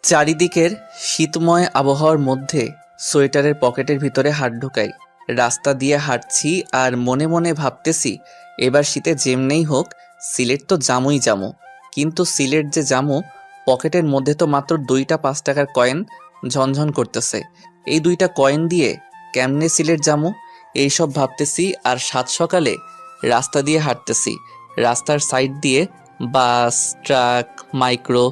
চারিদিকের শীতময় আবহাওয়ার মধ্যে সোয়েটারের পকেটের ভিতরে হাত ঢুকাই। রাস্তা দিয়ে হাঁটছি আর মনে মনে ভাবতেছি, এবার শীতে যেমনেই হোক সিলেট তো জামুই জামু। কিন্তু সিলেট যে জামু, পকেটের মধ্যে তো মাত্র 2টা 5 টাকার কয়েন ঝনঝন করতেছে। এই 2টা কয়েন দিয়ে কেমনে সিলেট জামু এইসব ভাবতেছি। আর সাত সকালে রাস্তা দিয়ে হাঁটতেছি। রাস্তার সাইড দিয়ে বাস, ট্রাক, মাইক্রো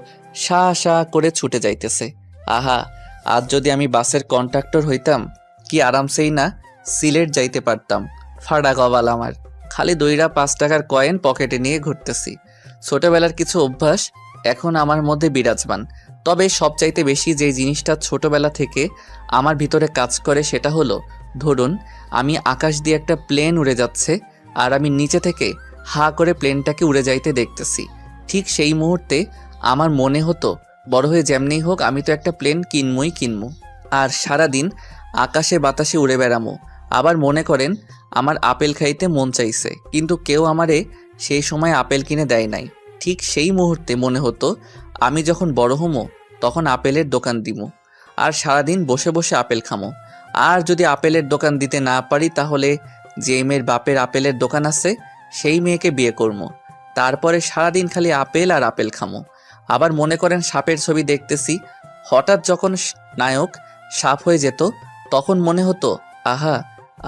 শা শা করে ছুটে যাইতেছে। আহা, আজ যদি আমি বাসের কন্ডাক্টর হইতাম, কি আরামসেই না সিলেট যাইতে পারতাম। ফাড়া কপাল আমার, খালি 2টা 5 টাকার কয়েন পকেটে নিয়ে ঘুরতেছি। ছোটবেলার কিছু অভ্যাস এখন আমার মধ্যে বিরাজমান। তবে সবচাইতে বেশি যে জিনিসটা ছোটবেলা থেকে আমার ভিতরে কাজ করে সেটা হলো, ধরুন আমি আকাশ দিয়ে একটা প্লেন উড়ে যাচ্ছে আর আমি নিচে থেকে হা করে প্লেনটাকে উড়ে যাইতে দেখতেছি। ঠিক সেই মুহূর্তে আমার মনে হতো, বড় হয়ে যেমনি হোক আমি তো একটা প্লেন কিনবই কিনবো, আর সারাদিন আকাশে বাতাসে উড়ে বেড়ামো। আবার মনে করেন আমার আপেল খাইতে মন চাইছে, কিন্তু কেউ আমারে সেই সময় আপেল কিনে দেয় নাই। ঠিক সেই মুহূর্তে মনে হতো, আমি যখন বড় হমো তখন আপেলের দোকান দিমু আর সারাদিন বসে বসে আপেল খামো। আর যদি আপেলের দোকান দিতে না পারি, তাহলে যে মেয়ের বাপের আপেলের দোকান আছে সেই মেয়েকে বিয়ে করবো। তারপরে সারাদিন খালি আপেল আর আপেল খামো। আবার মনে করেন সাপের ছবি দেখতেছি, হঠাৎ যখন নায়ক সাপ হয়ে যেত তখন মনে হতো, আহা,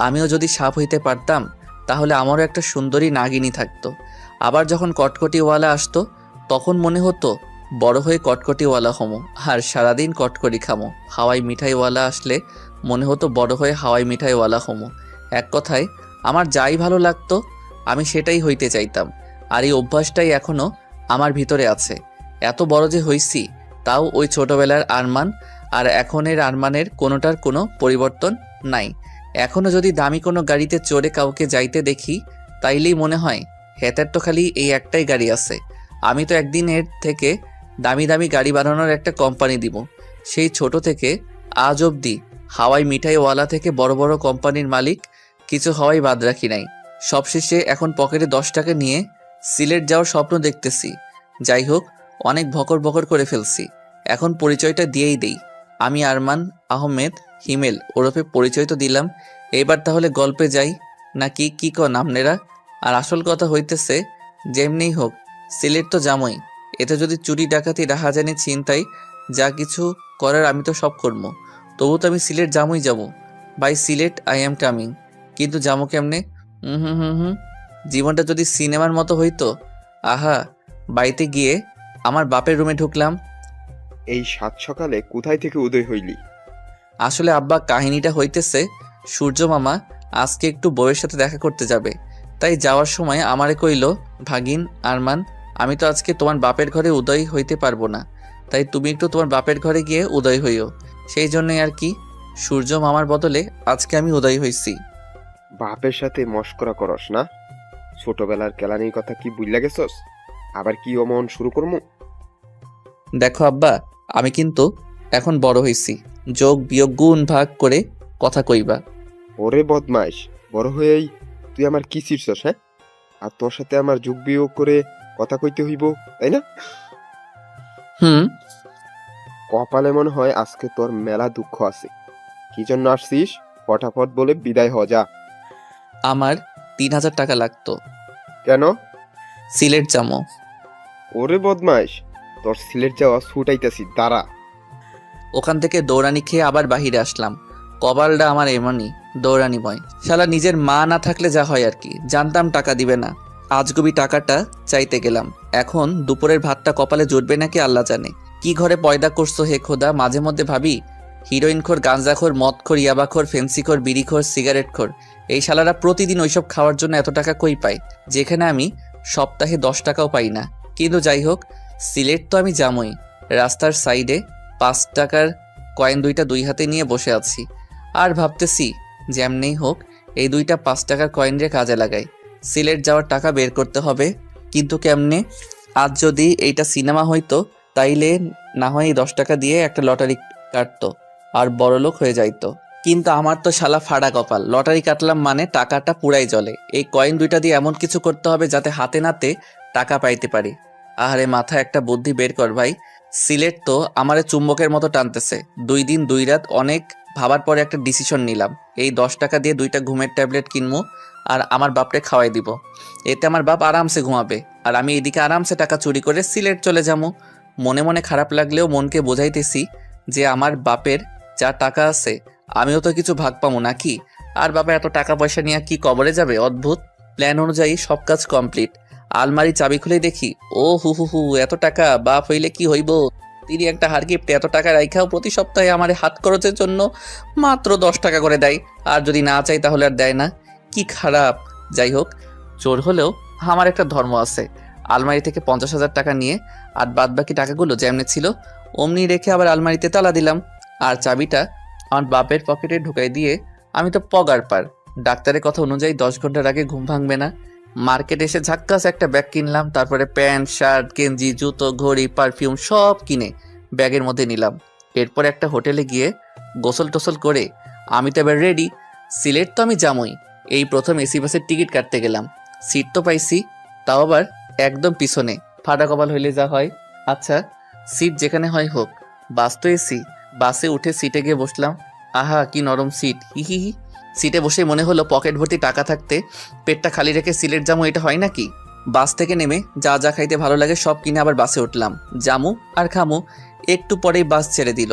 আমিও যদি সাপ হইতে পারতাম তাহলে আমারও একটা সুন্দরী নাগিনী থাকতো। আবার যখন কটকটিওয়ালা আসতো তখন মনে হতো বড় হয়ে কটকটিওয়ালা হমো আর সারাদিন কটকটি খামো। হাওয়াই মিঠাইওয়ালা আসলে মনে হতো বড় হয়ে হাওয়াই মিঠাইওয়ালা হমো। এক কথায় আমার যাই ভালো লাগতো আমি সেটাই হইতে চাইতাম। আর এই অভ্যাসটাই এখনও আমার ভিতরে আছে। এত বড় যে হইছি তাও ওই ছোটবেলার আরমান আর এখনের আরমানের কোনোটার কোনো পরিবর্তন নাই। এখনও যদি দামি কোনো গাড়িতে চড়ে কাউকে যাইতে দেখি, তাইলেই মনে হয় হেতার তো খালি এই একটাই গাড়ি আছে। আমি তো একদিন এর থেকে দামি দামি গাড়ি বানানোর একটা কোম্পানি দিব। সেই ছোট থেকে আজ অবধি হাওয়াই মিঠাইওয়ালা থেকে বড় বড় কোম্পানির মালিক কিছু হওয়াই বাদ রাখি নাই। সবশেষে এখন পকেটে 10 টাকা নিয়ে সিলেট যাওয়ার স্বপ্ন দেখতেছি। যাই হোক, অনেক ভকর ভকর করে ফেলছি, এখন পরিচয়টা দিয়েই দেই। আমি আরমান আহমেদ হিমেল ওরফে পরিচয় তো দিলাম, এবার তাহলে গল্পে যাই নাকি কি কন আপনারা? আর আসল কথা হইতেছে, যেমনিই হোক সিলেট তো জামই। এতে যদি চুরি ডাকাতি রাহাজানি ছিনতাই যা কিছু করার আমি তো সব করবো। তবু তো আমি সিলেট জামুই যাবো। By Sylhet I am coming. কিন্তু যাবো কেমনে? হুম হুম হুম হুম জীবনটা যদি সিনেমার মতো হইতো। আহা, বাড়িতে গিয়ে আমার বাপের রুমে ঢুকলাম। এই সাত সকালে কোথায় থেকে উদয় হইলি? আসলে আব্বা, কাহিনীটা হইতেছে, সূর্য মামা আজকে একটু বউয়ের সাথে দেখা করতে যাবে। তাই যাওয়ার সময় আমারে কইল, ভাগিন আরমান, আমি তো আজকে তোমার বাপের ঘরে উদয় হইতে পারবো না, তাই তুমি একটু তোমার বাপের ঘরে গিয়ে উদয় হইও। সেই জন্যই আর কি, সূর্য মামার বদলে আজকে আমি উদয় হইছি। বাপের সাথে মস্করা করস না? ছোটবেলার কেলানির কথা কি বুঝলা গেছস? আবার কি অমন শুরু করমু? দেখো আব্বা, আমি কিন্তু এখন বড় হইছি, যোগ বিয়োগ গুণ ভাগ করে কথা কইবা। ওরে বদমাইশ, বড় হয়েই তুই আমার কি চিরছস, হ্যাঁ? আর তোর সাথে আমার যোগ বিয়োগ করে কথা কইতে হইব, তাই না? হুম। কপালে মনে হয় আজকে তোর মেলা দুঃখ আছে। কি জন্য আসছিস ফটাফট বলে বিদায় হ যা। আমার 3000 টাকা লাগতো। কেন? সিলেট যামো। ওরে বদমাইশ, তোর সিলেট যাওয়া ছুটাইতাছি, দাঁড়া। ওখান থেকে দৌড়ানি খেয়ে আবার বাহিরে আসলাম। কপালটা আমার এমনই দৌড়ানিময়। শালা নিজের মা না থাকলে যা হয় আর কি। জানতাম টাকা দিবে না, আজগুবি টাকাটা চাইতে গেলাম। এখন দুপুরের ভাতটা কপালে জুটবে নাকি আল্লাহ জানে। কি ঘরে পয়দা করছো হে খোদা। মাঝে মধ্যে ভাবি, হিরোইনখোর, গাঁজাখোর, মদখোর, ইয়াবাখোর, ফেন্সিখোর, বিড়িখোর, সিগারেটখোর, এই শালারা প্রতিদিন ওইসব খাওয়ার জন্য এত টাকা কই পায়, যেখানে আমি সপ্তাহে 10 টাকাও পাই না। কিন্তু যাই হোক, সিলেট তো আমি যামই। রাস্তার সাইডে 5 টাকার কয়েন 2টা 2 হাতে নিয়ে বসে আছি আর ভাবতেছি, যেমনেই হোক এই 2টা 5 টাকার কয়েন রে কাজে লাগাই। সিলেট যাওয়ার টাকা বের করতে হবে, কিন্তু কেমনে? আজ যদি এইটা সিনেমা হইতো তাইলে না হয় এই 10 টাকা দিয়ে একটা লটারি কাটতো আর বড়লোক হয়ে যাইতো। কিন্তু আমার তো শালা ফাড়া কপাল, লটারি কাটলাম মানে টাকাটা পুরাই জলে। এই কয়েন 2টা দিয়ে এমন কিছু করতে হবে যাতে হাতে নাতে টাকা পাইতে পারি। আহারে মাথা, একটা বুদ্ধি বের কর ভাই। সিলেট তো আমারে চুম্বকের মতো টানতেছে। 2 দিন 2 রাত অনেক ভাবার পরে একটা ডিসিশন নিলাম। এই 10 টাকা দিয়ে 2টা ঘুমের ট্যাবলেট কিনবো আর আমার বাপরে খাওয়াই দিব। এতে আমার বাপ আরামসে ঘুমাবে আর আমি এদিকে আরামসে টাকা চুরি করে সিলেট চলে যাবো। মনে মনে খারাপ লাগলেও মনকে বোঝাইতেছি যে আমার বাপের যা টাকা আছে আমিও তো কিছু ভাগ পাবো নাকি। আর বাবা এত টাকা পয়সা নিয়ে কি কবরে যাবে? অদ্ভুত। প্ল্যান অনুযায়ী সব কাজ কমপ্লিট। আলমারি চাবি খুলে দেখি, ও হু হু হু, এত টাকা বাপ হইলে কি হইব। তিনি একটা হার গিফটে এত টাকা রাইখাও প্রতি সপ্তাহে আমার হাত খরচের জন্য মাত্র 10 টাকা করে দেয়। আর যদি না চাই তাহলে আর দেয় না। কি খারাপ। যাই হোক, চোর হলেও আমার একটা ধর্ম আছে। আলমারি থেকে 50,000 টাকা নিয়ে আর বাদ বাকি টাকাগুলো যেমনি ছিল অমনি রেখে আবার আলমারিতে তালা দিলাম। আর চাবিটা আমার বাপের পকেটে ঢুকাই দিয়ে আমি তো পগার পার। ডাক্তারের কথা অনুযায়ী 10 ঘন্টার আগে ঘুম ভাঙবে না। মার্কেটে এসে ঝাক্কাস একটা ব্যাগ কিনলাম, তারপরে প্যান্ট, শার্ট, গেঞ্জি, জুতো, ঘড়ি, পারফিউম সব কিনে ব্যাগের মধ্যে নিলাম। এরপর একটা হোটেলে গিয়ে গোসল টোসল করে আমি তো এবার রেডি। সিলেট তো আমি যামই। এই প্রথম এসি বাসের টিকিট কাটতে গেলাম। সিট তো পাইছি, তাও আবার একদম পিছনে। ফাটা কপাল হইলে যা হয়। আচ্ছা, সিট যেখানে হয় হোক, বাস তো এসি। বাসে উঠে সিটে গিয়ে বসলাম। আহা কি নরম সিট, হি হি হি। সিটে বসে মনে হলো পকেট ভর্তি টাকা থাকতে পেটটা খালি রেখে সিলেট জামু, এটা হয় নাকি? বাস থেকে নেমে যা যা খাইতে ভালো লাগে সব কিনে আবার বাসে উঠলাম। জামু আর খামু। একটু পরেই বাস ছেড়ে দিল।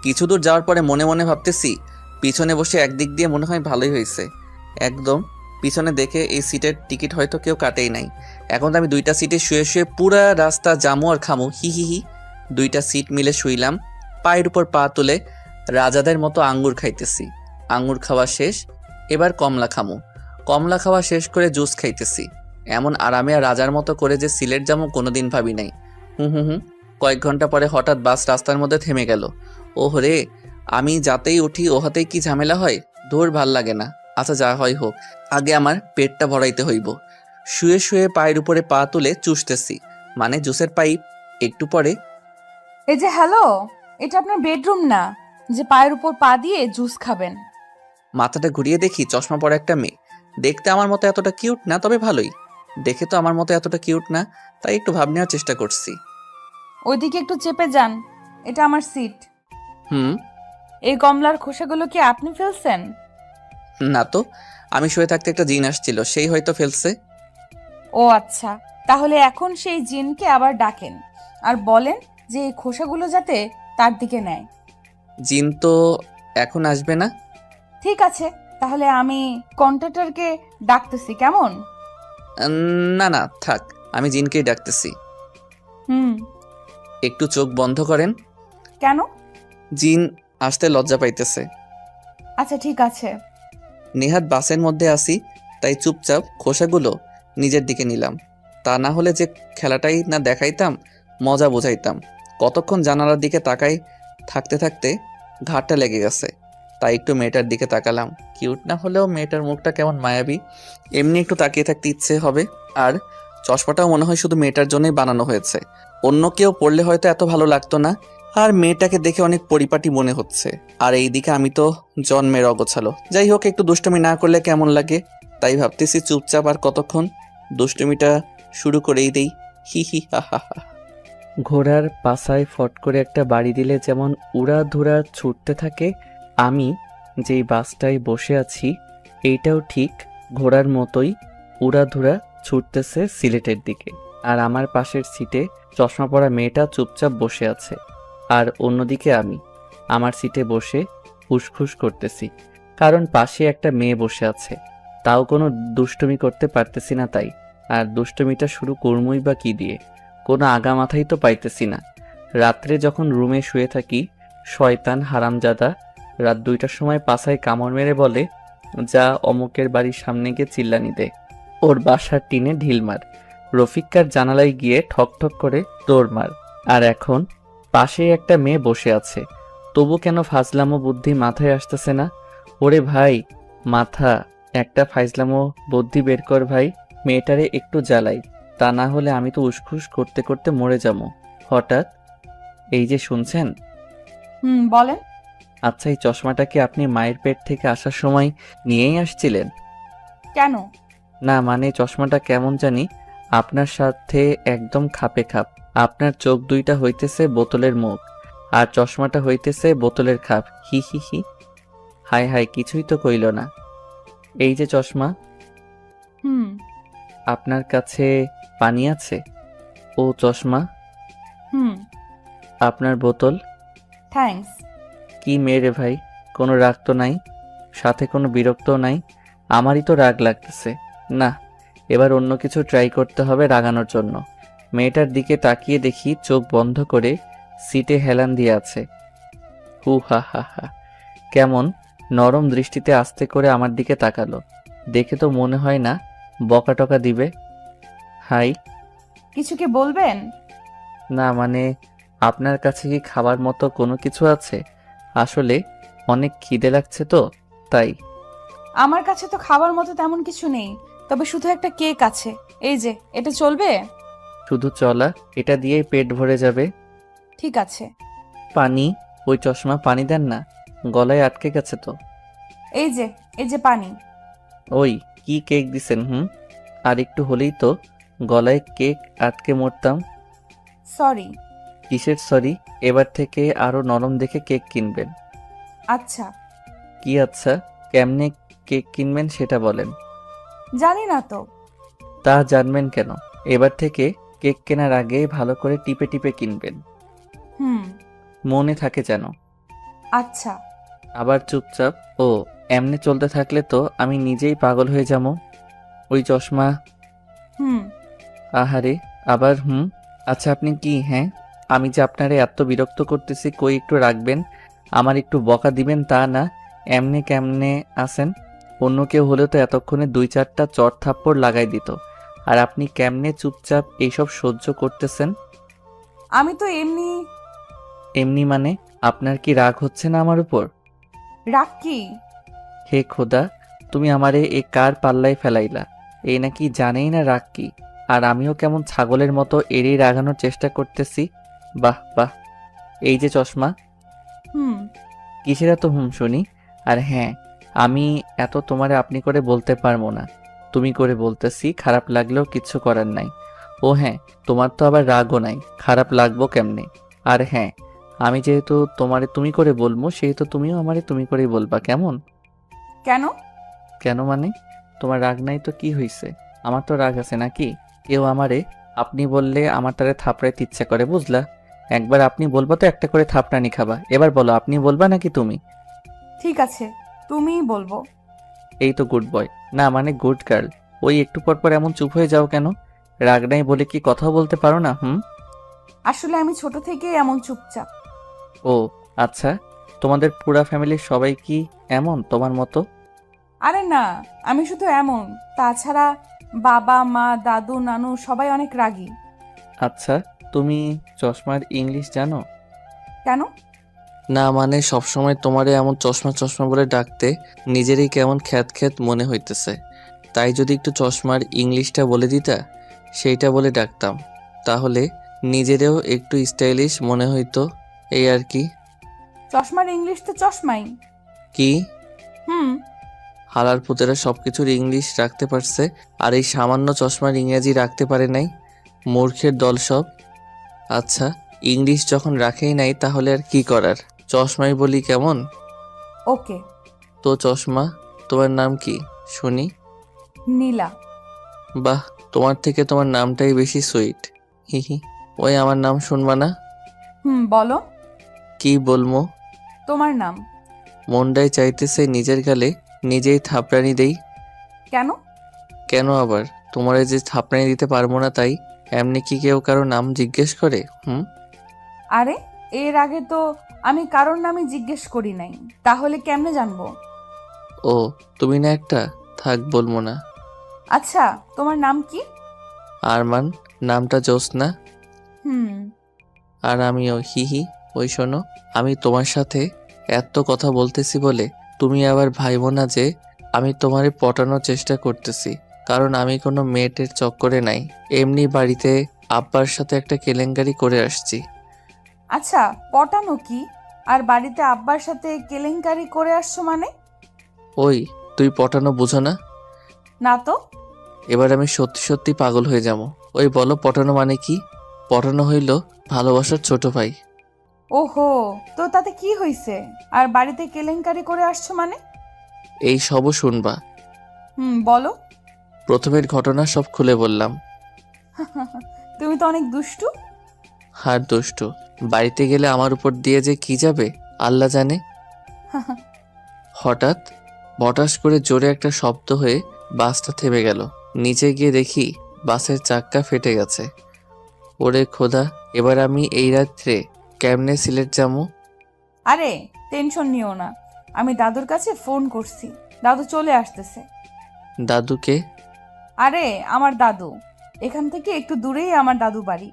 কিছু দূর যাওয়ার পরে মনে মনে ভাবতেছি, পিছনে বসে একদিক দিয়ে মনে হয় ভালোই হয়েছে। একদম পিছনে দেখে এই সিটের টিকিট হয়তো কেউ কাটেই নাই। এখন তো আমি 2টা সিটে শুয়ে শুয়ে পুরা রাস্তা জামু আর খামু, হি হি হি। 2টা সিট মিলে শুইলাম। পায়ের উপর পা তুলে রাজাদের মতো আঙ্গুর খাইতেছি। আঙ্গুর খাওয়া শেষ, এবার কমলা খামু। কমলা খাওয়া শেষ করে জুস খাইতেছি। এমন আরামে আর রাজার মতো করে যে সিলেট যাবো কোনোদিন ভাবি নাই। হুম। কয়েক ঘন্টা পরে হঠাৎ বাস রাস্তার মধ্যে থেমে গেল। ওহ রে, আমি যাতেই উঠি ওহাতেই কি ঝামেলা হয়। ধুর, ভাল লাগে না। আচ্ছা যা হয় হোক, আগে আমার পেটটা ভরাইতে হইব। শুয়ে শুয়ে পায়ের উপরে পা তুলে চুষতেছি, মানে জুসের পাইপ। একটু পরে, এই যে হ্যালো, এটা আপনার বেডরুম না যে পায়ের উপর পা দিয়ে জুস খাবেন। মাথাটা ঘুরিয়ে দেখি চশমা পরা একটা মেয়ে। দেখতে আমার মতো এতটা কিউট না, তবে ভালোই। দেখে তো আমার মতো এতটা কিউট না, তাই একটু ভাব নেওয়ার চেষ্টা করছি। ওইদিকে একটু চেপে যান, এটা আমার সিট। হুম। এই কমলার খোসাগুলো কি আপনি ফেলছেন? না তো, আমি শুয়ে থাকতে একটা জিন আসছিল, সেই হয়তো ফেলছে। ও আচ্ছা, তাহলে এখন সেই জিনকে আবার ডাকেন আর বলেন যে এই খোসাগুলো যাতে তার দিকে নেয়। জিন তো এখন আসবে না। ঠিক আছে, তাহলে আমি কন্ট্রাক্টরকে ডাকতেছি, কেমন? না না থাক, আমি জিনকেই ডাকতেছি। হুম। একটু চোখ বন্ধ করেন। কেন? জিন আসতে লজ্জা পাইতেছে। আচ্ছা ঠিক আছে। নেহাত বাসের মধ্যে আসি, তাই চুপচাপ খোসাগুলো নিজের দিকে নিলাম। তা না হলে যে খেলাটাই না দেখাইতাম, মজা বোঝাইতাম। কতক্ষণ জানালার দিকে তাকাই থাকতে থাকতে ঘাটটা লেগে গেছে, তাই একটু মেয়েটার দিকে তাকালাম। কিউট না হলেও মেয়েটার মুখটা কেমন মায়াবী, এমনি একটু তাকিয়ে থাকতে ইচ্ছে হবে। আর চশমাটাও মনে হয় শুধু মেয়েটার জন্যই বানানো হয়েছে, অন্য কেউ পড়লে হয়তো এত ভালো লাগতো না। আর মেয়েটাকে দেখে অনেক পরিপাটি মনে হচ্ছে। আর এইদিকে আমি তো জন্মের অগোছালো। যাই হোক, একটু দুষ্টুমি না করলে কেমন লাগে, তাই ভাবতেছি চুপচাপ আর কতক্ষণ দুষ্টুমিটা শুরু করেই দেই। হি হি হা হা হা। ঘোড়ার পাছায় ফট করে একটা বাড়ি দিলে যেমন উড়াধুরা ছুটতে থাকে, আমি যেই বাসটায় বসে আছি এইটাও ঠিক ঘোড়ার মতোই উড়াধুরা ছুটতেছে সিলেটের দিকে। আর আমার পাশের সিটে চশমা পরা মেয়েটা চুপচাপ বসে আছে। আর অন্যদিকে আমি আমার সিটে বসে উসখুস করতেছি, কারণ পাশে একটা মেয়ে বসে আছে। তাও কোনো দুষ্টুমি করতে পারতেছি না তাই। আর দুষ্টুমিটা শুরু করমই বা কি দিয়ে, কোনো আগা মাথাই তো পাইতেছি না। রাত্রে যখন রুমে শুয়ে থাকি, শয়তান হারামজাদা রাত 2টার সময় পাছায় কামড় মেরে বলে, যা অমুকের বাড়ির সামনে গিয়ে চিল্লানি দে, ওর বাসার টিনে ঢিল মার, রফিকার জানালায় গিয়ে ঠক ঠক করে দৌড় মার। আর এখন পাশেই একটা মেয়ে বসে আছে, তবু কেন ফাজলামো বুদ্ধি মাথায় আসতেছে না। ওরে ভাই মাথা, একটা ফাজলামো বুদ্ধি বের কর ভাই, মেয়েটারে একটু জ্বালাই, তা না হলে আমি তো উসখুস করতে করতে মরে যাবো। হঠাৎ এই যে শুনছেন? বলেন। আচ্ছা, এই চশমাটা কি আপনি মায়ের পেট থেকে আসার সময় নিয়েই আসছিলেন? কেন? না মানে চশমাটা কেমন জানি আপনার সাথে একদম খাপে খাপ, আপনার চোখ দুইটা হইতেছে বোতলের মুখ, আর চশমাটা হইতেছে বোতলের খাপ। হি হি হি। হায় হায়, কিছুই তো কইল না। এই যে চশমা, হুম। আপনার কাছে পানি আছে? ও চশমা, হুম। আপনার বোতল। থ্যাঙ্কস। কি মেয়ে রে ভাই, কোনো রাগ তো নাই, সাথে কোনো বিরক্তও নাই। আমারই তো রাগ লাগতেছে। না, এবার অন্য কিছু ট্রাই করতে হবে রাগানোর জন্য। মেয়েটার দিকে তাকিয়ে দেখি চোখ বন্ধ করে সিটে হেলান দিয়ে আছে। হু হা হা হা। কেমন নরম দৃষ্টিতে আস্তে করে আমার দিকে তাকালো। দেখে তো মনে হয় না বকা টকা দিবে। হাই। কিছু কি বলবেন? না মানে, আপনার কাছে কি খাবার মতো কোনো কিছু আছে? আসলে অনেক খিদে লাগছে তো, তাই। আমার কাছে তো খাবার মতো তেমন কিছু নেই, তবে শুধু একটা কেক আছে। এই যে, এটা চলবে? শুধু চলা, এটা দিয়েই পেট ভরে যাবে। ঠিক আছে। পানি, ওই চশমা পানি দেন না, গলায় আটকে গেছে তো। এই যে, এই যে পানি। ওই কি কেক দিছেন? আর একটু হলেই তো গলায় কেক আটকে মরতাম। সরি। কিসের সরি? এবার থেকে আরো নরম দেখে কেক কিনবেন। আচ্ছা। কি আচ্ছা? কেমনে কেক কিনবেন সেটা বলেন। জানি না তো। তা জানবেন কেন? এবার থেকে কেক কেনার আগে ভালো করে টিপে টিপে কিনবেন, হুম। মনে থাকে যেন। আচ্ছা। আবার চুপচাপ ও এমনি চলতে থাকলে তো আমি নিজেই পাগল হয়ে যাবো। ওই চশমা। হুম। আহারে, আবার আচ্ছা আপনি কি, হ্যাঁ, আমি যে আপনারে এত বিরক্ত করতেছি, কই একটু রাখবেন, আমার একটু বকা দিবেন তা না, এমনি কেমনে আছেন? অন্য কেউ হলে তো এতক্ষণে 2-4টা চড় থাপ্পড় লাগাই দিত, আর আপনি কেমনে চুপচাপ এইসব সহ্য করতেছেন? আমি তো এমনি। এমনি মানে, আপনার কি রাগ হচ্ছে না আমার উপর? রাগ কি? হে খোদা, তুমি আমারে এ কার পাল্লায় ফেলাইলা? এই নাকি জানেই না রাগ কি, আর আমিও কেমন ছাগলের মতো এড়িয়ে রাগানোর চেষ্টা করতেছি। বাহ বাহ। এই যে চশমা। হুম। কিসের এত শুনি? আর হ্যাঁ, আমি এত তোমারে আপনি করে বলতে পারবো না, তুমি করে বলতেছি, খারাপ লাগলেও কিচ্ছু করার নাই। ও হ্যাঁ, তোমার তো আবার রাগও নাই, খারাপ লাগবো কেমনে? আর হ্যাঁ, আমি যেহেতু তোমারে তুমি করে বলবো, সেহেতু তুমিও আমারে তুমি করেই বলবা, কেমন? কেন? কেন মানে? তোমার রাগ নাই তো কি হইছে? আমার তো রাগ আছে নাকি? কেউ আমারে আপনি বললে আমার তারে থাপড়াইতে ইচ্ছা করে, বুঝলা? একবার আপনি বলবা তো একটা করে থাপড়ানি খাবা। এবার বলো, আপনি বলবা নাকি তুমি? ঠিক আছে, তুমিই বলবো। এই তো গুড বয়, না মানে গুড গার্ল। ওই একটু পর পর এমন চুপ হয়ে যাও কেন? রাগ নাই বলে কি কথাও বলতে পারো না? আসলে আমি ছোট থেকেই এমন চুপচাপ। ও আচ্ছা, তোমাদের পুরা ফ্যামিলির সবাই কি এমন তোমার মতো? আরে না, আমি শুধু এমন। তাছাড়া বাবা মা দাদু নানু সবাই অনেক রাগী। আচ্ছা, তুমি চশমার ইংলিশ জানো? কেন? না মানে, সবসময় তোমারে এমন চশমা চশমা বলে ডাকতে নিজেরই কেমন খ্যাত খ্যাত মনে হইতেছে। তাই যদি একটু চশমার ইংলিশটা বলে দিতা, সেইটা বলে ডাকতাম, তাহলে নিজেরেও একটু স্টাইলিশ মনে হইতো, এই আর কি। চশমার ইংলিশ তো চশমাই। কি? হুম। হালার পুতেরা সবকিছুর ইংলিশ রাখতে পারছে, আর এই সামান্য চশমার ইংরেজি রাখতে পারে নাই। মূর্খের দল সব। আচ্ছা, ইংলিশ যখন রাখেই নাই তাহলে আর কি করার, চশমাই বলি কেমন? ওকে। তো চশমা, তোমার নাম কি শুনি? নীলা। বাহ, তোমার থেকে তোমার নামটাই বেশি সুইট। হিহি। ওই আমার নাম শুনবা না? বলো। কি বলবো? তোমার নাম। মনটাই চাইতেছে নিজের গালে নিজেই থাপড়ানি দেই। কেন? কেন আবার? তোমারে যে থাপড়ানি দিতে পারবো না তাই। এমনি কি কেউ কারো নাম জিজ্ঞেস করে? আরে, এর আগে তো আমি কারোর নামই জিজ্ঞেস করি নাই, তাহলে কেমনে জানবো? ও, তুমি না একটা, থাক বলবো না। আচ্ছা, তোমার নাম কি? আরমান। নামটা জ্যোৎস্না। হুম। আর আমিও হিহি। ওই শোনো, আমি তোমার সাথে এত কথা বলতেছি বলে তুমি আবার ভাইবো না যে আমি তোমারে পটানোর চেষ্টা করতেছি, কারণ আমি কোনো মেয়েটের চক্করে নাই। এমনি বাড়িতে আব্বার সাথে একটা কেলেঙ্কারি করে আসছি। আচ্ছা, পটানো কি? আর বাড়িতে আব্বার সাথে কেলেঙ্কারি করে আসছো মানে? ওই, তুই পটানো বুঝো না? না তো। এবার আমি সত্যি সত্যি পাগল হয়ে যাবো। ওই বলো, পটানো মানে কি? পড়ানো হইল ভালোবাসার ছোট ভাই। ওহো, তো তাতে কি হয়েছে? আর বাড়িতে কেলেঙ্কারি করে আসছো মানে? এই সবও শুনবা। বলো। প্রথমের ঘটনা সব খুলে বললাম। তুমি তো অনেক দুষ্টু। হার দুষ্টু, বাড়িতে গেলে আমার উপর দিয়ে যে কি যাবে আল্লাহ জানে। হঠাৎ বটাস করে জোরে একটা শব্দ হয়ে বাসটা থেমে গেল। নিচে গিয়ে দেখি বাসের চাক্কা ফেটে গেছে। ওরে খোদা, এবার আমি এই রাত্রে কেমনে সিলেট যাবো? আরে টেনশন নিও না, আমি দাদুর কাছে ফোন করছি, দাদু চলে আসতেছে। দাদুকে? আরে আমার দাদু, এখান থেকে একটু দূরেই আমার দাদু বাড়ি।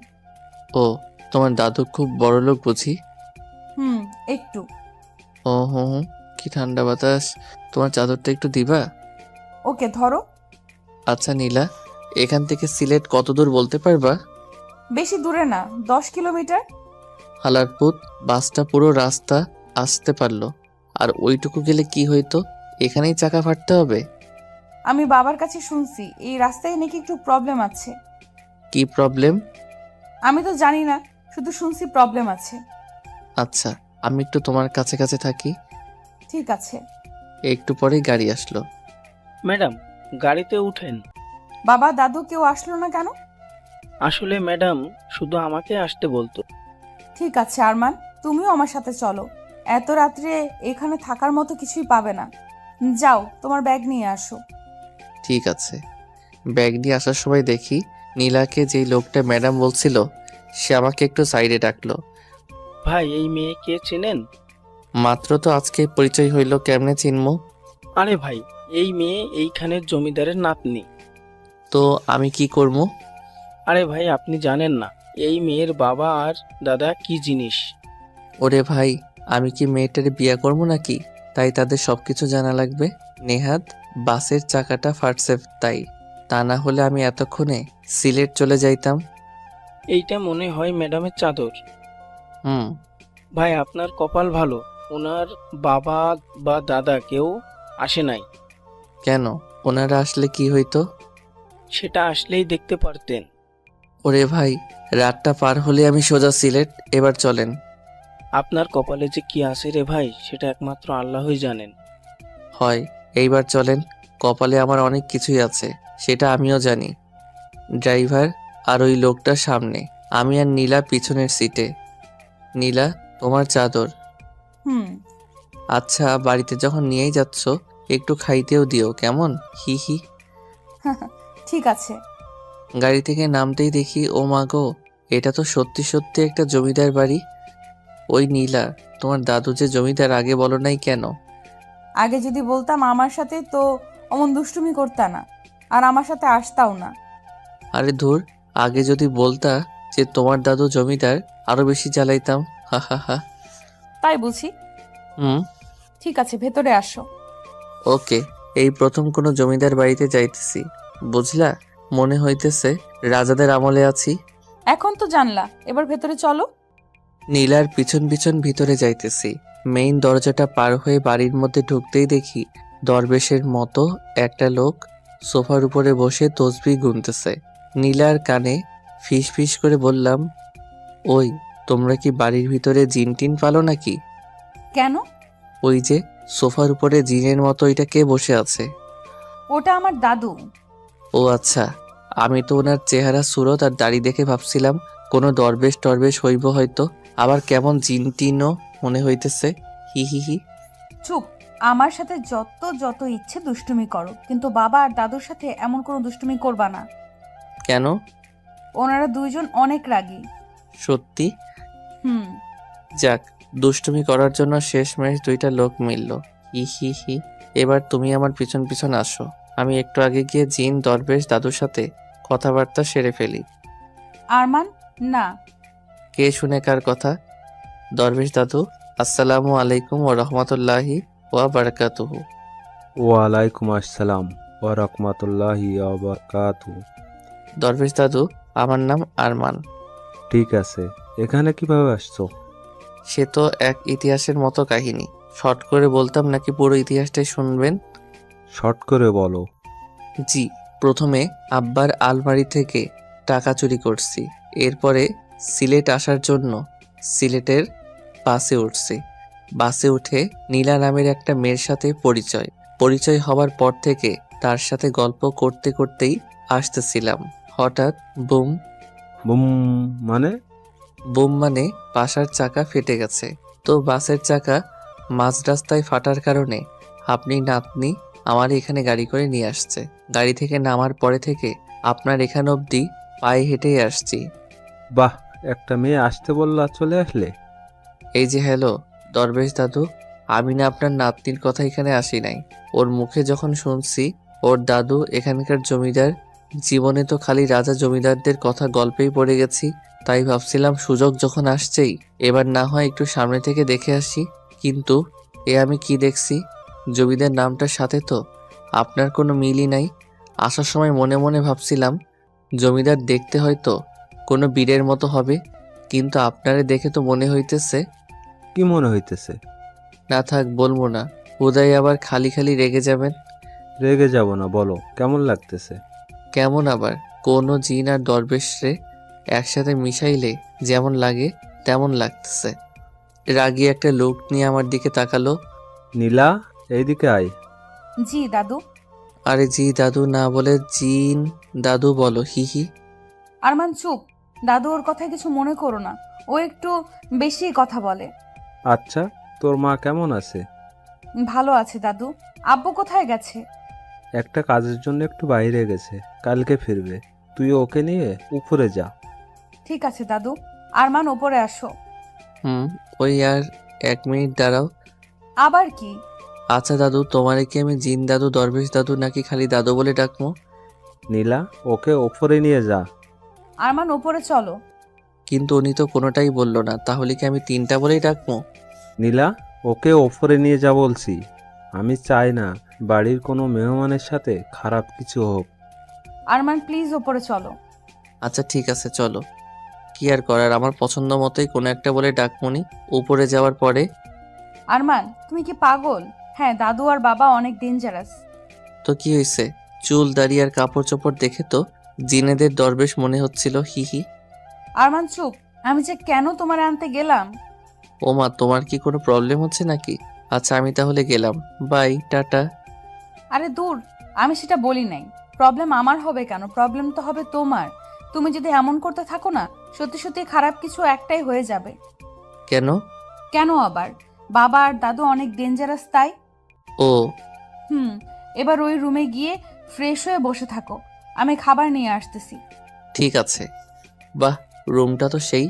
ও, তোমার দাদু খুব বড় লোক বুঝি? একটু। ও হো হো, কি ঠান্ডা বাতাস। তোমার চাদরটা একটু দিবা? ওকে ধরো। আচ্ছা নীলা, এখান থেকে সিলেট কত দূর বলতে পারবা? বেশি দূরে না, 10 কিলোমিটার। হালারপুত, বাসটা পুরো রাস্তা আসতে পারলো, আর ওইটুকু গেলে কি হইতো? এখানেই চাকা ফাটতে হবে? আমি বাবার কাছে শুনছি এই রাস্তায় নাকি একটু প্রবলেম আছে। কি প্রবলেম? আমি তো জানি না, শুধু শুনছি প্রবলেম আছে। আচ্ছা, আমি একটু তোমার কাছে কাছে থাকি। ঠিক আছে। একটু পরেই গাড়ি আসলো। ম্যাডাম, গাড়িতে উঠেন। বাবা দাদু কেউ আসলো না কেন? আসলে ম্যাডাম শুধু আমাকে আসতে বলতো। ঠিক আছে আরমান, তুমিও আমার সাথে চলো। এত রাত্রে এখানে থাকার মতো কিছুই পাবে না। যাও, তোমার ব্যাগ নিয়ে আসো। ঠিক আছে। ব্যাগ নিয়ে আসার সময় দেখি নীলাকে যেই লোকটা ম্যাডাম বলছিল সে আমাকে একটু সাইডে ডাকলো। ভাই, এই মেয়েকে চেনেন? মাত্র তো আজকে পরিচয় হইল, কেমনে চিনমু? আরে ভাই, এই মেয়ে এইখানের জমিদারের নাতনি। তো আমি কি করবো? আরে ভাই, আপনি জানেন না এই মেয়ের বাবা আর দাদা কি জিনিস? ওরে ভাই, আমি কি মেয়েটার বিয়ে করবো নাকি তাই তাদের সবকিছু জানা লাগবে? নেহাত বাসের চাকাটা ফাটছে তাই, তা না হলে আমি এতক্ষণে সিলেট চলে যাইতাম। এইটা মনে হয় ম্যাডামের চাদর। হুম। ভাই, আপনার কপাল ভালো, ওনার বাবা বা দাদা কেউ আসে নাই। কেন? ওনারা আসলে কি হইতো? সেটা আসলেই দেখতে পারতেন। ওরে ভাই, রাতটা পার হলে আমি সোজা সিলেট। এবার চলেন। আপনার কপালে যে কি আছে রে ভাই, সেটা একমাত্র আল্লাহই জানেন। হয়, এইবার চলেন। কপালে আমার অনেক কিছুই আছে, সেটা আমিও জানি। ড্রাইভার আর ওই লোকটা সামনে, আমি আর নীলা পিছনের সিটে। নীলা, তোমার চাদর। হুম। আচ্ছা, বাড়িতে যখন নিয়েই যাচ্ছ একটু খাইতেও দিও, কেমন? হি হি। ঠিক আছে। গাড়ি থেকে নামতেই দেখি, ও মা গো, এটা তো সত্যি সত্যি একটা জমিদার বাড়ি। ওই নীলা, তোমার দাদু যে জমিদার আগে বলো নাই কেন? আগে যদি বলতাম আমার সাথে তো অমন দুষ্টুমি করতা না, আর আমার সাথে আসতাও না। আরে ধুর, আগে যদি বলতা যে তোমার দাদু জমিদার, আরো বেশি জ্বালাইতাম। হা হা হা। তাই বুঝি। হুম। ঠিক আছে, ভেতরে আসো। ওকে, এই প্রথম কোনো জমিদার বাড়িতে যাইতেছি, বুঝলা? মনে হইতেছে রাজাদের আমলে আছি। এখন তো জানলা, এবার ভেতরে চলো। নীলার পিছন পিছন ভিতরে যাইতেছি। মেইন দরজাটা পার হয়ে বাড়ির মধ্যে ঢুকতেই দেখি দরবেশের মতো একটা লোক সোফার উপরে বসে তসবিহ গুনতেছে। নীলার কানে ফিস ফিস করে বললাম, ওই, তোমরা কি বাড়ির ভিতরে জিন টিন পালো নাকি? কেন? ওই যে সোফার উপরে জিনের মতো এটা কে বসে আছে? ওটা আমার দাদু। ও আচ্ছা, আমি তো ওনার চেহারা সুরত আর দাড়ি দেখে ভাবছিলাম কোনো দরবেশ টরবেশ হইব হয়তো, আবার কেমন জিন টিনও মনে হইতেছে। হি হি হি। চুপ। আমার সাথে যত যত ইচ্ছে দুষ্টুমি করো, কিন্তু বাবা আর দাদুর সাথে এমন কোনো দুষ্টুমি করবা না। কেন? ওনারা দুইজন অনেক রাগী। সত্যি? হুম। যাক, দুষ্টুমি করার জন্য শেষমেশ দুইটা লোক মিলল। হি হি হি। এবার তুমি আমার পিছন পিছন আসো, আমি একটু আগে গিয়ে জিন দরবেশ দাদুর সাথে কথাবার্তা সেরে ফেলি। আরমান, না। কে শুনে কার কথা? দরবেশ দাদু, আসসালামু আলাইকুম ওয়া রাহমাতুল্লাহি ওয়া বারাকাতুহু। ওয়ালাইকুম আসসালাম ওয়া রাহমাতুল্লাহি ওয়া বারাকাতুহু। দরবেশ দাদু, আমার নাম আরমান। ঠিক আছে, এখানে কিভাবে আসছো? সে তো এক ইতিহাসের মতো কাহিনী, শর্ট করে বলতাম নাকি পুরো ইতিহাসটাই শুনবেন? শর্ট করে বলো। জি, প্রথমে আব্বার আলমারি থেকে টাকা চুরি করছি, এরপরে সিলেট আসার জন্য সিলেটের বাসে উঠছি। বাসে উঠে নীলা নামের একটা মেয়ের সাথে পরিচয় হওয়ার পর থেকে তার সাথে গল্প করতে করতেই আসতেছিলাম। হঠাৎ বুম বুম মানে? বুম মানে বাসার চাকা ফেটে গেছে। তো বাসের চাকা মাঝ রাস্তায় ফাটার কারণে আপনি নাতনি আমার এখানে গাড়ি করে নিয়ে আসছে। গাড়ি থেকে নামার পরে থেকে আপনার এখানে অবধি পায়ে হেঁটেই আসছি। বাহ, একটা মেয়ে আসতে বললা চলে আসলে। এই যে হ্যালো দরবেশ দাদু, আমি না আপনার নাতনির কথা এখানে আসি নাই। ওর মুখে যখন শুনছি ওর দাদু এখানকার জমিদার, জীবনে তো খালি রাজা জমিদারদের কথা গল্পেই পড়ে গেছি। তাই ভাবছিলাম সুযোগ যখন আসছেই এবার না হয় একটু সামনে থেকে দেখে আসি। কিন্তু আমি কি দেখছি, জমিদার নামটার সাথে তো আপনার কোনো মিলই নাই। আসার সময় মনে মনে ভাবছিলাম জমিদার দেখতে হয়তো কোনো বীরের মতো হবে, কিন্তু আপনারে দেখে তো মনে হইতেছে। কি মনে হইতেছে? না থাক বলবো না, উদয় আবার খালি খালি রেগে যাবেন। রেগে যাব না, বলো কেমন লাগতেছে? কেমন আবার, কোনো জিন আর দরবেশরে একসাথে মিশাইলে যেমন লাগে তেমন লাগতেছে। রাগী একটা লোক নিয়ে আমার দিকে তাকালো। নীলা, এইদিকে আয়। জি দাদু। আরে জি দাদু না বলে জিন দাদু বলো, হি হি। আরমান চুপ, দাদু ওর কথায় কিছু মনে করো না, ও একটু বেশি কথা বলে। আচ্ছা, তোর মা কেমন আছে? ভালো আছে দাদু। আব্বু কোথায় গেছে? একটা কাজের জন্য একটু বাইরে গেছে, কালকে ফিরবে। তুই ওকে নিয়ে উপরে যা। ঠিক আছে দাদু। আরমান ওপরে আসো। ওই আর 1 মিনিট দাঁড়াও। আবার কি? আচ্ছা দাদু, তোমারে কি আমি জিন দাদু দরবেশ দাদু নাকি খালি দাদু বলে ডাকবো? নীলা, ওকে ওপরে নিয়ে যা। আরমান ওপরে চলো। কিন্তু উনি তো কোনোটাই বললো না, তাহলে কি আমি 3টা বলেই ডাকবো? নীলা, ওকে ওপরে নিয়ে যা বলছি। আমি চাই না বাড়ির কোনো মেহমানের সাথে খারাপ কিছু হোক। আরমান প্লিজ ওপরে চলো। আচ্ছা ঠিক আছে চলো। কি আর করার, আমার পছন্দ মতোই কোনো একটা বলে ডাকমনি। উপরে যাওয়ার পরে আরমান তুমি কি পাগল? হ্যাঁ, দাদু আর বাবা অনেক ডেঞ্জারাস। তো কি হয়েছে, চুল দাড়ি আর কাপড় চোপড় দেখে তো জিনেদের দরবেশ মনে হচ্ছিল, হি হি। আরমান চুপ, আমি যে কেন তোমার আনতে গেলাম। ও মা, তোমার কি কোনো প্রবলেম হচ্ছে নাকি? আচ্ছা আমি তাহলে গেলাম, বাই টাটা। আরে দূর, আমি সেটা বলি নাই। প্রবলেম আমার হবে কেন? প্রবলেম তো হবে তোমার। তুমি যদি এমন করতে থাকো না, সত্যি সত্যি খারাপ কিছু একটাই হয়ে যাবে। কেন? কেন আবার? বাবা আর দাদু অনেক ডেঞ্জারাস তাই। ও এবার ওই রুমে গিয়ে ফ্রেশ হয়ে বসে থাকো, আমি খাবার নিয়ে আসতেছি। ঠিক আছে। বাহ, রুমটা তো সেই,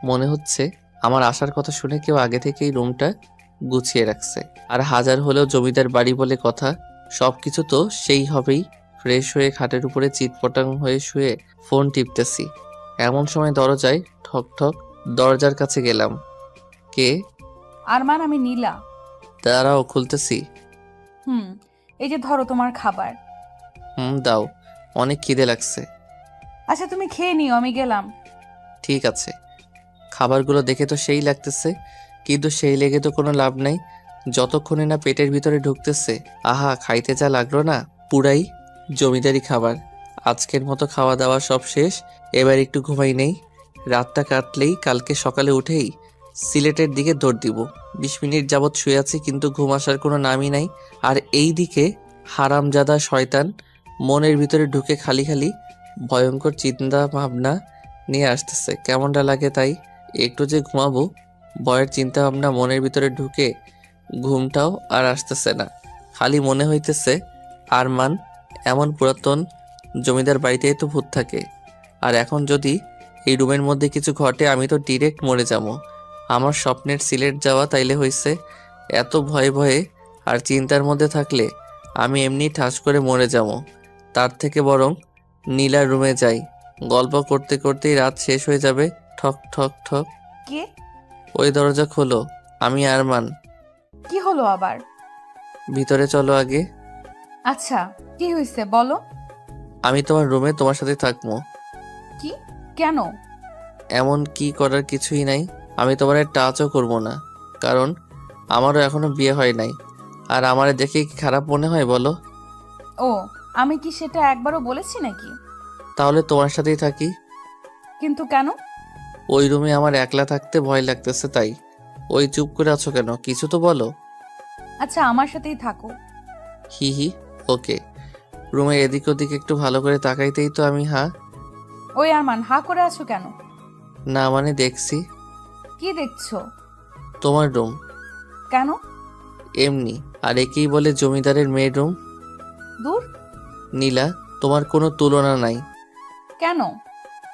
মনে হচ্ছে আমার আসার কথা শুনে কেউ আগে থেকেই রুমটা গুছিয়ে রাখছে। আর হাজার হলেও জমিদার বাড়ি বলে কথা, সবকিছু তো সেই হবেই। ফ্রেশ হয়ে খাটের উপরে চিৎপটাং হয়ে শুয়ে ফোন টিপতেছি, এমন সময় দরজায় ঠক ঠক। দরজার কাছে গেলাম। কে? আরমান, আমি নীলা। দাঁড়াও খুলতেছি। এই যে ধরো তোমার খাবার। দাও, অনেক খিদে লাগছে। আচ্ছা তুমি খেয়ে নিও, আমি গেলাম। ঠিক আছে। খাবারগুলো দেখে তো সেই লাগতেছে, কিন্তু সেই লেগে তো কোনো লাভ নাই যতক্ষণে না পেটের ভিতরে ঢুকতেছে। আহা, খাইতে যা লাগলো না, পুরাই জমিদারি খাবার। আজকের মতো খাওয়া দাওয়া সব শেষ, এবার একটু ঘুমাই নেই। রাতটা কাটলেই কালকে সকালে উঠেই সিলেটের দিকে দৌড় দিব। 20 মিনিট যাবৎ শুয়ে আছি কিন্তু ঘুম আসার কোনো নামই নাই। আর এই দিকে হারামজাদা শয়তান মনের ভিতরে ঢুকে খালি খালি ভয়ঙ্কর চিন্তা ভাবনা নিয়ে আসতেছে। কেমনটা লাগে তাই, একটু যে ঘুমাবো ভয়ের চিন্তা ভাবনা মনের ভিতরে ঢুকে ঘুমটাও আর আসতেছে না। খালি মনে হইতেছে আরমান এমন পুরাতন জমিদার বাড়িতেই তো ভূত থাকে। আর এখন যদি এই রুমের মধ্যে কিছু ঘটে আমি তো ডিরেক্ট মরে যাবো। আমার স্বপ্নের সিলেট যাওয়া তাইলে হইছে, এত ভয়ে ভয়ে আর চিন্তার মধ্যে থাকলে আমি এমনি ঠাস করে মরে যাবো। তার থেকে বরং নীলার রুমে যাই, গল্প করতে করতেই রাত শেষ হয়ে যাবে। ঠক ঠক ঠক। কে? ওই দরজা খোলো, আমি আরমান। কি হলো আবার? ভিতরে চলো আগে। আচ্ছা কি হয়েছে বলো। আমি তোমার রুমে তোমার সাথে থাকবো। কি? কেন? এমন কি করার কিছুই নাই, আমি তোমার টাচও করবো না, কারণ আমারও এখনো বিয়ে হয় নাই। আর আমারে দেখে কি খারাপ মনে হয় বলো? ও, আমি কি সেটা একবারও বলেছি নাকি? তাহলে তোমার সাথেই থাকি। কিন্তু কেন? ওই রুমে আমার একলা থাকতে ভয় লাগতেছে তাই। ওই চুপ করে আছো কেন? কিছু তো বলো। আচ্ছা আমার সাথেই থাকো। হি হি। ওকে। রুমের এদিক ওদিক একটু ভালো করে তাকাইতেই তো আমি ওই আরমান, হা করে আছো কেন? না মানে দেখছি। কি দেখছো? তোমার রুম। কেন? এমনি। আর একেই বলে জমিদারের মেয়ের রুম। দূর। নীলা, তোমার কোনো তুলনা নাই। কেন?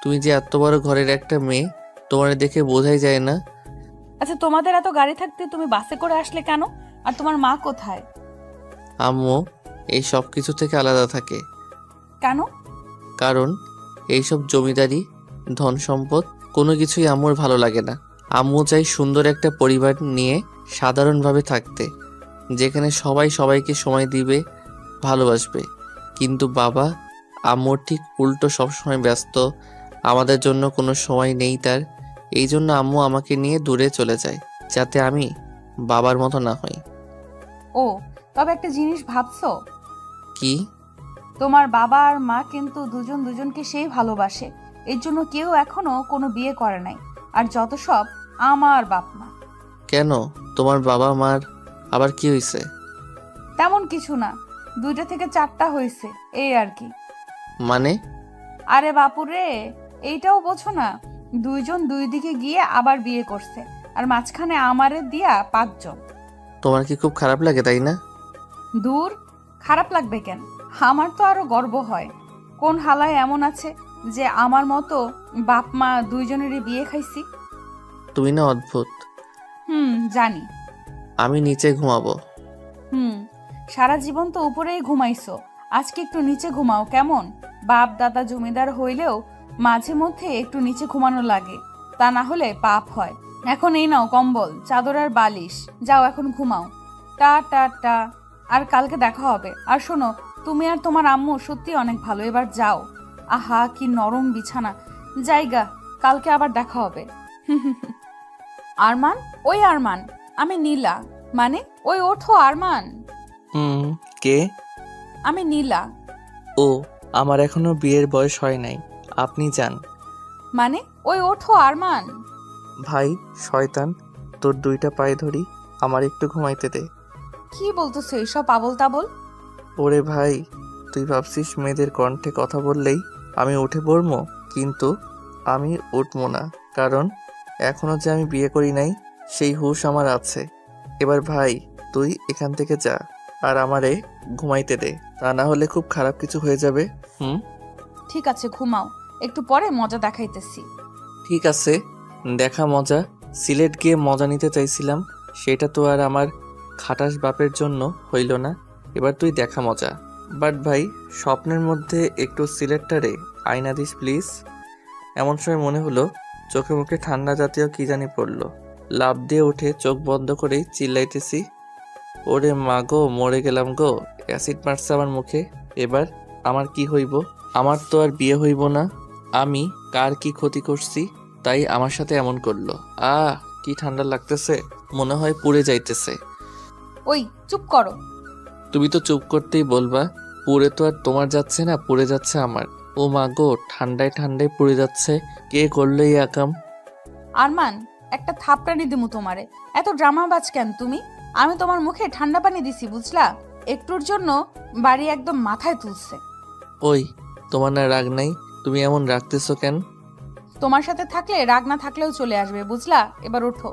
তুমি যে এত বড় ঘরের একটা মেয়ে, তোমার দেখে বোঝাই যায় না। আচ্ছা তোমাদের এত গাড়ি থাকতে তুমি বাসে করে আসলে কেন? আর তোমার মা কোথায়? আম্মু এই সব কিছু থেকে আলাদা থাকে। কেন? কারণ এইসব জমিদারি, ধন সম্পদ কোনো কিছুই আম্মুর ভালো লাগে না। আম্মু চাই সুন্দর একটা পরিবার নিয়ে সাধারণভাবে থাকতে, যেখানে সবাই সবাইকে সময় দিবে, ভালোবাসবে। কিন্তু বাবা, আম্মুর ঠিক উল্টো, সবসময় ব্যস্ত, আমাদের জন্য কোনো সময় নেই তার। এই জন্য আম্মু আমাকে নিয়ে দূরে চলে যায়, যাতে আমি বাবার মতো না হই। ও, তবে একটা জিনিস ভাবছো? কি? তোমার বাবা আর মা কিন্তু দুজন দুজনকে সেই ভালোবাসে। এর জন্য কেউ এখনো কোনো বিয়ে করে নাই। আর যত সব আমার বাপ মা। কেন? তোমার বাবা মার আবার কি হয়েছে? তেমন কিছু না, 2টা থেকে 4টা হয়েছে, এই আর কি। মানে? আরে বাপুরে, এইটাও বোঝো না? 2জন 2 দিকে গিয়ে আবার বিয়ে করছে। আর মাঝখানে আমারে দিয়া 5জন। তোমার কি খুব খারাপ লাগে তাই না? দূর, খারাপ লাগবে কেন? আমার তো আরো গর্ব হয়। কোন হালায় এমন আছে যে আমার মতো বাপ মা 2জনেরই বিয়ে খাইছি? তুমি না অদ্ভুত। জানি। আমি নিচে ঘুমাবো। সারা জীবন তো উপরেই ঘুমাইছো, আজকে একটু নিচে ঘুমাও কেমন? বাপ দাদা জমিদার হইলেও মাঝে মধ্যে একটু নিচে ঘুমানো লাগে, তা না হলে পাপ হয়। এখন এই নাও কম্বল, চাদর আর বালিশ, যাও এখন ঘুমাও। টা টা টা। আর কালকে দেখা হবে। আর শোনো, তুমি আর তোমার আম্মু সত্যি অনেক ভালো, এবার যাও। আহা কি নরম বিছানা, জায়গা। কালকে আবার দেখা হবে। আরমান, ওই আরমান, আমি নীলা। মানে ওই ওঠো আরমান। কে? আমি নীলা। ও, আমার এখনো বিয়ের বয়স হয় নাই, আপনি যান। মানে ওই ওঠো আরমান। ভাই শয়তান, তোর 2টা পায়ে ধরি, আমার একটু ঘুমাইতে দে। কি বলতেছো এইসব আবল তাবল? ওরে ভাই, তুই ভাবছিস মেয়েদের কণ্ঠে কথা বললেই আমি উঠে পড়বো? কিন্তু আমি উঠবো না, কারণ এখনো যে আমি বিয়ে করি নাই সেই হুঁশ আমার আছে। এবার ভাই, তুই এখান থেকে যা, আর আমারে ঘুমাইতে দে, তা না হলে খুব খারাপ কিছু হয়ে যাবে। ঠিক আছে ঘুমাও, একটু পরে মজা দেখাইতেছি। ঠিক আছে, দেখা মজা। সিলেট গিয়ে মজা নিতে চাইছিলাম, সেটা তো আর আমার খাটাস বাপের জন্য হইল না। এবার তুই দেখা মজা। বাট ভাই, স্বপ্নের মধ্যে একটু সিলেটটারে আয়না দিস প্লিজ। এমন সময় মনে হলো চোখে মুখে ঠান্ডা জাতীয় কি জানি পড়লো। লাফ দিয়ে উঠে চোখ বন্ধ করেই চিল্লাইতেছি, ওরে মা গো, মরে গেলাম গো, অ্যাসিড মারছে আমার মুখে। এবার আমার কি হইব? আমার তো আর বিয়ে হইব না। আমি কার কি ক্ষতি করছি তাই আমার সাথে এমন করলো? কি ঠান্ডা লাগতেছে, মনে হয় পুড়ে যাইতেছে। ওই চুপ করো। তুমি তো চুপ করতেই বলবা। পুড়ে তো আর তোমার যাচ্ছে না, পুড়ে যাচ্ছে আমার। ও মা গো, ঠান্ডায় ঠান্ডায় পুড়ে যাচ্ছে। কে করলো এই আকাম? আরমান, একটা থাপড়ানি দিমু তোমারে। এত ড্রামাবাজ কেন তুমি? আমি তোমার মুখে ঠান্ডা পানি দিছি বুঝলা? একটুর জন্য বাড়ি একদম মাথায় তুলছে। ওই, তোমার না রাগ নাই? তুমি এমন রাখতেছো কেন? তোমার সাথে থাকলে রাগ না থাকলেও চলে আসবে বুঝলা? এবার ওঠো।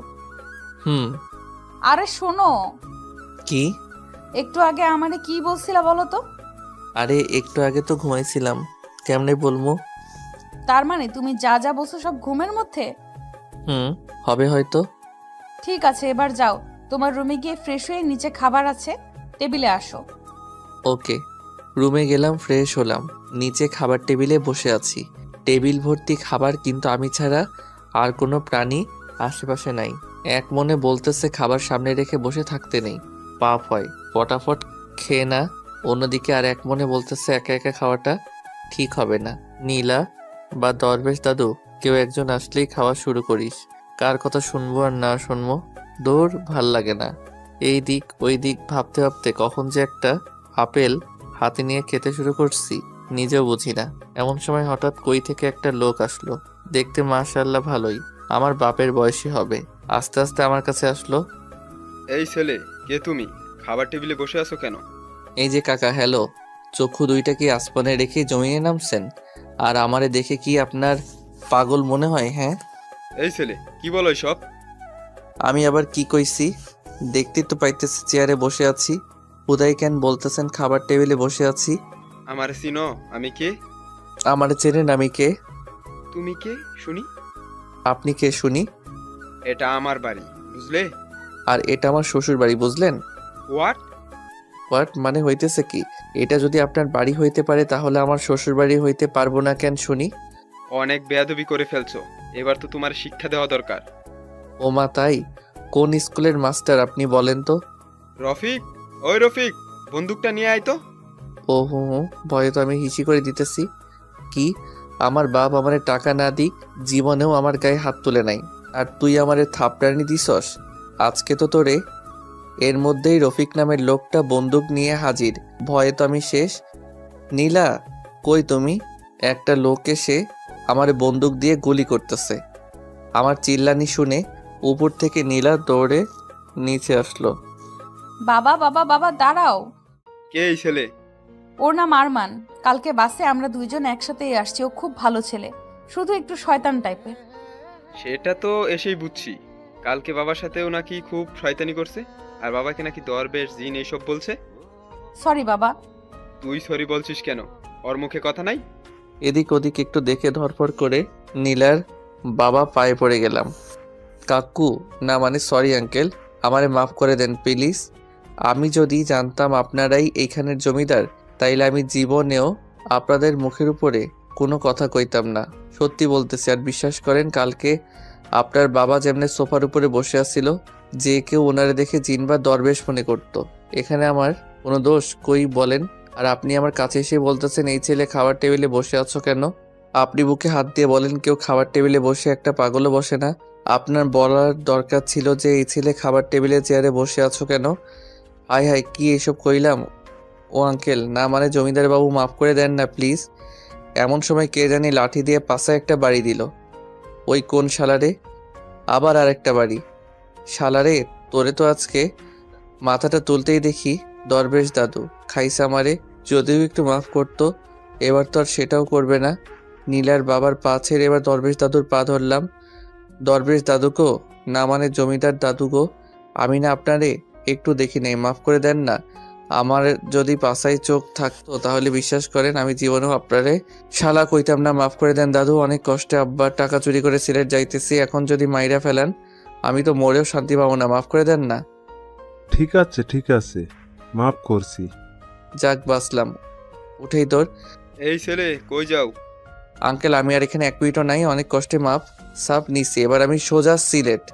আরে শোনো, কি? একটু আগে আমারে কি বলছিলা বলো তো? আরে একটু আগে তো ঘুমাইছিলাম, কেমনে বলবো? তার মানে তুমি যা যা বলছো সব ঘুমের মধ্যে? হবে হয়তো। ঠিক আছে, এবার যাও, তোমার রুমে গিয়ে ফ্রেশ হয়ে নিচে খাবার আছে, টেবিলে আসো। ওকে। রুমে গেলাম, ফ্রেশ হলাম, নিচে খাবার টেবিলে বসে আছি। টেবিল ভর্তি খাবার, কিন্তু আমি ছাড়া আর কোনো প্রাণী আশেপাশে নাই। এক মনে বলতেছে খাবার সামনে রেখে বসে থাকতে নেই, পাপ হয়, ফটাফট খেয়ে না। অন্যদিকে আর এক মনে বলতেছে একা একা খাওয়াটা ঠিক হবে না। নীলা বা দরবেশ দাদু, কেউ একজন আসলেই খাওয়া শুরু করিস। কার কথা শুনবো আর না শুনবো, দৌড়, ভাল লাগে না। এই দিক ওই দিক ভাবতে ভাবতে কখন যে একটা আপেল হাতে নিয়ে খেতে শুরু করছি নিজেও বুঝি না। এমন সময় হঠাৎ কই থেকে একটা লোক আসলো, দেখতে মাশাআল্লাহ ভালোই, আমার বাপের বয়সী হবে। আস্তে আস্তে আমার কাছে আসলো। এই ছেলে, কে তুমি? খাবার টেবিলে বসে আছো কেন? এই যে কাকা, হ্যালো। চক্ষু দুইটা কি আসমানে রেখে জমিয়ে নামছেন? আর আমারে দেখে কি আপনার পাগল মনে হয়? হ্যাঁ, এই ছেলে, কি বলো সব? আমি আবার কি কইছি? দেখতে তো পাইতেছি চেয়ারে বসে আছি। হুদাই কেন বলতেছেন খাবার টেবিলে বসে আছি? আমার চিনো? আমি কে? আমারে চেনেন আমি কে? তুমি কে শুনি? আপনি কে শুনি? এটা আমার বাড়ি, বুঝলে? আর এটা আমার শ্বশুর বাড়ি, বুঝলেন? হোয়াট? হোয়াট মানে হইতেছে কি? এটা যদি আপনার বাড়ি হইতে পারে তাহলে আমার শ্বশুর বাড়ি হইতে পারবো না কেন শুনি? অনেক বেয়াদবি করে ফেলছো, এবার তো তোমার শিক্ষা দেওয়া দরকার। ও মা, তাই? কোন স্কুলের মাস্টার আপনি বলেন তো? রফিক, ওই রফিক, বন্দুকটা নিয়ে আয় তো। ও হো হো, ভয়ে তো আমি হিসি করে দিতেছি। কি? আমার বাপ আমারে টাকা না দিক জীবনেও আমার গায়ে হাত তুলে নাই, আর তুই আমারে থাপড়ানি দিছস? আজকে তো তোরে। এর মধ্যেই রফিক নামের লোকটা বন্দুক নিয়ে হাজির। ভয়ে তো আমি শেষ। নীলা, কই তুমি? একটা লোক এসে আমারে বন্দুক দিয়ে গুলি করতেছে। আমার চিল্লানি শুনে উপর থেকে নীলা দৌড়ে নিচে আসলো। বাবা বাবা বাবা দাঁড়াও। কে এই ছেলে? ওর নাম আরমান। কালকে বাসে আমরা দুইজন একসাথেই আসছি। ও খুব ভালো ছেলে, শুধু একটু শয়তান টাইপের। সেটা তো এসেই বুঝছি। কালকে বাবার সাথেও নাকি খুব শয়তানি করছে, আর বাবাকে নাকি দরবেশ জিন এইসব বলছে। সরি বাবা। তুই সরি বলছিস কেন? ওর মুখে কথা নাই? এদিক ওদিক একটু দেখে ধরপড় করে নীলার বাবা পায়ে পড়ে গেলাম। কাকু, না মানে সরি আঙ্কেল, আমারে মাফ করে দেন প্লিজ। আমি যদি জানতাম আপনারাই এইখানের জমিদার, তাইলে আমি জীবনেও আপনাদের মুখের উপরে কোনো কথা কইতাম না। সত্যি বলতেছি, আর বিশ্বাস করেন কালকে আপনার বাবা যেমনে সোফার উপরে বসে আছিল, যে কেউ ওনারে দেখে জিন বা দরবেশ মনে করত। এখানে আমার কোনো দোষ কই বলেন? আর আপনি আমার কাছে এসে বলতেছেন এই ছেলে খাবার টেবিলে বসে আছো কেন? আপনি বুকে হাত দিয়ে বলেন কেউ খাবার টেবিলে বসে একটা পাগলও বসে না। আপনার বলার দরকার ছিল যে এই ছেলে খাবার টেবিলে চেয়ারে বসে আছো কেন? হায় হায়, কি এসব কইলাম? ও আঙ্কেল, না মানে জমিদার বাবু, মাফ করে দেন না প্লিজ। এমন সময় কে জানি লাঠি দিয়ে পাশে একটা বাড়ি দিল। ওই কোন শালারে? আবার আরেকটা বাড়ি। শালারে, তোরে তো আজকে। মাথাটা তুলতেই দেখি দরবেশ দাদু খাইছে আমারে। যদিও একটু মাফ করতো, এবার তো আর সেটাও করবে না। নীলার বাবার পা ছেড়ে এবার দরবেশ দাদুর পা ধরলাম। দরবেশ দাদু গো, না মানে জমিদার দাদু গো, আমি না আপনারে একটু দেখি নাই, মাফ করে দেন না। আমার যদি পাছায় চোখ থাকতো তাহলে বিশ্বাস করেন আমি জীবনেও আপনারে শালা কইতাম না। মাফ করে দেন দাদু, অনেক কষ্টে আব্বার টাকা চুরি করে সিলেট যাইতেছি, এখন যদি মাইরা ফেলেন আমি তো মরেও শান্তি পাবো না। মাফ করে দেন না। ঠিক আছে ঠিক আছে, মাফ করছি। যাক বাঁচলাম। উঠেই তোর। এই ছেলে, কই যাও? আঙ্কেল, আমি আর এখানে এক মিনিটও নাই, অনেক কষ্টে মাপ সাপ নিছি, এবার আমি সোজা সিলেট।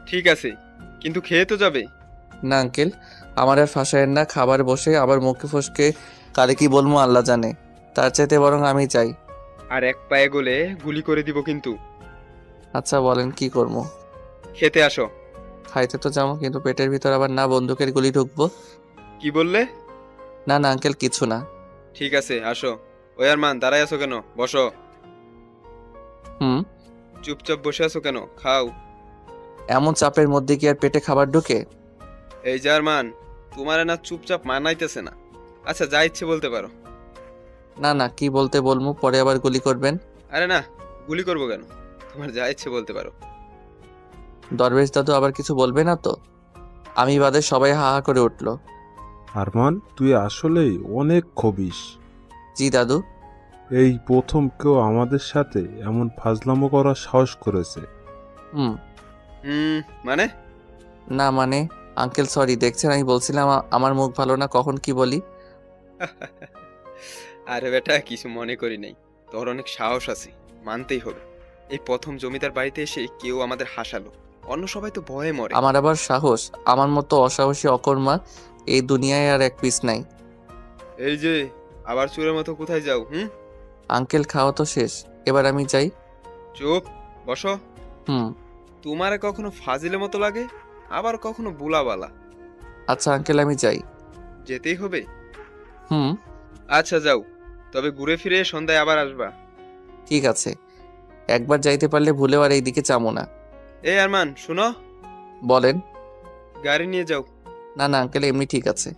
ঠিক আছে, কিন্তু খেয়ে তো যাবে। না আঙ্কেল, আমার আর ফাঁসায়েন না। খাবার বসে আবার মুখে ফসকে কারে কি বলবো আল্লাহ জানে। তার চাইতে বরং আমি চাই। আর এক পায়ে গলে গুলি করে দিব কিন্তু। আচ্ছা বলেন কি করবো? খেতে আসো। খাইতে তো যাবো, কিন্তু পেটের ভিতর আবার না বন্দুকের গুলি ঢুকবো। কি বললে? না না আঙ্কেল, কিছু না। ঠিক আছে, আসো। ওই আরমান, দাঁড়ায় আছো কেন? বসো। হুম। চুপচাপ বসে আছো কেন? খাও। এমন চাপের মধ্যে কি আর পেটে খাবার ঢুকে? এই যে আরমান, তোমার না চুপচাপ মানাইতেছে না। আচ্ছা, যা ইচ্ছে বলতে পারো। না না, কি বলতে বলবো, পরে আবার গুলি করবেন। আরে না, গুলি করবো কেন? তোমার যা ইচ্ছে বলতে পারো। দরবেশ দাদু আবার কিছু বলবে না তো? আমি বাদে সবাই হা হা করে উঠলো। আরমান, তুই আসলেই অনেক খবিস। জি দাদু। এই প্রথম কেউ আমাদের সাথে এমন ফাজলামো করার সাহস করেছে। হুম। মানে? না মানে আঙ্কেল সরি, দেখছেন আমি বলছিলাম আমার মুখ ভালো না, কখন কি বলি। আরে বেটা, কিছু মনে করি নাই। তোর অনেক সাহস আছে, মানতেই হবে। এই প্রথম জমিদার বাড়িতে এসে কেউ আমাদের হাসালো, অন্য সবাই তো ভয়ে মরে। আমার আবার সাহস? আমার মতো অসাহসী অকর্মা এই দুনিয়ায় আর এক পিস নাই। এই যে, আবার চোরের মতো কোথায় যাও? আঙ্কেল খাওয়া তো শেষ, এবার আমি যাই। চুপ, বসো। হুম। তোমারে কখনো ফাজিলের মতো লাগে, আবার কখনো বুলাবালা। আচ্ছা আঙ্কেল, আমি যাই। যেতেই হবে? হুম। আচ্ছা যাও, তবে ঘুরে ফিরে সন্ধ্যায় আবার আসবা। ঠিক আছে। একবার যাইতে পারলে ভুলেও আর এইদিকে চামো না। এই আরমান শুনো, বলেন। গাড়ি নিয়ে যাও। না না আঙ্কেল, এমনি ঠিক আছে।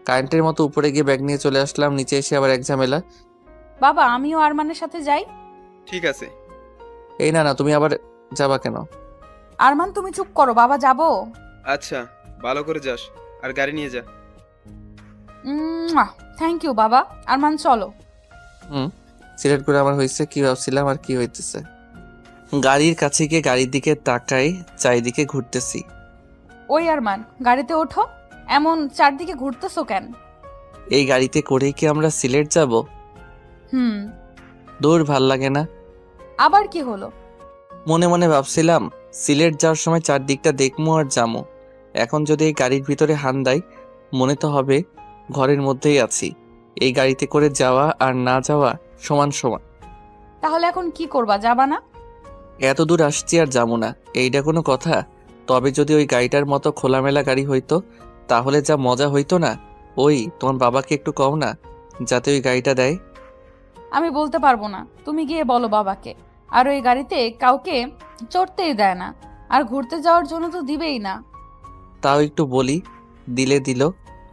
কারেন্টের মতো উপরে গিয়ে ব্যাগ নিয়ে চলে আসলাম, নিচে এসে আবার এক ঝামেলা। বাবা আমিও আরমানের সাথে যাই। ঠিক আছে। এই না না, তুমি আবার যাবা কেন? আরমান তুমি চুপ করো, বাবা যাবো। আচ্ছা, ভালো করে যাস, আর গাড়ি নিয়ে যা। থ্যাংক ইউ বাবা। আরমান চলো। সিলেক্ট করে আমার হয়েছে কি ভাবছিলাম আর কি হইতেছে। গাড়ির কাছে গিয়ে গাড়ির দিকে তাকাই, চারিদিকে ঘুরতেছি। ওই আরমান গাড়িতে ওঠো, এমন চারদিকে ঘুরতেছো কেন? এই গাড়িতে করেই কি আমরা সিলেট যাব? হুম। দূর, ভাল লাগে না। আবার কি হলো? মনে মনে ভাবছিলাম সিলেট যাওয়ার সময় চারদিকটা দেখমু আর যামু। এখন যদি এই গাড়ির ভিতরে হান দেয়, মনে তো হবে ঘরের মধ্যেই আছি। এই গাড়িতে করে যাওয়া আর না যাওয়া সমান সমান। তাহলে এখন কি করবা, যাবা না? এত দূর আসছি আর যাবো না, এইটা কোনো কথা? তবে যদি ওই গাড়িটার মতো খোলামেলা গাড়ি হইতো তাহলে যা মজা হইতো না। ওই তোমার বাবাকে একটু কও না যাতে ওই গাড়িটা দেয়। আমি বলতে পারবো না, তুমি গিয়ে বলো বাবাকে। আর ওই গাড়িতে কাউকে চড়তেই দেয় না, আর ঘুরতে যাওয়ার জন্য তো দিবেই না। তাও একটু বলি, দিলে দিল,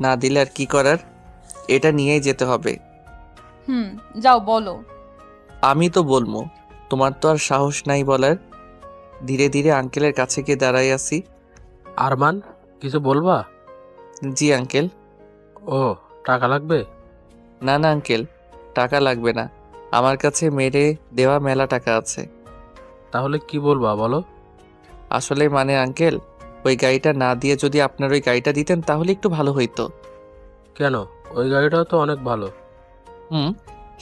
না দিলে আর কি করার, এটা নিয়েই যেতে হবে। যাও বলো। আমি তো বলবো, তোমার তো আর সাহস নাই বলার। ধীরে ধীরে আঙ্কেলের কাছে গিয়ে দাঁড়াই আসি। আরমান, কিছু বলবা? জি আঙ্কেল। ও, টাকা লাগবে? না না আঙ্কেল, টাকা লাগবে না, আমার কাছে মেরে দেওয়া মেলা টাকা আছে। তাহলে কি বলবা বলো। আসলে মানে আঙ্কেল, ওই গাড়িটা না দিয়ে যদি আপনার ওই গাড়িটা দিতেন তাহলে একটু ভালো হইতো। কেন? ওই গাড়িটাও তো অনেক ভালো।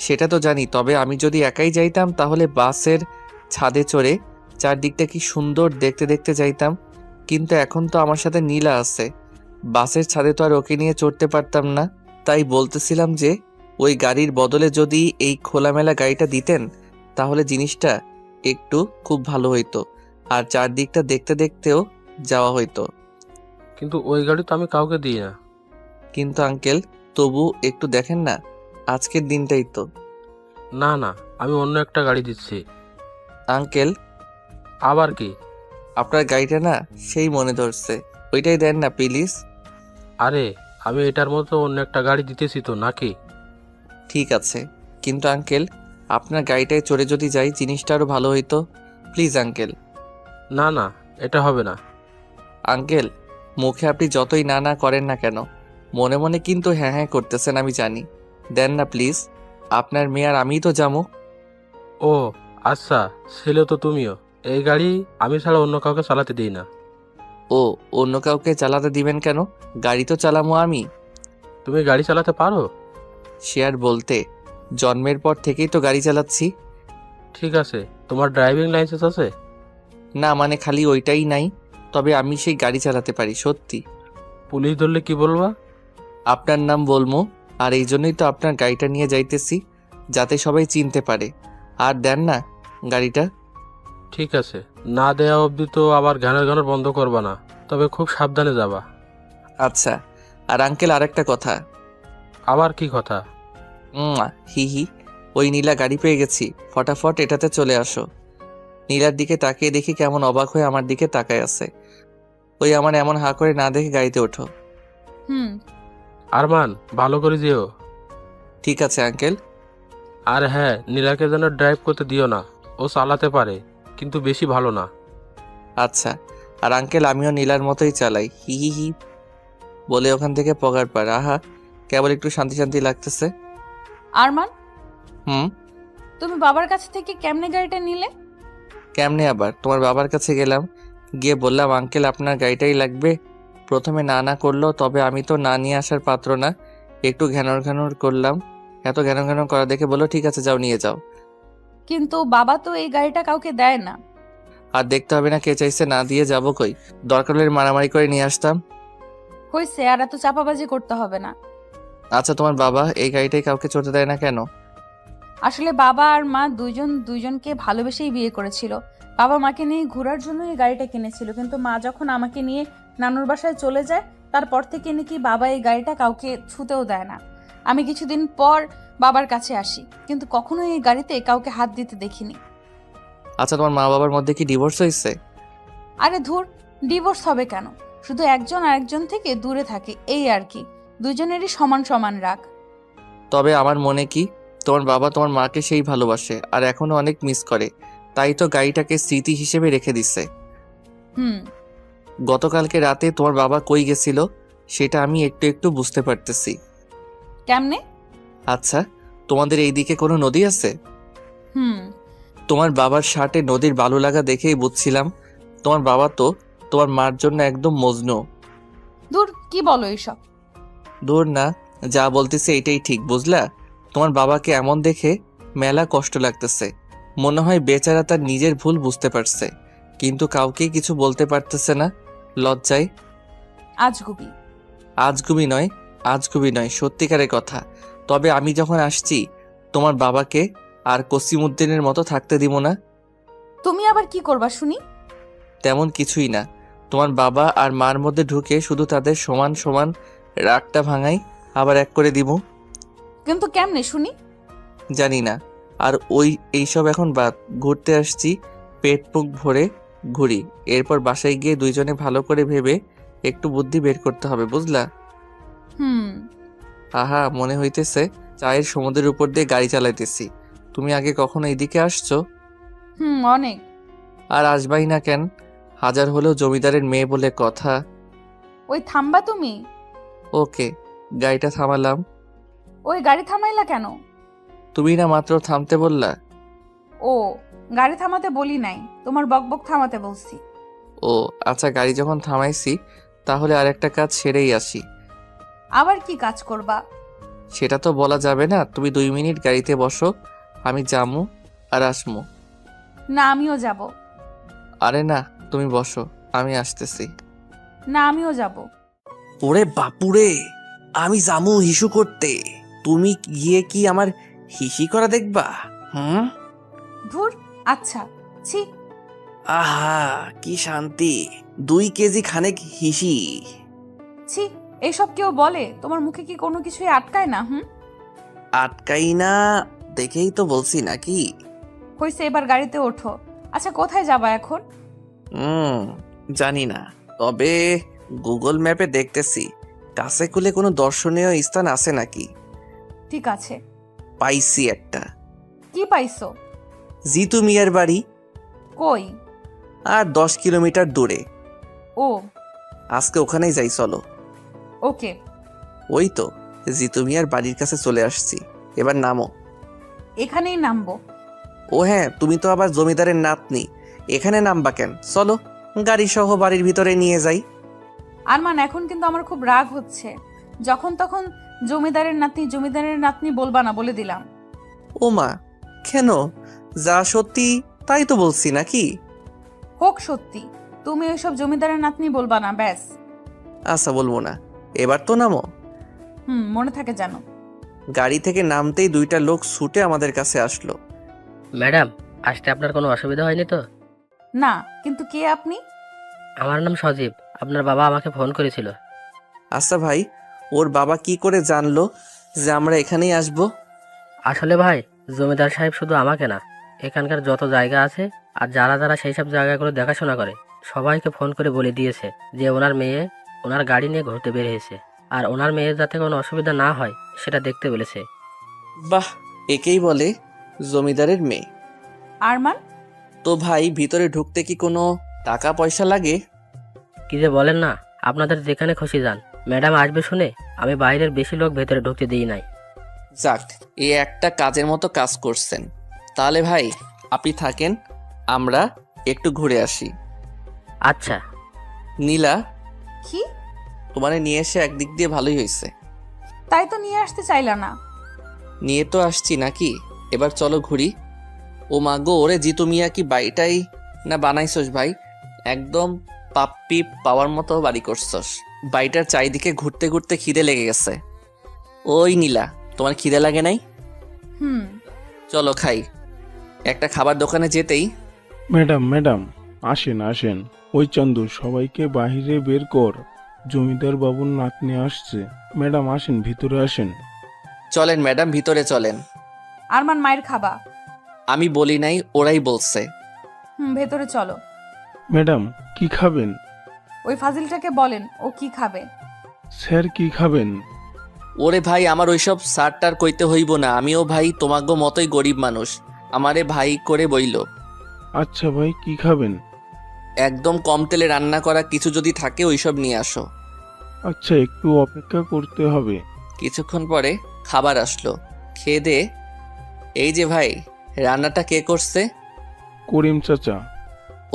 সেটা তো জানি, তবে আমি যদি একাই যাইতাম তাহলে বাসের ছাদে চড়ে চারদিকটা কি সুন্দর দেখতে দেখতে যাইতাম। কিন্তু এখন তো আমার সাথে নীলা আছে, বাসের ছাদে তো আর ওকে নিয়ে চড়তে পারতাম না। তাই বলতেছিলাম যে ওই গাড়ির বদলে যদি এই খোলামেলা গাড়িটা দিতেন তাহলে জিনিসটা একটু খুব ভালো হইতো, আর চারদিকটা দেখতে দেখতেও যাওয়া হইতো। কিন্তু ওই গাড়ি তো আমি কাউকে দিই না। কিন্তু আঙ্কেল, তবু একটু দেখেন না, আজকের দিনটাই তো। না না, আমি অন্য একটা গাড়ি দিচ্ছি। আঙ্কেল, আবার কি? আপনার গাড়িটা না সেই মনে ধরছে, ওইটাই দেন না প্লিজ। আরে, আমি এটার মতো অন্য একটা গাড়ি দিতেছি তো নাকি। ঠিক আছে, কিন্তু আঙ্কেল আপনার গাড়িটায় চড়ে যদি যাই জিনিসটা আরো ভালো হইতো। Please uncle. না না, এটা হবে না। আঙ্কেল, মুখে আপনি যতই না না করেন না কেন, মনে মনে কিন্তু হ্যাঁ হ্যাঁ করতেছেন আমি জানি। দেন না প্লিজ, আপনার মেয়ে আর আমিই তো যাবো। ও আচ্ছা, ছেলে তো তুমিও। এই গাড়ি আমি ছাড়া অন্য কাউকে চালাতে দিই না। ও, অন্য কাউকে চালাতে দিবেন কেন? গাড়ি তো চালামো আমি। তুমি গাড়ি চালাতে পারো? সে আর বলতে, জন্মের পর থেকেই তো গাড়ি চালাচ্ছি। ঠিক আছে, তোমার ড্রাইভিং লাইসেন্স আছে? না মানে খালি ওইটাই নাই, তবে আমি সেই গাড়ি চালাতে পারি সত্যি। পুলিশ ধরলে কি বলবা? আপনার নাম বলবো, আর এই জন্যই তো আপনার গাড়িটা নিয়ে যাইতেছি, যাতে সবাই চিনতে পারে। আর দেন না গাড়িটা। ঠিক আছে, না দেয়া অবধি তো আবার গানের গানের বন্ধ করবা না, তবে খুব সাবধানে যাবা। আচ্ছা, আর আঙ্কেল আরেকটা কথা। আবার কি কথা? হি হি, ওই নীলা গাড়ি পেয়ে গেছি, ফটাফট এটাতে চলে আসো। নীলার দিকে তাকিয়ে দেখি কেমন অবাক হয়ে আমার দিকে তাকায় আছে। ওই আমার এমন হা করে না দেখে গাড়িতে ওঠো। আরমান, ভালো করে যেও। ঠিক আছে আঙ্কেল। আর হ্যাঁ, নীলাকে যেন ড্রাইভ করতে দিও না। ও চালাতে পারে, কিন্তু বেশি ভালো না। আচ্ছা, আর আঙ্কেল আমিও নীলার মতোই চালাই, হি হি হি বলে ওখান থেকে পগার পার। আহা, কেবল একটু শান্তি শান্তি লাগতেছে। আরমান, হুম তুমি বাবার কাছ থেকে কেমনে গাড়িটা নিলে? কেমনে আবার? তোমার বাবার কাছে গেলাম, গিয়ে বললাম আঙ্কেল আপনার গাড়িটাই লাগবে। প্রথমে না না করলো, তবে আমি তো না নিয়ে আসার পাত্র না, একটু ঘ্যানর ঘ্যানর করলাম। এত ঘ্যানর ঘ্যানর করা দেখে বললো ঠিক আছে যাও নিয়ে যাও। কিন্তু বাবা তো এই গাড়িটা কাউকে দেয় না। আর দেখতে হবে না কে চাইছে, না দিয়ে যাবো কই, দরকার হলে মারামারি করে নিয়ে আসতাম। হয়েছে, আর এত চাপাবাজি করতে হবে না। আচ্ছা, তোমার বাবা এই গাড়িটাই কাউকে চড়তে দেয় না কেন? আসলে বাবা আর মা দুইজনকে ভালোবেসেই বিয়ে করেছিল। বাবা মাকে নিয়ে ঘোরার জন্য এই গাড়িটা কিনেছিল, কিন্তু মা যখন আমাকে নিয়ে নানুর বাসায় চলে যায় তারপর থেকে নাকি বাবা এই গাড়িটা কাউকে ছুতেও দেয় না। আমি কিছুদিন পর বাবার কাছে আসি, কিন্তু কখনোই এই গাড়িতে কাউকে হাত দিতে দেখিনি। আচ্ছা, তোমার মা বাবার মধ্যে কি ডিভোর্স হয়েছে? আরে ধুর, ডিভোর্স হবে কেন? শুধু একজন আরেকজন থেকে দূরে থাকে, এই আর কি। দুজনেরই সমান সমান রাগ। তবে আমার মনে কি তোমার বাবা তোমার মাকে সেই ভালোবাসে আর এখনো অনেক মিস করে, তাই তো গাড়িটাকে স্মৃতি হিসেবে রেখে দিছে। হুম। গতকালকে রাতে তোমার বাবা কই গেছিল সেটা আমি একটু একটু বুঝতে পারতেছি। কেমনে? আচ্ছা, তোমাদের এইদিকে কোনো নদী আছে? হুম। তোমার বাবার শার্টে নদীর বালু লাগা দেখেই বুঝছিলাম তোমার বাবা তো তোমার মার জন্য একদম মজনু। দূর, কি বলো এইসব? দূর না, যা বলতেছে এটাই ঠিক, বুঝলা? তোমার বাবাকে এমন দেখে মেলা কষ্ট লাগতেছে। মনে হয় বেচারা তার নিজের ভুল বুঝতে পারছে, কিন্তু কাউকে কিছু বলতে পারতেছে না, লজ্জায়। আজগুবি। আজগুবি নয়, সত্যিকারের কথা। তবে আমি যখন আসছি তোমার বাবাকে আর কসিমউদ্দিনের মতো থাকতে দিব না। তুমি আবার কি করবা শুনি? তেমন কিছুই না, তোমার বাবা আর মার মধ্যে ঢুকে শুধু তাদের সমান সমান রাগটা ভাঙাই, আবার এক করে দিব। কিন্তু কেমনে শুনি? জানি না। আর এইসব এখন বাদ, ঘুরতে আসছি, পেট মুখ ভরে ঘুরি, এরপর বাসায় গিয়ে দুইজনে ভালো করে ভেবে একটু বুদ্ধি বের করতে হবে, বুঝলা? হুম। আহা, মনে হইতেছে চায়ের সমুদ্রের উপর দিয়ে গাড়ি চালাইতেছি। তুমি আগে কখনো এইদিকে আসছো? হুম, অনেক। আর আসবাই না কেন? হাজার হলেও জমিদারের মেয়ে বলে কথা। ওই থামবা তুমি? ওকে, গাড়িটা থামালাম। ওই গাড়ি থামাইলা কেন? তুমি না মাত্র থামতে বললা। ও, গাড়ি থামাতে বলি নাই, তোমার বকবক থামাতে বলছি। ও আচ্ছা, গাড়ি যখন থামাইছি তাহলে আর একটা কাজ সেরেই আসি। আবার কি কাজ করবা? সেটা তো বলা যাবে না। তুমি 2 মিনিট গাড়িতে বসো, আমি যামু আর আসমু। না, আমিও যাব। আরে না, তুমি বসো, আমি আসতেছি। না, আমিও যাব। ওরে বাপুরে, আমি যামু হিসু করতে, তুমি গিয়ে কি আমার হিসি করা দেখবা? হুম। ধুর, আচ্ছা। ছি। আহা, কি শান্তি, 2 কেজি খানেক হিসি। ছি, এইসব কেউ বলে? তোমার মুখে কি কোনো কিছুই আটকায় না? হুম। আটকাই না দেখেই তো বলছি নাকি। হইছে, এবার গাড়িতে ওঠো। আচ্ছা, কোথায় যাবা এখন? জানি না, তবে গুগল ম্যাপে দেখতেছি কাছে কুলে কোনো দর্শনীয় স্থান আছে নাকি। ঠিক আছে। পাইছি একটা। কি পাইছো? জিতু মিয়ার বাড়ি, কই? আর 10 কিলোমিটার দূরে। ও। আজকে ওখানেই যাই, চলো। ওকে। ওই তো জিতু মিয়ার বাড়ির কাছে চলে আসছি, এবার নামো। এখানেই নামবো? ও হ্যাঁ, তুমি তো আবার জমিদারের নাতনি, এখানে নামবা কেন? চলো, গাড়ি সহ বাড়ির ভিতরে নিয়ে যাই। আরমান, এখন কিন্তু আমার খুব রাগ হচ্ছে। যখন তখন জমিদারের নাতনি বলবা না, বলে দিলাম। ও মা, কেন? যা সত্যি তাই তো বলছি নাকি। হোক সত্যি, তুমি ওইসব জমিদারের নাতনি বলবা না, ব্যাস। আচ্ছা, বলবো না, এবার তো নামো। হুম, মনে থাকে জানো। গাড়ি থেকে নামতেই 2টা লোক ছুটে আমাদের কাছে আসলো। ম্যাডাম, আসতে আপনার কোনো অসুবিধা হয়নি তো? না, কিন্তু কে আপনি? আমার নাম সজীব, আপনার বাবা আমাকে ফোন করেছিল। আচ্ছা ভাই, ওর বাবা কি করে জানলো যে আমরা এখানেই আসবো? আসলে ভাই, জমিদার সাহেব শুধু আমাকে না, এখানকার যত জায়গা আছে আর যারা যারা সেই সব জায়গাগুলো দেখাশোনা করে সবাইকে ফোন করে বলে দিয়েছে যে ওনার মেয়ে ওনার গাড়ি নিয়ে ঘুরতে বের হয়েছে, আর ওনার মেয়ের যাতে কোনো অসুবিধা না হয় সেটা দেখতে বলেছে। বাহ, একেই বলে জমিদারের মেয়ে। আরমান? তো ভাই, ভিতরে ঢুকতে কি কোনো টাকা পয়সা লাগে? কি যে বলেন না, আপনাদের যেখানে খুশি যান। ম্যাডাম আসবে শুনে আমি বাইরের বেশি লোক ভেতরে ঢুকতে দিই নাই। যাক, এই একটা কাজের মতো কাজ করছেন। তাহলে ভাই আপনি থাকেন, আমরা একটু ঘুরে আসি। আচ্ছা। নীলা, কি? তোমারে নিয়ে এসে একদিক দিয়ে ভালোই হয়েছে। তাই তো নিয়ে আসতে চাইলা না। নিয়ে তো আসছি নাকি, এবার চলো ঘুরি। ও মা গো, ওরে জিতু মিয়া কি বাড়িটাই না বানাইছস ভাই, একদম পাপ্পি পাওয়ার মতো বাড়ি করছস। বাড়িটার চারিদিকে ঘুরতে ঘুরতে খিদে লেগে গেছে। ওই নীলা, তোমার খিদে লাগে নাই? হুম। চলো খাই। একটা খাবার দোকানে যেতেই ম্যাডাম আসেন আসেন। ওই চন্দু, সবাইকে বাহিরে বের কর, জমিদার বাবুর নাতনি আসছে। ম্যাডাম আসেন, ভিতরে আসেন। চলেন ম্যাডাম, ভিতরে চলেন। আরমান, মায়ের খাবা? আমি বলি নাই, ওরাই বলছে। ভেতরে চলো। ম্যাডাম কি খাবেন? ওই ফাজিলটাকে বলেন ও কি খাবে। স্যার কি খাবেন? ওরে ভাই, আমার ওইসব সারটার কইতে হইব না, আমিও ভাই তোমাগো মতোই গরিব মানুষ, আমারে ভাই করে বইল। আচ্ছা ভাই কি খাবেন? একদম কম তেলে রান্না করা কিছু যদি থাকে ওইসব নিয়ে আসো। আচ্ছা একটু অপেক্ষা করতে হবে। কিছুক্ষণ পরে খাবার আসলো, খেয়ে দে। এই যে ভাই, রান্নাটা কে করছে? করিম চাচা।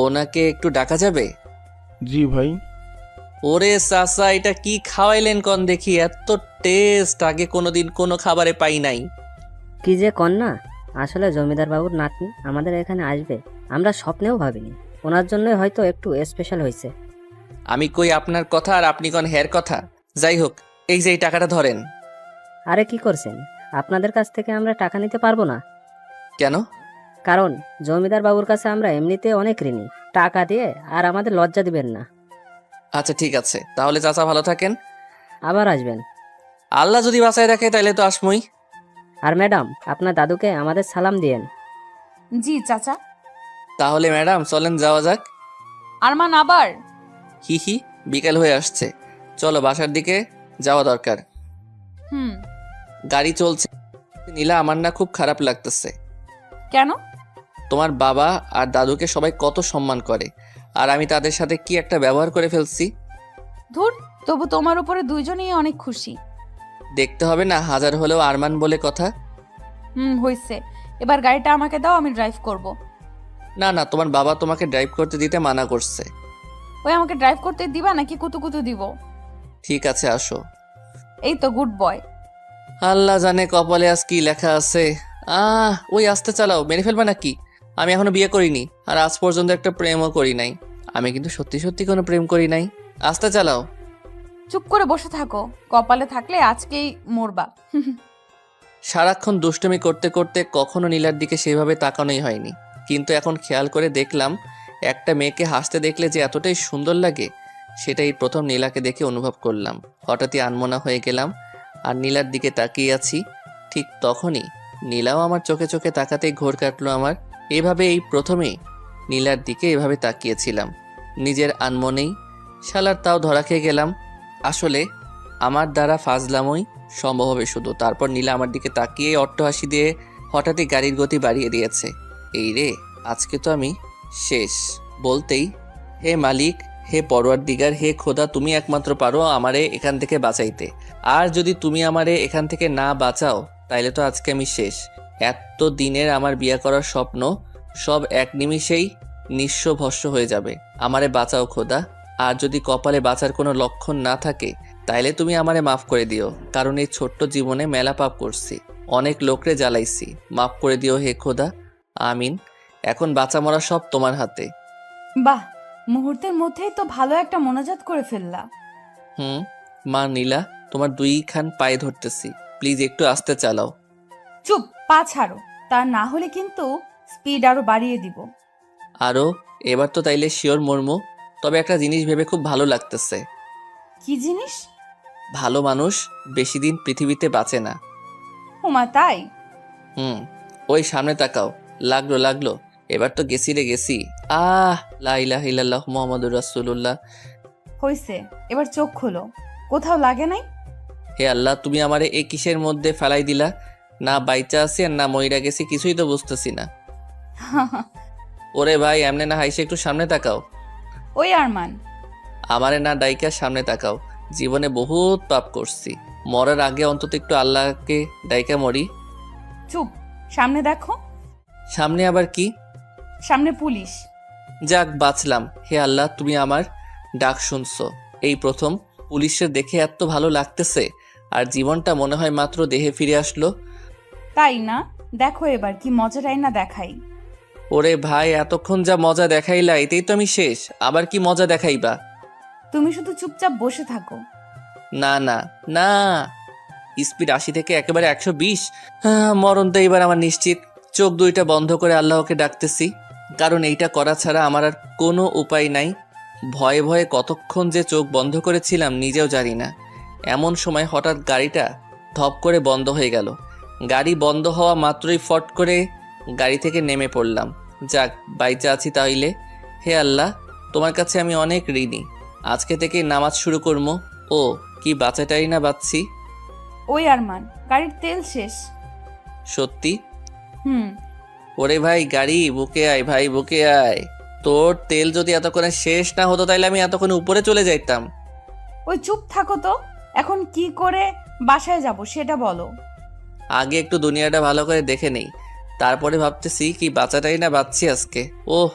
ওনাকে একটু ডাকা যাবে? জি ভাই। ওরে চাচা, এটা কি খাওয়াইলেন কন দেখি, এত টেস্ট আগে কোনোদিন কোনো খাবারে পাই নাই। কি যে কন্যা, আসলে জমিদার বাবুর নাতনি আমাদের এখানে আসবে আমরা স্বপ্নেও ভাবিনি। ওনার জন্যই হয়তো একটু স্পেশাল হয়েছে। আমি কই আপনার কথা আর আপনি কন হের কথা। যাই হোক, এই যে এই টাকাটা ধরেন। আরে কি করছেন? আপনাদের কাছ থেকে আমরা টাকা নিতে পারবো না, কেন? কারণ জমিদার বাবুর কাছে আমরা এমনিতে অনেক ঋণী। টাকা দিয়ে আর আমাদের লজ্জা দিবেন না। আচ্ছা ঠিক আছে, তাহলে চাচা ভালো থাকেন। আবার আসবেন। আল্লাহ যদি বাঁচায় রাখে তাইলে তো আসমই। আর ম্যাডাম, আপনার দাদুকে আমাদের সালাম দিয়েন। জি চাচা। তাহলে ম্যাডাম চলেন যাওয়া যাক। আরমান আবার? হি হি, বিকেল হয়ে আসছে, চলো বাসার দিকে যাওয়া দরকার। হুম। গাড়ি চলছে। নীলা, আমার না খুব খারাপ লাগতেছে। কেন? তোমার বাবা আর দাদুকে সবাই কত সম্মান করে, আর আমি তাদের সাথে কি একটা ব্যবহার করে ফেলছি। ধুর, তবু তোমার উপরে দুইজনই অনেক খুশি। দেখতে হবে না, হাজার হলেও আরমান বলে কথা। হইছে, এবার গাড়িটা আমাকে দাও, আমি ড্রাইভ করব। না না, তোমার বাবা তোমাকে ড্রাইভ করতে দিতে মানা করছে। ওই আমাকে ড্রাইভ করতে দিবা নাকি কুতু দিব? ঠিক আছে, আসো। এই তো গুড বয়। আল্লাহ জানে কপালে আজ কি লেখা আছে। ওই আস্তে চালাও, মেরে ফেলবে নাকি? আমি এখনো বিয়ে করিনি, আর আজ পর্যন্ত একটা প্রেমও করি নাই। আমি কিন্তু সত্যি সত্যি কোনো প্রেম করি নাই। আস্তে চালাও। চুপ করে বসে থাকো, কপালে থাকলে আজকেই মরবা। সারাক্ষণ দুষ্টুমি করতে করতে কখনো নীলার দিকে সেভাবে তাকানোই হয়নি, কিন্তু এখন খেয়াল করে দেখলাম একটা মেয়েকে হাসতে দেখলে যে এতটাই সুন্দর লাগে, সেটাই প্রথম নীলাকে দেখে অনুভব করলাম। হঠাৎই আনমনা হয়ে গেলাম আর নীলার দিকে তাকিয়ে আছি। ঠিক তখনই নীলাও আমার চোখে চোখে তাকাতেই ঘোর কাটলো আমার। এভাবে এই প্রথমেই নীলার দিকে এভাবে তাকিয়েছিলাম নিজের আনমনেই। শালার তাও ধরা খেয়ে গেলাম। আসলে আমার দ্বারা ফাজলামই সম্ভব হবে শুধু। তারপর নীলা আমার দিকে তাকিয়ে অট্টহাসি দিয়ে হঠাৎই গাড়ির গতি বাড়িয়ে দিয়েছে। এই রে, আজকে তো আমি শেষ। বলতেই, হে মালিক, হে পরওয়ারদিগার, হে খোদা, তুমি একমাত্র পারো আমারে এখান থেকে বাঁচাইতে। আর যদি তুমি আমারে এখান থেকে না বাঁচাও তাইলে তো আজকে আমি শেষ। এত দিনের আমার বিয়ে করার স্বপ্ন সব এক নিমিষেই নিঃস্ব ভস্ম হয়ে যাবে। আমারে বাঁচাও খোদা। আর যদি কপালে বাঁচার কোনো লক্ষণ না থাকে তাইলে তুমি আমারে মাফ করে দিও, কারণ এই ছোট্ট জীবনে মেলা পাপ করছি, অনেক লোকরে জ্বালাইছি। মাফ করে দিও হে খোদা, আমিন। এখন বাঁচা মরা সব তোমার হাতে। বাহ, মুহূর্তের মধ্যেই তো ভালো একটা মোনাজাত করে ফেললা। মা নীলা, তোমার দুইখান পায়ে ধরতেছি, প্লিজ একটু আস্তে চালাও। চুপ, পা ছাড়ো, তা না হলে কিন্তু স্পিড আরো বাড়িয়ে দিব। আরও এবার তো তাইলে শিওর মর্মু। তবে একটা জিনিস ভেবে খুব ভালো লাগতেছে। কি জিনিস? ভালো মানুষ বেশি দিন পৃথিবীতে বাঁচে না। ওমা তাই? ওই সামনে তাকাও। লাগলো লাগলো, এবার তো গেছি রে গেছি। লা ইলাহা ইল্লাল্লাহ মুহাম্মাদুর রাসূলুল্লাহ। হইছে, এবার চোখ খোলো। কোথাও লাগে নাই? হে আল্লাহ, তুমি আমারে এই কিসের মধ্যে ফেলাই দিলা? না বাইচা আছি আর না মইরা গেছি, কিছুই তো বুঝতেছি না। ওরে ভাই, এমনে না হাইসে একটু সামনে তাকাও। ওই আরমান, আমারে না ডাইকা সামনে তাকাও। জীবনে বহুত পাপ করছি, মরার আগে অন্তত একটু আল্লাহকে ডাইকা মরি। চুপ, সামনে দেখো। সামনে আবার কি? সামনে পুলিশ। যাক, বাঁচলাম। হে আল্লাহ, তুমি আমার ডাক শুনছো। এই প্রথম পুলিশের দেখে এত ভালো লাগতেছে, আর জীবনটা মনে হয় মাত্র দেহে ফিরে আসলো। তাই না? দেখো এবার কি মজাটাই না দেখাই। ওরে ভাই, এতক্ষণ যা মজা দেখাইলা এতেই তো আমি শেষ, আবার কি মজা দেখাইবা? তুমি শুধু চুপচাপ বসে থাকো। না না না, স্পিড 80 থেকে একেবারে 120। মরণ তো এবার আমার নিশ্চিত। চোখ দুইটা বন্ধ করে আল্লাহকে ডাকতেছি, কারণ এইটা করা ছাড়া আমার আর কোনো উপায় নাই। ভয়ে ভয়ে কতক্ষণ যে চোখ বন্ধ করেছিলাম নিজেও জানি না। এমন সময় হঠাৎ গাড়িটা ধপ করে বন্ধ হয়ে গেল। গাড়ি বন্ধ হওয়া মাত্রই ফট করে গাড়ি থেকে নেমে পড়লাম। যাক বাইচে আছি তাইলে। হে আল্লাহ, তোমার কাছে আমি অনেক ঋণী। আজকে থেকে নামাজ শুরু করবো। ও কি বাচ্চাটাই না বাচ্ছি। ওই আরমান, গাড়ির তেল শেষ। সত্যি? হুম। ওরে ভাই গাড়ি বুকে আয়, ভাই বুকে আয়। তোর তেল যদি এতক্ষণে শেষ না হতো তাইলে আমি এতক্ষণে উপরে চলে যাইতাম। ওই চুপ থাকো তো, এখন কি করে বাসায় যাব সেটা বলো। আগে একটু দুনিয়াটা ভালো করে দেখে নেই, তারপরে ভাবতেছি কি বাচ্চাটাই না বাচ্চি আজকে। ওহ,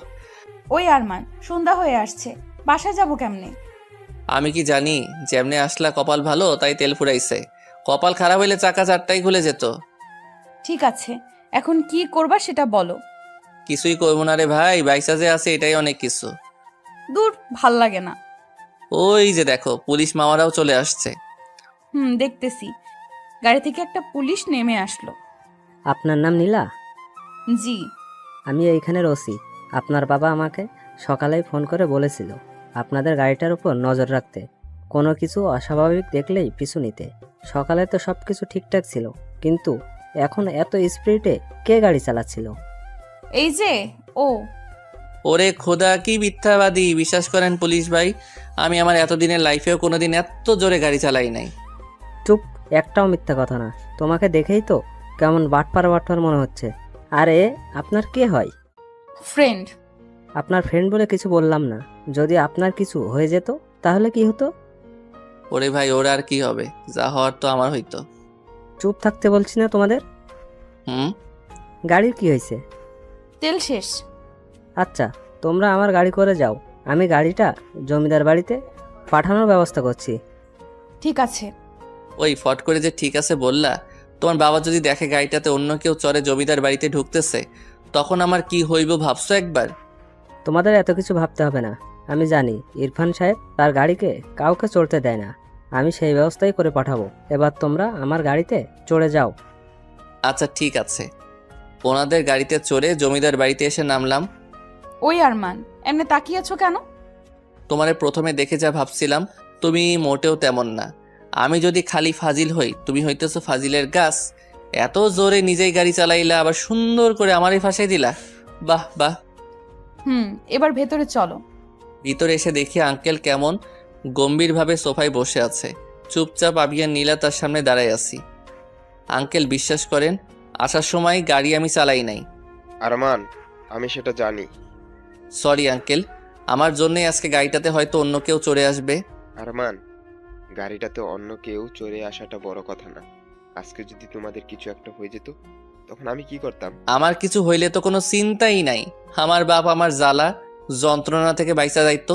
ওই আরমান, সন্ধ্যা হয়ে আসছে, বাসায় যাব কেমনে? আমি কি জানি যেমনে আসলা কপাল ভালো তাই তেল ফুরাইছে। কপাল খারাপ হইলে চাকা চারটাই খুলে যেত। ঠিক আছে, এখন কি করবা সেটা বলো। কিছুই করবো না রে ভাই, বাইসা যে আছে এটাই অনেক কিছু। দূর, ভাল লাগে না। ওই যে দেখো পুলিশ মামারাও চলে আসছে। দেখতেছি। গাড়ি থেকে একটা পুলিশ নেমে আসলো। আপনার নাম নীলা? জি। আমি এইখানের ওসি। আপনার বাবা আমাকে সকালেই ফোন করে বলেছিল আপনাদের গাড়িটার উপর নজর রাখতে, কোনো কিছু অস্বাভাবিক দেখলেই পিছু নিতে। সকালে তো সব কিছু ঠিকঠাক ছিল, কিন্তু এখন এত স্পিডে কে গাড়ি চালাচ্ছিল? এই যে ও। ওরে খোদা কি মিথ্যাবাদী, বিশ্বাস করেন পুলিশ ভাই, আমি আমার এতদিনের লাইফেও কোনোদিন এত জোরে গাড়ি চালাই নাই। চুপ, একটাও মিথ্যা কথা না। তোমাকে দেখেই তো কেমন বাটপার মনে হচ্ছে। আরে আপনার কে হয়? ফ্রেন্ড। আপনার ফ্রেন্ড বলে কিছু বললাম না। যদি আপনার কিছু হয়ে যেত তাহলে কি হতো? ওরে ভাই ওর আর কি হবে, যা হওয়ার তো আমার হইতো। চুপ থাকতে বলছি না তোমাদের? হুম। গাড়ির কি হয়েছে? তেল শেষ। আচ্ছা, তোমরা আমার গাড়ি করে যাও, আমি গাড়িটা জমিদার বাড়িতে পাঠানোর ব্যবস্থা করছি। ঠিক আছে। ওই ফট করে যে ঠিক আছে বললা, তোমার বাবা যদি দেখে গাড়িটাতে অন্য কেউ চড়ে জমিদার বাড়িতে ঢুকতেছে, তখন আমার কি হইব ভাবছো একবার? তোমাদের এত কিছু ভাবতে হবে না। আমি জানি ইরফান সাহেব তার গাড়িকে কাউকে চড়তে দেয় না। আমি সেই ব্যবস্থাই করে পাঠাবো। এবার তোমরা আমার গাড়িতে চড়ে যাও। আচ্ছা ঠিক আছে। ওনাদের গাড়িতে চড়ে জমিদার বাড়িতে এসে নামলাম। ওই আরমান, এমনি তাকিয়েছো কেন? তোমারে প্রথমে দেখে যা ভাবছিলাম তুমি মোটেও তেমন না। আমি যদি খালি ফাজিল হই, তুমি হইতেছো ফাজিলের গাছ। এত জোরে নিজেই গাড়ি চালাইলা, আবার সুন্দর করে আমারই ফাঁসাই দিলা। বাহ বাহ। এবার ভেতরে চলো। ভিতরে এসে দেখি আঙ্কেল কেমন গম্ভীরভাবে সোফায় বসে আছে। চুপচাপ আমি আর নীলা তার সামনে দাঁড়ায় আছি। আঙ্কেল বিশ্বাস করেন, আসার সময় গাড়ি আমি চালাই নাই। আরমান, আমি সেটা জানি। সরি আঙ্কেল, আমার জন্যই আজকে গাড়িটাতে হয়তো অন্য কেউ চড়ে আসবে। আরমান, গাড়িটাতে অন্য কেউ চড়ে আসাটা বড় কথা না। আজকে যদি তোমাদের কিছু একটা হয়ে যেত, তখন আমি কি করতাম? আমার কিছু হইলে তো কোনো চিন্তাই নাই। আমার বাপ আমার জ্বালা যন্ত্রণা থেকে বাইসা যাইতো।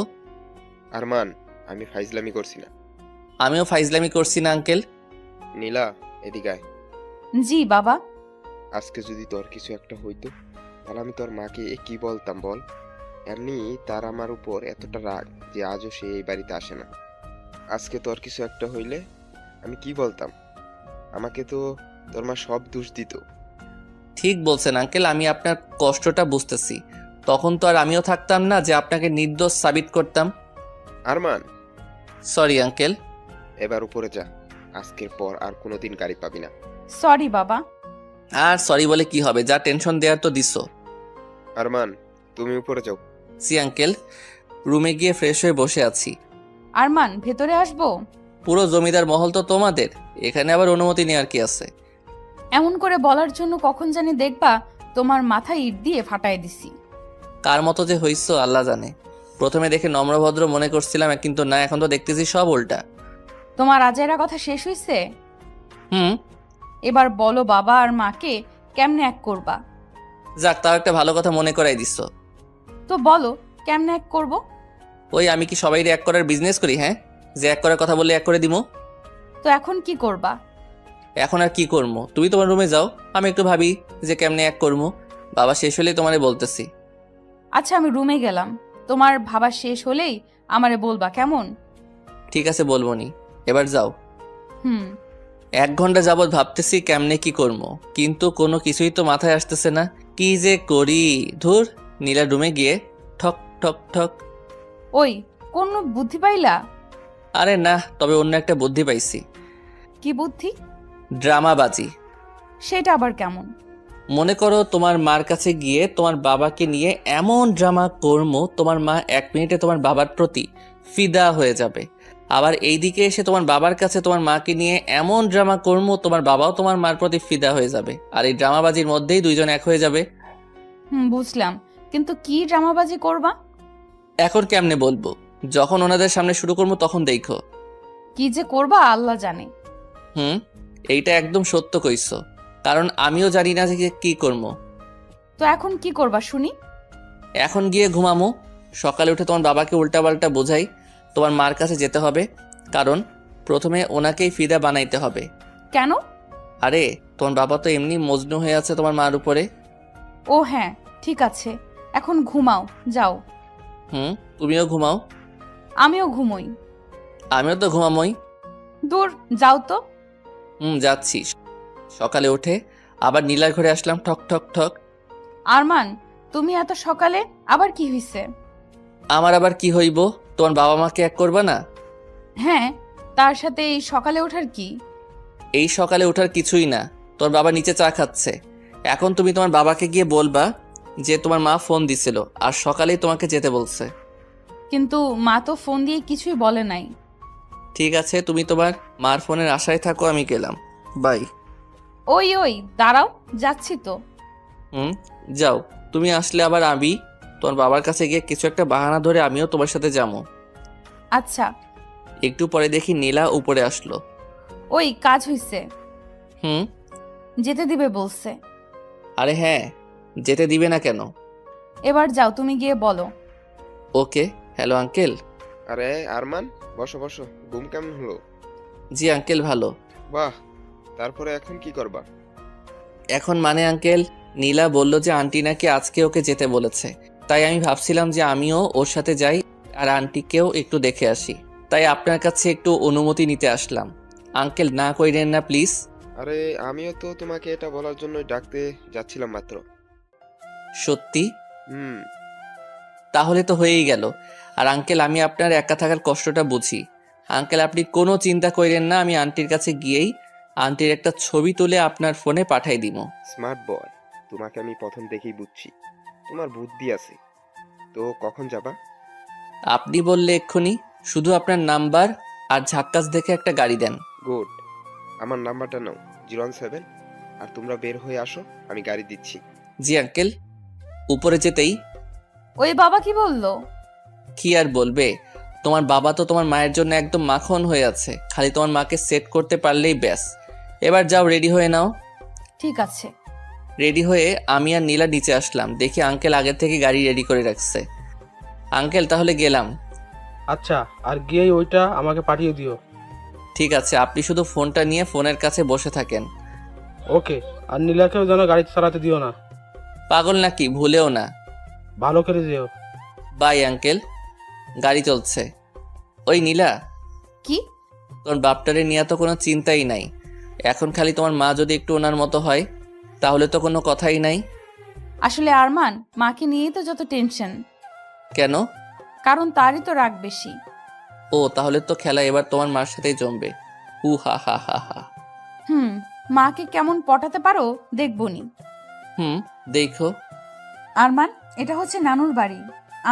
আরমান, আমি ফাইজলামি করছি না। আমিও ফাইজলামি করছি না আঙ্কেল। নীলা, এদিকে আয়। জি বাবা। আজকে যদি তোর কিছু একটা হইতো, তাহলে আমি তোর মাকে কি বলতাম বল? এমনি তার আমার উপর এতটা রাগ যে আজও সে এই বাড়িতে আসে না। আজকে তোর কিছু একটা হইলে আমি কি বলতাম? আমাকে তো তোর মা সব দোষ দিত। ঠিক বলছেন আঙ্কেল, আমি আপনার কষ্টটা বুঝতেছি। তখন তো আর আমিও থাকতাম না যে আপনাকে নির্দোষ সাবিত করতাম। Arman, sorry uncle. এবার উপরে যা। আজকের পর আর কোনোদিন গাড়ি পাবি না। সরি বাবা। আর সরি বলে কি হবে, যা টেনশন দেওয়ার তো দিছো। আরমান, তুমি উপরে যাও। See uncle. রুমে গিয়ে ফ্রেশ হয়ে বসে আছি। আরমান, ভেতরে আসবো? পুরো জমিদার মহল তো তোমাদের, এখানে আবার অনুমতি নেওয়ার কি আছে? এমন করে বলার জন্য কখন জানি দেখবা তোমার মাথায় ইট দিয়ে ফাটাই দিছি। কার মতো যে হইছো আল্লাহ জানে। প্রথমে দেখে নম্রভদ্র মনে করছিলাম, কিন্তু না, এখন তো দেখতেছি সব উল্টা। তোমার আজেরা কথা শেষ হইছে? হুম। এবার বলো বাবা আর মাকে কেমনে এক করবা? যাক, তাও একটা ভালো কথা মনে করাই দিচ্ছ। তো বলো কেমনে এক করব? ওই আমি কি সবাই এক করার বিজনেস করি? হ্যাঁ, যে এক করার কথা বললে এক করে দিমু। তো এখন কি করবা? এখন আর কি করবো, তুমি তোমার রুমে যাও, আমি একটু ভাবি যে কেমনে এক করবো। বাবা শেষ হলেই তোমারে বলতেছি। আচ্ছা, আমি রুমে গেলাম। তোমার ভাবা শেষ হলেই আমারে বলবা, কেমন? ঠিক আছে বলবো নি, এবার যাও। 1 ঘন্টা যাবৎ ভাবতেছি কেমনে কি করবো, কিন্তু কোনো কিছুই তো মাথায় আসতেছে না। কি যে করি, ধুর। নীলা রুমে গিয়ে ঠক ঠক ঠক। ওই, কোন বুদ্ধি পাইলা? আরে না, তবে অন্য একটা বুদ্ধি পাইছি। কি বুদ্ধি? ড্রামাবাজি। সেটা আবার কেমন? মনে করো তোমার মার কাছে গিয়ে তোমার বাবাকে নিয়ে এমন ড্রামা করবো তোমার মা 1 মিনিটে তোমার বাবার প্রতি ফিদা হয়ে যাবে। আবার এইদিকে এসে তোমার বাবার কাছে তোমার মাকে নিয়ে এমন ড্রামা করবো তোমার বাবাও তোমার মার প্রতি ফিদা হয়ে যাবে। আর এই ড্রামাবাজির মধ্যেই দুইজন এক হয়ে যাবে। বুঝলাম, কিন্তু কি ড্রামাবাজি করবা? এখন কেমনে বলবো? যখন ওনাদের সামনে শুরু করবো তখন দেখো। কি যে করবা আল্লাহ জানে। এইটা একদম সত্য কইছো, কারণ আমিও জানি না যে কি করবো। তো এখন কি করবা শুনি? এখন গিয়ে ঘুমামো, সকালে উঠে তোমার বাবাকে উল্টাপাল্টা বোঝাই তোমার মার কাছে যেতে হবে, কারণ প্রথমে ওনাকেই ফিদা বানাইতে হবে। কেন? আরে তোমার বাবা তো এমনি মজনু হয়ে আছে তোমার মার উপরে। ও হ্যাঁ, ঠিক আছে, এখন ঘুমাও, যাও। তুমিও ঘুমাও। আমিও ঘুমোই। আমিও তো ঘুমামোই। দূর, যাও তো। যাচ্ছি। সকালে উঠে আবার নীলার ঘরে আসলাম, ঠক ঠক ঠক। আরমান, তুমি এত সকালে আবার কি হইছে? আমার আবার কি হইব? তোমার বাবা মাকে এক করবা না? হ্যাঁ, তার সাথে এই সকালে ওঠার কি? এই সকালে ওঠার কিছুই না, তোর বাবা নিচে চা খাচ্ছে। এখন তুমি তোমার বাবাকে গিয়ে বলবা যে তোমার মা ফোন দিছিল আর সকালেই তোমাকে যেতে বলছে। কিন্তু মা তো ফোন দিয়ে কিছুই বলে নাই। ঠিক আছে, তুমি তোমার মার ফোনের আশায় থাকো, আমি গেলাম, বাই। ওই দাঁড়াও, যাচ্ছি তো। যাও, তুমি আসলে আবার আমি তোমার বাবার কাছে গিয়ে কিছু একটা বাহানা ধরে আমিও তোমার সাথে যাবো। আচ্ছা। একটু পরে দেখি নীলা উপরে আসলো। ওই কাজ হইছে। হুম। যেতে দিবে বলছে। আরে হ্যাঁ, যেতে দিবে না কেন? এবার যাও, তুমি গিয়ে বলো। ওকে। Hello uncle. আরে আরমান, বসো বসো। ঘুম কেমন হলো? জি আঙ্কেল, ভালো। বাহ, তারপরে এখন কি করবা? এখন মানে আঙ্কেল, নীলা বলল যে আন্টি নাকি আজকে ওকে যেতে বলেছে, তাই আমি ভাবছিলাম যে আমিও ওর সাথে যাই আর আন্টিকেও একটু দেখে আসি। তাই আপনার কাছে একটু অনুমতি নিতে আসলাম। আঙ্কেল না কইরেন না প্লিজ। আরে আমিও তো তোমাকে এটা বলার জন্যই ডাকতে যাচ্ছিলাম মাত্র। সত্যি? হুম। তাহলে তো হয়েই গেল। আর আঙ্কেল, আমি আপনার একা থাকার কষ্টটা বুঝি। আঙ্কেল আপনি কোনো চিন্তা কইরেন না, আমি আন্টির কাছে গিয়েই আন্টির একটা ছবি তুলে আপনার ফোনে পাঠাই দিব। স্মার্ট বয়, তোমাকে আমি প্রথম দেখেই বুঝছি, তোমার বুদ্ধি আছে। তো কখন যাবা? আপনি বললে এক্ষুনি, শুধু আপনার নাম্বার আর ঝাক্কাস দেখে একটা গাড়ি দেন। গুড, আমার নাম্বারটা নাও, 017, আর তোমরা বের হয়ে আসো, আমি গাড়ি দিচ্ছি। জি আঙ্কেল। উপরে যেতেই ওই বাবা কি বললো? কি আর বলবে, তোমার বাবা তো তোমার মায়ের জন্য একদম মাখন হয়ে আছে, খালি তোমার মাকে সেট করতে পারলেই ব্যাস। এবার যাও, রেডি হয়ে নাও। ঠিক আছে। রেডি হয়ে আমি আর নীলা নিচে আসলাম, দেখি আঙ্কেল আগের থেকে গাড়ি রেডি করে রাখছে। আঙ্কেল তাহলে গেলাম। আচ্ছা, আর গিয়েই ওইটা আমাকে পাঠিয়ে দিও। ঠিক আছে, আপনি শুধু ফোনটা নিয়ে ফোনের কাছে বসে থাকেন। ওকে, আর নীলাকেও যেন গাড়ি চালাতে দিও না। পাগল নাকি? ভুলেও না। ভালো করে যেও। Bye uncle. গাড়ি চলছে। ওই নীলা, কি? তোর বাপটারে নিয়ে তো কোনো চিন্তাই নাই। এখন খালি তোমার মা যদি একটু ওনার মতো হয় তাহলে তো কোনো কথাই নাই। আসলে আরমান, মাকে নিয়েই তো যত টেনশন। কেন? কারণ তারই তো রাগ বেশি। ও, তাহলে তো খেলা এবার তোমার মার সাথেই জমবে। হা হা হা হা। মাকে কেমন পটাতে পারো দেখবনি। দেখো। আরমান, এটা হচ্ছে নানুর বাড়ি।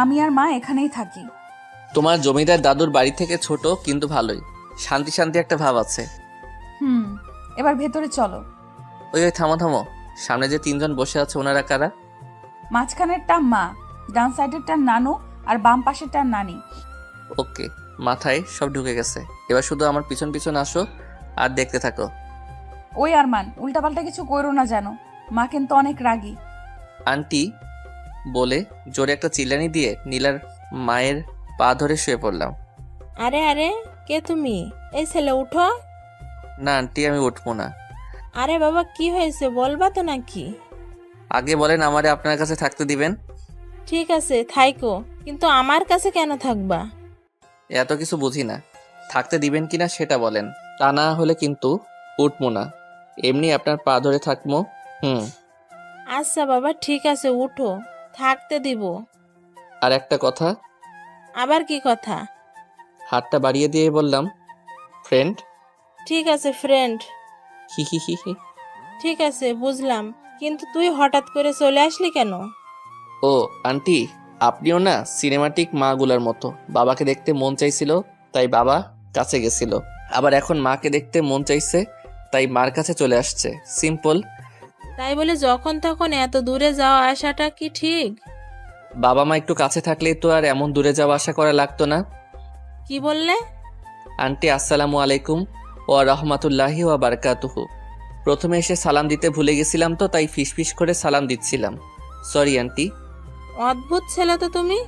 আমি আর মা এখানেই থাকি। তোমার জমিদার দাদুর বাড়ি থেকে ছোট, কিন্তু ভালোই শান্তি শান্তি একটা ভাব আছে। এবার ভেতরে চলো। ওই থামো থামো, সামনে যে 3 জন বসে আছে ওনারা কারা? মাঝখানেরটা মা, ডান সাইডেরটা নানু, আর বাম পাশেরটা নানি। ওকে, মাথায় সব ঢুকে গেছে। এবার শুধু আমার পিছন পিছন আসো আর দেখতে থাকো। ওই আরমান, উল্টাপাল্টা কিছু করো না জানো, মা কিন্তু অনেক রাগী। আন্টি বলে জোরে একটা চিল্লানি দিয়ে নীলার মায়ের পা ধরে শুয়ে পড়লাম। আরে আরে, কে তুমি? এই ছেলে উঠো। না আন্টি, আমি উঠবো না। আরে বাবা, কি হয়েছে বলবা তো নাকি? আগে বলেন আমারে আপনার কাছে থাকতে দিবেন। ঠিক আছে, থাইকো, কিন্তু আমার কাছে কেন থাকবা? এত কিছু বুঝি না, থাকতে দিবেন কিনা সেটা বলেন, তা না হলে কিন্তু উঠবো না, এমনি আপনার পা ধরে থাকবো। আচ্ছা বাবা, ঠিক আছে, উঠো, থাকতে দিব। আর একটা কথা। আবার কি কথা? হাতটা বাড়িয়ে দিয়ে বললাম, ফ্রেন্ড। ঠিক আছে ফ্রেন্ড। হি হি হি হি। ঠিক আছে, বুঝলাম, কিন্তু তুই হঠাৎ করে চলে আসলি কেন? ও আন্টি, আপনিও না সিনেমাটিক মাগুলার মতো। বাবাকে দেখতে মন চাইছিল তাই বাবা কাছে গেছিল, আবার এখন মাকে দেখতে মন চাইছে তাই মার কাছে চলে আসছে। সিম্পল। তাই বলে যখন তখন এত দূরে যাওয়া আসাটা কি ঠিক? বাবা মা একটু কাছে থাকলেই তো আর এমন দূরে যাওয়া আশা করা লাগতো না। কি বললে? আন্টি আসসালামু আলাইকুম ওয়া রাহমাতুল্লাহি ওয়া বারাকাতুহু। প্রথমে এসে সালাম দিতে ভুলে গেছিলাম তো তাই ফিসফিস করে সালাম দিচ্ছিলাম। Sorry aunty. অদ্ভুত ছেলে তো তুমি।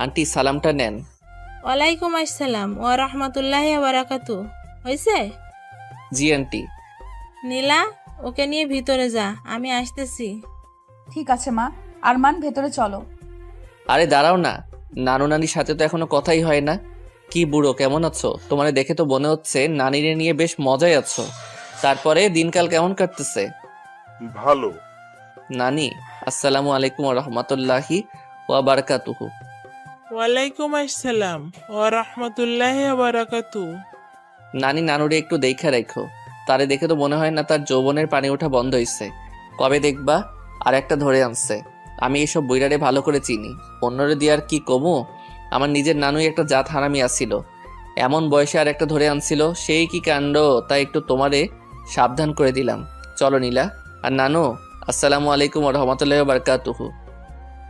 আন্টি সালামটা নেন। ওয়ালাইকুম আসসালাম ওয়া রাহমাতুল্লাহি ওয়া বারাকাতু। হয়েছে? জি আন্টি। নীলা, ওকে নিয়ে ভিতরে যা, আমি আসতেছি। ঠিক আছে মা। আরমান ভেতরে চলো। আরে দাঁড়াও না, নানু নানির সাথে তো এখনো কথাই হয় না। কি বুড়ো, কেমন আছো? তোমারে দেখে তো মনে হচ্ছে নানিরে নিয়ে বেশ মজায় আছো। তারপরে দিনকাল কেমন কাটতেছে? ভালো। নানি আসসালামু আলাইকুম ওয়া রাহমাতুল্লাহি ওয়া বারাকাতুহু। ওয়ালাইকুম আসসালাম ওয়া রাহমাতুল্লাহি ওয়া বারাকাতু। নানি নানুরে একটু দেখা রাখো। তারে দেখে তো মনে হয় না তার যৌবনের পানি ওঠা বন্ধ হইছে। কবে দেখবা আর একটা ধরে আনছে। আমি এসব বইরারে ভালো করে চিনি, অন্যরে দিয়ে আর কি কমু। আমার নিজের নানুই একটা জাত হারামি আসছিল, এমন বয়সে আর একটা ধরে আনছিল, সেই কি কাণ্ড। তাই একটু তোমারে সাবধান করে দিলাম। চলো নীলা। আর নানু আসসালামু আলাইকুম ওয়া রাহমাতুল্লাহি ওয়া বারাকাতুহু।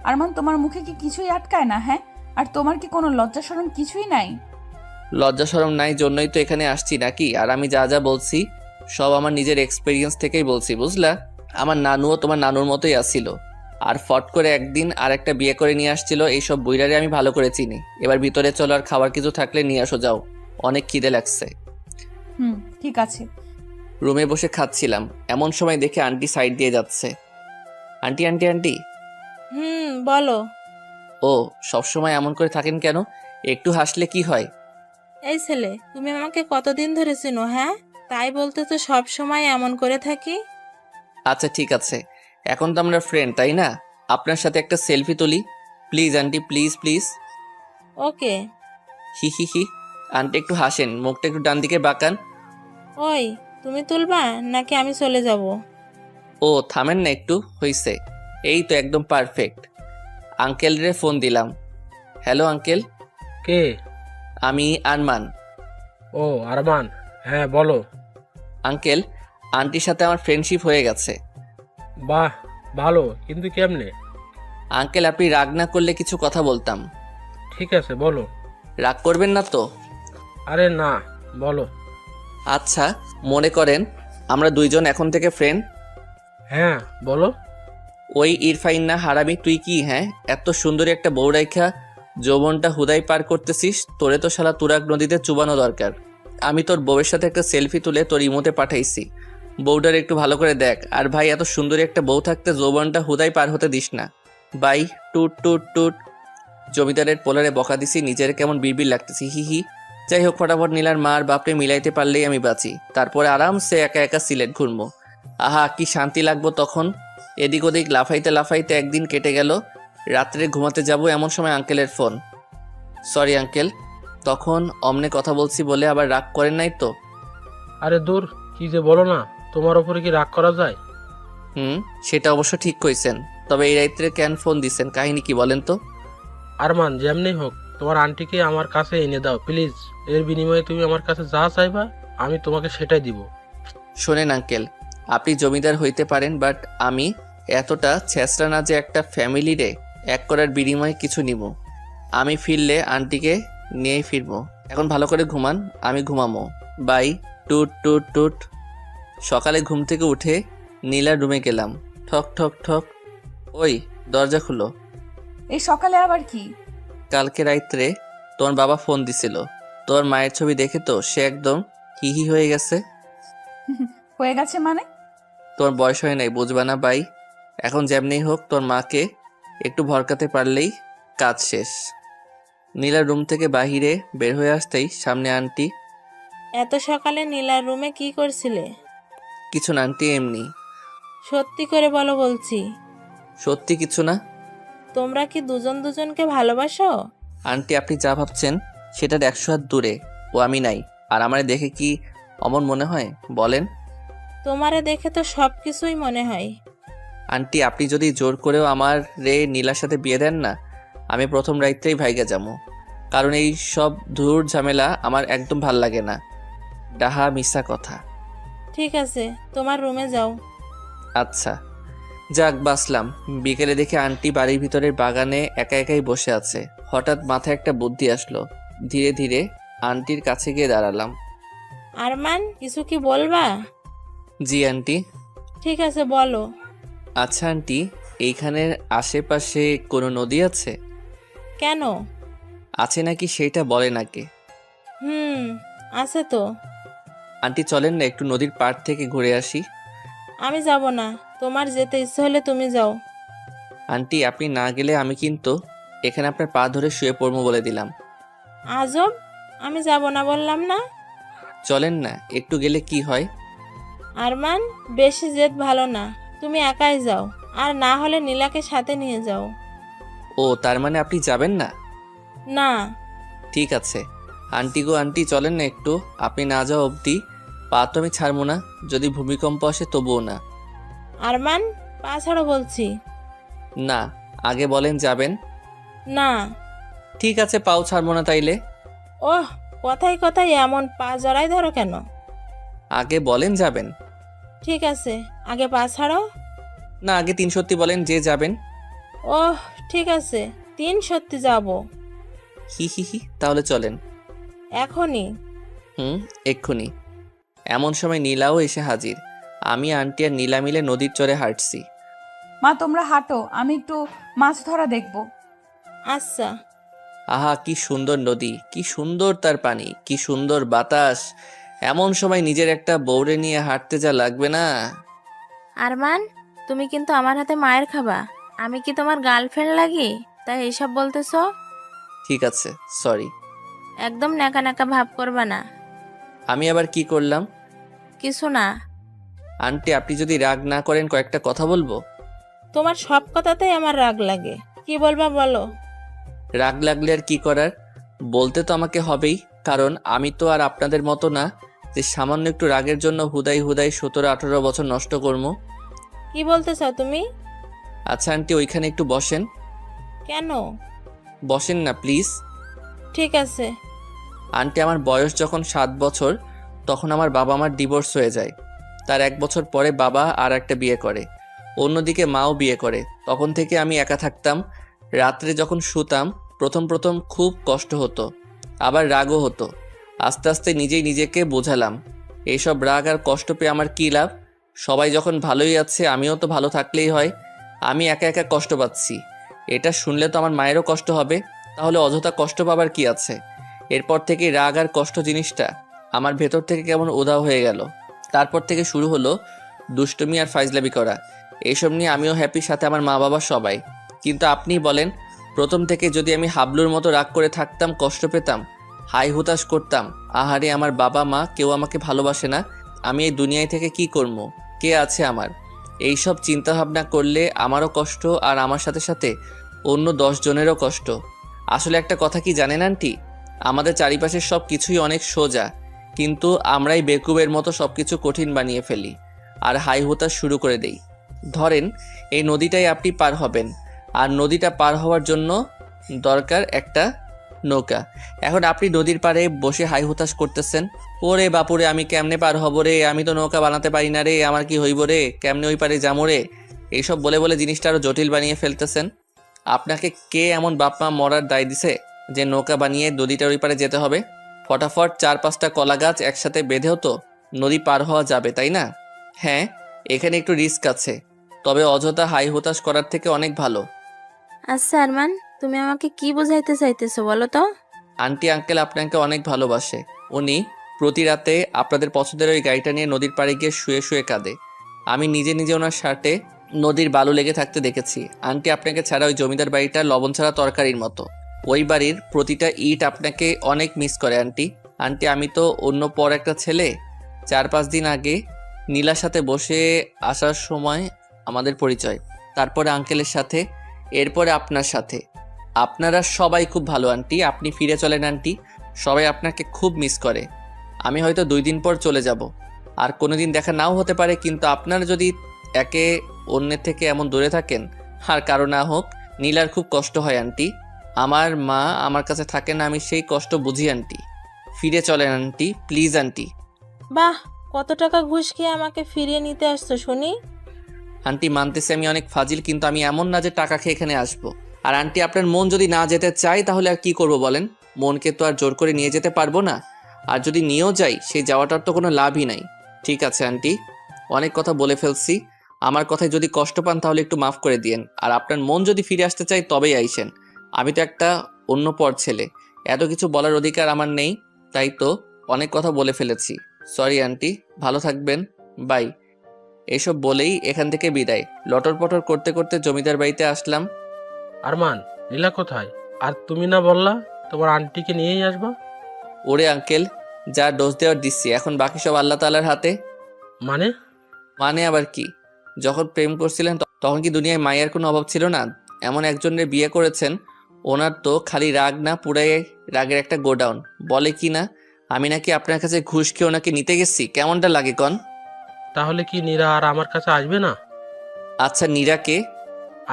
আরমান, তোমার মুখে কি কিছুই আটকায় না? হ্যাঁ, আর তোমার কি কোনো লজ্জা শরম কিছুই নাই? লজ্জা শরম নাই জন্যই তো এখানে আসছি নাকি? আর আমি যা যা বলছি সব আমার নিজের এক্সপিরিয়েন্স থেকেই বলছি, বুঝলা? আমার নানুও তোমার নানুর মতোই আসছিল, আর ফট করে একদিন আর একটা বিয়ে করে নিয়ে আসছিল। এইসব বইরারে আমি ভালো করে চিনি। এবার ভিতরে চলো, আর খাবার কিছু থাকলে নিয়ে আসো। যাও, অনেক খিদে লাগছে। ঠিক আছে। রুমে বসে খাচ্ছিলাম, এমন সময় দেখে আন্টি সাইড দিয়ে যাচ্ছে। Aunty aunty aunty. বলো। ও সবসময় এমন করে থাকেন কেন? একটু হাসলে কি হয়? এই ছেলে, তুমি আমাকে কতদিন ধরে চিনো? হ্যাঁ, তাই বলতে তো সব সময় এমন করে থাকি। আচ্ছা ঠিক আছে, এখন তো আমরা ফ্রেন্ড, তাই না? আপনার সাথে একটা সেলফি তুলি please aunty, please please. Okay. He he he. Aunty একটু হাসেন, মুখটা একটু ডান দিকে বাঁকান। ওই, তুমি তুলবা নাকি আমি চলে যাব? ও থামেন না একটু, হইছে। এই তো একদম পারফেক্ট। আঙ্কেল রে ফোন দিলাম। Hello uncle. কে? আমি আরমান। ও আরমান, হ্যাঁ বলো। আঙ্কেল, আন্টির সাথে আমার ফ্রেন্ডশিপ হয়ে গেছে। বাহ, ভালো, কিন্তু কেমনে? আঙ্কেল আপনি রাগ না করলে কিছু কথা বলতাম। ঠিক আছে বলো। রাগ করবেন না তো? আরে না, বলো। আচ্ছা, মনে করেন আমরা দুইজন এখন থেকে ফ্রেন্ড। হ্যাঁ বলো। ওই ইরফাইন না হারামি তুই কি, হ্যাঁ এত সুন্দরী একটা বউ রাইখা যৌবনটা হুদাই পার করতেছিস? তোরে তো শালা তুরাগ নদীতে চুবানো দরকার। আমি তোর বউয়ের সাথে একটা সেলফি তুলে তোর ইমোতে পাঠাইছি, বউটার একটু ভালো করে দেখ। আর ভাই, এত সুন্দরী একটা বউ থাকতে যৌবনটা হুদাই পার হতে দিস না। বাই। টুট টুট টুট। জমিদারের পোলারে বকা দিছি, নিজের কেমন বিড়বিড় লাগতেছি, হি হি। যাই হোক, ফটাফট নীলার মার বাপরে মিলাইতে পারলেই আমি বাঁচি, তারপরে আরামসে একা একা সিলেট ঘুরবো। আহা কি শান্তি লাগবো তখন। এদিক ওদিক লাফাইতে লাফাইতে একদিন কেটে গেল। রাত্রে ঘুমাতে যাব এমন সময় আঙ্কেলের ফোন। সরি আঙ্কেল, তখন অমনে কথা বলছি বলে আবার রাগ করেন নাই তো? আরে দূর, কি যে বলো না, তোমার উপরে কি রাগ করা যায়? সেটা অবশ্য ঠিক কইছেন। তবে এই রাত্রে কেন ফোন দিছেন, কাহিনী কি বলেন তো? আরমান, যেমনি হোক তোমার আন্টিকে আমার কাছে এনে দাও প্লিজ। এর বিনিময়ে তুমি আমার কাছে যা চাইবা আমি তোমাকে সেটাই দিব। শোনেন আঙ্কেল, আপনি জমিদার হইতে পারেন, বাট আমি এতটা ছেঁচড়া না যে একটা ফ্যামিলিরে এক করার বিনিময়ে কিছু নিব। আমি ফিরলে আন্টিকে নিয়েই ফিরবো। এখন ভালো করে ঘুমান, আমি ঘুমামো। বাই। টুট টুট টুট। সকালে ঘুম থেকে উঠে নীলার রুমে গেলাম। ঠক ঠক ঠক। ওই দরজা খুলো। এই সকালে আবার কি? কালকে রাত্রে তোমার বাবা ফোন দিছিল, তোর মায়ের ছবি দেখে তো সে একদম হিহি হয়ে গেছে। হয়ে গেছে মানে? তোর বয়স হয় নাই, বুঝবা না বাই। এখন যেমনি হোক তোর মাকে একটু ভরকাতে পারলেই কাজ শেষ। নীলার রুম থেকে বাহিরে বের হয়ে আসতেই সামনে আন্টি। এত সকালে নীলার রুমে কি করছিলে? কিছু না আন্টি, এমনি। সত্যি করে বলো বলছি। সত্যি কিছু না। তোমরা কি দুজন দুজনকে ভালোবাসো? আন্টি আপনি যা ভাবছেন সেটার 100 হাত দূরে। ও আমি নাই। আর আমারে দেখে কি অমন মনে হয় বলেন? তোমারে দেখে তো সব কিছুই মনে হয়। আন্টি আপনি যদি জোর করেও আমার নীলার সাথে বিয়ে দেন না, আমি প্রথম রাইতেই ভাইগা যাবো, কারণ এই সব ধুর ঝামেলা আমার একদম ভাল লাগে না। ডাহা মিশা কথা। ঠিক আছে, তোমার রুমে যাও। আচ্ছা, যাক বাসলাম। বিকেলে দেখে আন্টি বাড়ির ভিতরের বাগানে একা একাই বসে আছে। হঠাৎ মাথায় একটা বুদ্ধি আসলো। ধীরে ধীরে আন্টির কাছে গিয়ে দাঁড়ালাম। আরমান, কিছু কি বলবা? জি আন্টি। ঠিক আছে, বলো। আচ্ছা আন্টি, এইখানের আশেপাশে কোনো নদী আছে? কেন? আছে নাকি সেইটা বলে নাকি। আছে তো। আন্টি চলেন না একটু নদীর পাড় থেকে ঘুরে আসি। আমি যাব না, তোমার যেতে ইচ্ছে হলে তুমি যাও। আন্টি আপনি না গেলে আমি কিন্তু এখানে আপনার পা ধরে শুয়ে পড়বো বলে দিলাম। আজব, আমি যাব না বললাম না? চলেন না, একটু গেলে কি হয়? আরমান, বেশি জেদ ভালো না, তুমি একাই যাও, আর না হলে নীলাকে সাথে নিয়ে যাও। ও তার মানে আপনি যাবেন না? না। ঠিক আছে আন্টি গো, আন্টি চলেন না একটু। আপনি না যাওয়া অবধি পা তো আমি ছাড়বো না, যদি ভূমিকম্প আসে তবুও না। আরমান, পা ছাড়ো বলছি। না, আগে বলেন যাবেন। না। ঠিক আছে, পাও ছাড়বো না তাইলে। ওহ, কথায় কথায় এমন পা জড়াই ধরো কেন? আগে বলেন যাবেন। ঠিক আছে, আগে পা ছাড়ো। না, আগে 3 সত্যি বলেন যে যাবেন। ওহ, ঠিক আছে, 3 সত্যি যাব। হি হি হি, তাহলে চলেন। এখনই? এক্ষুনি। এমন সময় নীলাও এসে হাজির। আমি আন্টি আর নীলা মিলে নদীর চরে হাঁটছি। মা তোমরা হাঁটো, আমি একটু মাছ ধরা দেখব। আচ্ছা। আহা কি সুন্দর নদী, কি সুন্দর তার পানি, কি সুন্দর বাতাস। এমন সময় নিজের একটা বউরে নিয়ে হাঁটতে যা লাগবে না। আরমান, তুমি কিন্তু আমার হাতে মায়ের খাবা। আমি কি তোমার গার্লফ্রেন্ড লাগি তাই এইসব বলতেছো? ঠিক আছে, সরি। একদম ন্যাকা ন্যাকা ভাব করবা না। আমি আবার কি করলাম? কিছু না। আন্টি আপনি যদি রাগ না করেন কয়েকটা কথা বলবো। তোমার সব কথাতেই আমার রাগ লাগে, কি বলবা বলো। রাগ লাগলে আর কি করার, বলতে তো আমাকে হবেই, কারণ আমি তো আর আপনাদের মতো না যে সামান্য একটু রাগের জন্য হুদাই হুদাই 17-18 বছর নষ্ট করবো। কি বলতে চাও তুমি? আচ্ছা আন্টি ওইখানে একটু বসেন। কেন? বসেন না প্লিজ। ঠিক আছে। আন্টি আমার বয়স যখন 7 বছর তখন আমার বাবা মার ডিভোর্স হয়ে যায়। তার 1 বছর পরে বাবা আর একটা বিয়ে করে, অন্যদিকে মাও বিয়ে করে। তখন থেকে আমি একা থাকতাম। রাত্রে যখন শুতাম প্রথম প্রথম খুব কষ্ট হতো, আবার রাগও হতো। আস্তে আস্তে নিজেই নিজেকে বোঝালাম এইসব রাগ আর কষ্ট পেয়ে আমার কী লাভ। সবাই যখন ভালোই আছে আমিও তো ভালো থাকলেই হয়। আমি একা একা কষ্ট পাচ্ছি, এটা শুনলে তো আমার মায়েরও কষ্ট হবে, তাহলে অযথা কষ্ট পাবার কি আছে। এরপর থেকে রাগ আর কষ্ট জিনিসটা আমার ভেতর থেকে কেমন উধাও হয়ে গেল। তারপর থেকে শুরু হলো দুষ্টুমি আর ফাইজলামি করা। এইসব নিয়ে আমিও হ্যাপি, সাথে আমার মা বাবা সবাই। কিন্তু আপনি বলেন, প্রথম থেকে যদি আমি হাবলুর মতো রাগ করে থাকতাম, কষ্ট পেতাম, হাই হুতাশ করতাম, আহারে আমার বাবা মা কেউ আমাকে ভালোবাসে না, আমি এই দুনিয়ায় থেকে কি করবো, কে আছে আমার, এইসব চিন্তাভাবনা করলে আমারও কষ্ট আর আমার সাথে সাথে অন্য 10 জনেরও কষ্ট। আসলে একটা কথা কি জানেন আন্টি, আমাদের চারিপাশের সব কিছুই অনেক সোজা, কিন্তু আমরাই বেকুবের মতো সব কিছু কঠিন বানিয়ে ফেলি আর হাই হুতাশ শুরু করে দেই। ধরেন এই নদীটাই আপনি পার হবেন, আর নদীটা পার হওয়ার জন্য দরকার একটা নৌকা। এখন আপনি নদীর পাড়ে বসে হাই হুতাশ করতেছেন, ওরে বাপুরে আমি কেমনে পার হব রে, আমি তো নৌকা বানাতে পারি না রে, আমার কি হইব রে, কেমনে ওই পারে যাবো রে, এইসব বলে বলে জিনিসটা আরো জটিল বানিয়ে ফেলতেছেন। আপনাকে কে এমন বাপ মা মরার দায় দিছে যে নৌকা বানিয়ে নদীটার ওই পারে যেতে হবে? ফটাফট 4-5টা কলা গাছ একসাথে বেঁধেও তো নদী পার হওয়া যাবে, তাই না? হ্যাঁ, এখানে একটু রিস্ক আছে, তবে অযথা হাই হুতাশ করার থেকে অনেক ভালো। আচ্ছা আরমান, তুমি আমাকে কি বোঝাইতে চাইতেছো বলো তো? আন্টি আঙ্কেল আপনাকে অনেক ভালোবাসে। উনি প্রতি রাতে আপনাদের পছন্দের ওই গাড়িটা নিয়ে নদীর পাড়ে গিয়ে শুয়ে শুয়ে কাঁদে। আমি নিজে নিজে ওনার শার্টে নদীর বালু লেগে থাকতে দেখেছি। আন্টি আপনাকে ছাড়া ওই জমিদার বাড়িটা লবণ ছাড়া তরকারির মতো। ওই বাড়ির প্রতিটা ইট আপনাকে অনেক মিস করে আন্টি। আন্টি আমি তো অন্য পর একটা ছেলে। 4-5 দিন আগে নীলার সাথে বসে আসার সময় আমাদের পরিচয়, তারপরে আঙ্কেলের সাথে, এরপরে আপনার সাথে। আপনারা সবাই খুব ভালো আন্টি, আপনি ফিরে চলেন আন্টি, সবাই আপনাকে খুব মিস করে। আমি হয়তো 2 দিন পর চলে যাব, আর কোনোদিন দেখা নাও হতে পারে, কিন্তু আপনারা যদি একে অন্যের থেকে এমন দূরে থাকেন? আর কারো না হোক, নীলার খুব কষ্ট হয় আন্টি। আমার মা আমার কাছে থাকে না, আমি সেই কষ্ট বুঝি আন্টি। ফিরে চলেন আন্টি, প্লিজ আন্টি। বাহ, কত টাকা ঘুষ খেয়ে আমাকে ফিরিয়ে নিতে আসছো শুনি? আন্টি মানতেছি আমি অনেক ফাজিল, কিন্তু আমি এমন না যে টাকা খেয়ে এখানে আসবো। আর আন্টি আপনার মন যদি না যেতে চায় তাহলে আর কি করব বলেন? মনকে তো আর জোর করে নিয়ে যেতে পারবো না। আর যদি নিয়েও যাই, সেই যাওয়াটার তো কোনো লাভই নাই। ঠিক আছে আন্টি, অনেক কথা বলে ফেলছি। আমার কথায় যদি কষ্ট পান তাহলে একটু মাফ করে দিয়েন। আর আপনার মন যদি ফিরে আসতে চাই তবেই আইসেন। আমি তো একটা অন্য পর ছেলে, এত কিছু বলার অধিকার আমার নেই। তাই তো অনেক কথা বলে ফেলেছি। সরি আন্টি, ভালো থাকবেন, বাই। এসব বলেই এখান থেকে বিদায়। লটর পটর করতে করতে জমিদার বাড়িতে আসলাম। আরমান, নীলা কোথায়? আর তুমি না বললা তোমার আন্টিকে নিয়েই আসবা? ওরে আঙ্কেল, যা ডোজ দেওয়ার দিচ্ছি, এখন বাকি সব আল্লাহ তাআলার হাতে। মানে? মানে আবার কি? যখন প্রেম করছিলেন তখন কি দুনিয়ায় মায়ের কোনো অভাব ছিল না? এমন একজনের বিয়ে করেছেন, ওনার তো খালি রাগ না, পুরাই রাগের একটা গোডাউন। বলে কি না আমি নাকি আপনার কাছে ঘুষ খেয়ে ওনাকে নিতে গেছি? কেমনটা লাগে কন? তাহলে কি নীরা আর আমার কাছে আসবে না? আচ্ছা, নীরাকে?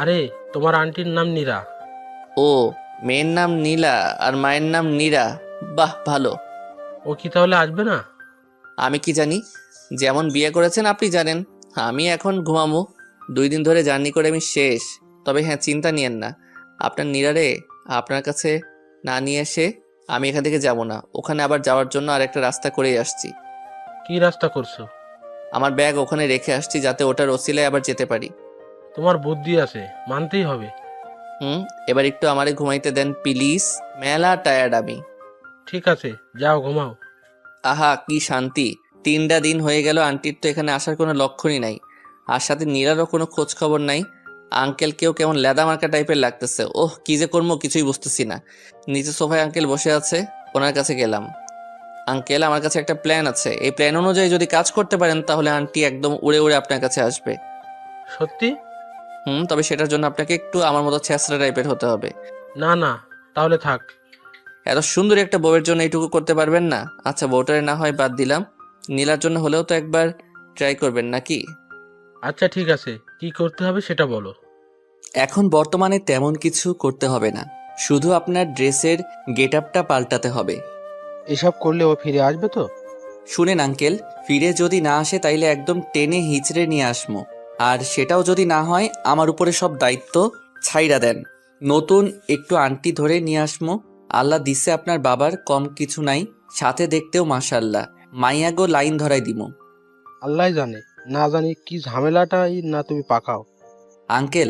আরে, তোমার আন্টির নাম নীরা। ও, মেয়ের নাম নীলা আর মায়ের নাম নীরা। বাহ, ভালো। ও কি তাহলে আসবে না? আমি কি জানি? যেমন বিয়ে করেছেন আপনি জানেন। আমি এখন ঘুমামো। 2 দিন ধরে জার্নি করে আমি শেষ। তবে হ্যাঁ, চিন্তা নিয়েন না। আপনার নীরারে আপনার কাছে না নিয়ে এসে আমি এখান থেকে যাব না। ওখানে আবার যাওয়ার জন্য আরেকটা রাস্তা করেই আসছি। কি রাস্তা করছো? আমার ব্যাগ ওখানে রেখে আসছি, যাতে ওটার ওসিলায় আবার যেতে পারি। তোমার বুদ্ধি আছে, মানতেই হবে। এবার একটু আমারে ঘুমাইতে দেন প্লিজ। মেলা টায়ার্ড আমি। ঠিক আছে, যাও ঘুমাও। আহা, কি শান্তি। 3টা দিন হয়ে গেল, আন্টির তো এখানে আসার কোনো লক্ষণই নাই। আর সাথে নীরারও কোনো খোঁজ খবর নাই। আঙ্কেলকেও কেমন লেদা মার্কা টাইপের লাগতেছে। ওহ, কি যে করবো কিছুই বুঝতেছি না। নিচে সোফায় আঙ্কেল বসে আছে, ওনার কাছে গেলাম। আঙ্কেল, আমার কাছে একটা প্ল্যান আছে। এই প্ল্যান অনুযায়ী যদি কাজ করতে পারেন তাহলে আন্টি একদম উড়ে উড়ে আপনার কাছে আসবে। সত্যি? তবে সেটার জন্য আপনাকে একটু আমার মতো ছেঁচড়া টাইপের হতে হবে। না না, তাহলে থাক। এত সুন্দর একটা বউয়ের জন্য এইটুকু করতে পারবেন না? আচ্ছা, বউটারে না হয় বাদ দিলাম, নীলার জন্য হলেও তো একবার ট্রাই করবেন নাকি? আচ্ছা ঠিক আছে, কি করতে হবে সেটা বলো। এখন বর্তমানে তেমন কিছু করতে হবে না, শুধু আপনার ড্রেসের গেট আপটা পাল্টাতে হবে। এসব করলে ও ফিরে আসবে তো? শুনেন আঙ্কেল, ফিরে যদি না আসে তাইলে একদম টেনে হিচড়ে নিয়ে আসবো। আর সেটাও যদি না হয়, আমার উপরে সব দায়িত্ব ছাইড়া দেন। নতুন একটু আন্টি ধরে নিয়ে আসবো। আল্লাহ দিছে আপনার বাবার কম কিছু নাই, সাথে দেখতেও মাশাআল্লাহ। মাইয়াগো লাইন ধরাই দিমু। আল্লাহ জানে, না জানি কি ঝামেলাটাই না তুমি পাকাও। আঙ্কেল,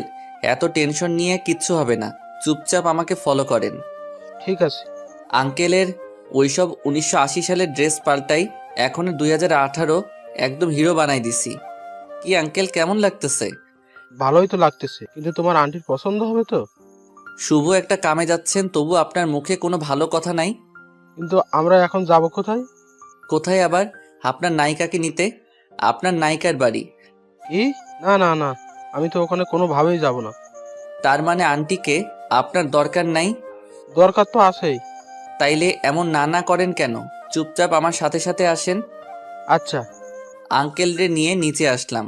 এত টেনশন নিয়ে কিচ্ছু হবে না, চুপচাপ আমাকে ফলো করেন। ঠিক আছে। আঙ্কেলের ওইসব 1980 সালের ড্রেস পাল্টাই, এখন 2018, একদম হিরো বানাই দিছি। কি আঙ্কেল, কেমন লাগতেছে? ভালোই তো লাগতেছে, কিন্তু তোমার আন্টির পছন্দ হবে তো? শুভ একটা কামে যাচ্ছেন, তবু আপনার মুখে কোনো ভালো কথা নাই। কিন্তু আমরা এখন যাব কোথায়? কোথায় আবার? আপনার নায়িকাকে নিতে, আপনার নায়িকার বাড়ি। ই, না না না, আমি তো ওখানে কোনোভাবেই যাব না। তার মানে আন্টিকে আপনার দরকার নাই? দরকার তো আছেই। তাইলে এমন না করেন কেন? চুপচাপ আমার সাথে সাথে আসেন। আচ্ছা। আঙ্কেলরে নিয়ে নিচে আসলাম।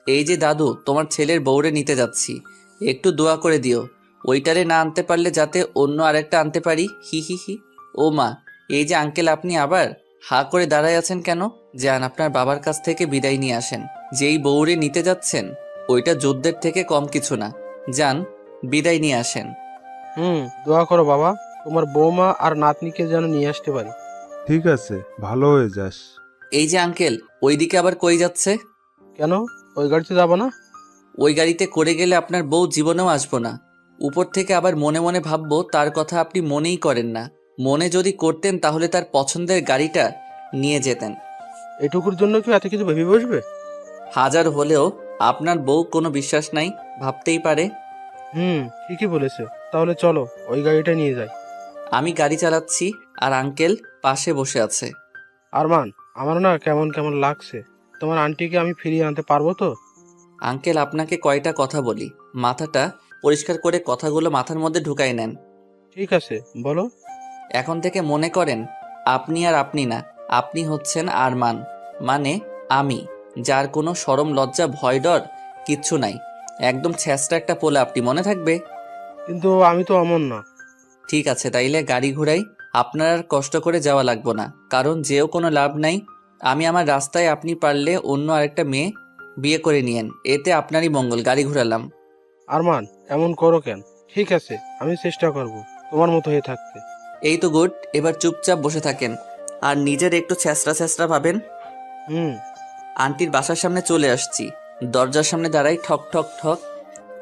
এই যে দাদু, তোমার ছেলের বউরে নিতে যাচ্ছি, একটু দোয়া করে দিও। ওইটারে না আনতে পারলে যাতে অন্য আরেকটা আনতে পারি। হি হি হি। ও মা, এই যে আঙ্কেল, আপনি আবার হা করে দাঁড়ায় আছেন কেন? যান, আপনার বাবার কাছ থেকে বিদায় নিয়ে আসেন। যেই বউরে নিতে যাচ্ছেন ওইটা যুদ্ধের থেকে কম কিছু না। যান, বিদায় নিয়ে আসেন। দোয়া করো বাবা, তোমার বৌমা আর নাতনিকে যেন নিয়ে আসতে পারি। ঠিক আছে, ভালো হয়ে যাস। এই যে আঙ্কেল, ওইদিকে আবার কই যাচ্ছে? কেন, ওই গাড়িতে যাবো না? ওই গাড়িতে করে গেলে আপনার বউ জীবনেও আসবো না। উপর থেকে আবার মনে মনে ভাববো তার কথা আপনি মনেই করেন না। মনে যদি করতেন তাহলে তার পছন্দের গাড়িটা নিয়ে যেতেন। এটুকুর জন্য কি এত কিছু ভেবে বসবে? হাজার হলেও আপনার বউ কোনো বিশ্বাস নাই, ভাবতেই পারে। ঠিকই বলেছে। তাহলে চলো ওই গাড়িটা নিয়ে যাই। আমি গাড়ি চালাচ্ছি আর আঙ্কেল পাশে বসে আছে। আরমান, আমার না কেমন কেমন লাগছে। তোমার আন্টিকে আমি ফিরিয়ে আনতে পারবো তো? আঙ্কেল, আপনাকে কয়টা কথা বলি, মাথাটা পরিষ্কার করে কথাগুলো মাথার মধ্যে ঢুকাই নেন। ঠিক আছে, বলো। এখন থেকে মনে করেন আপনি আর আপনি না, আপনি হচ্ছেন আরমান, মানে আমি, যার কোনো শরম লজ্জা ভয় ডর কিচ্ছু নাই, একদম ছ্যাঁচটা একটা পোলা আপনি, মনে থাকবে? কিন্তু আমি তো অমন না। ঠিক আছে, তাইলে গাড়ি ঘোড়াই, আপনার আর কষ্ট করে যাওয়া লাগবো না, কারণ যেও কোনো লাভ নাই। আমি আমার রাস্তায়, আপনি পারলে অন্য আরেকটা মেয়ে বিয়ে করে নিয়েন, এতে আপনারই মঙ্গল। গাড়ি ঘোরালাম। আরমান, এমন করো কেন? ঠিক আছে, আমি চেষ্টা করব তোমার মতো হয়ে থাকতে। এই তো গুড, এবার চুপচাপ বসে থাকেন আর নিজের একটু ছ্যাঁচড়া ছ্যাঁচড়া ভাবেন। হুম। আন্টির বাসার সামনে চলে আসছি, দরজার সামনে দাঁড়াই, ঠক ঠক ঠক।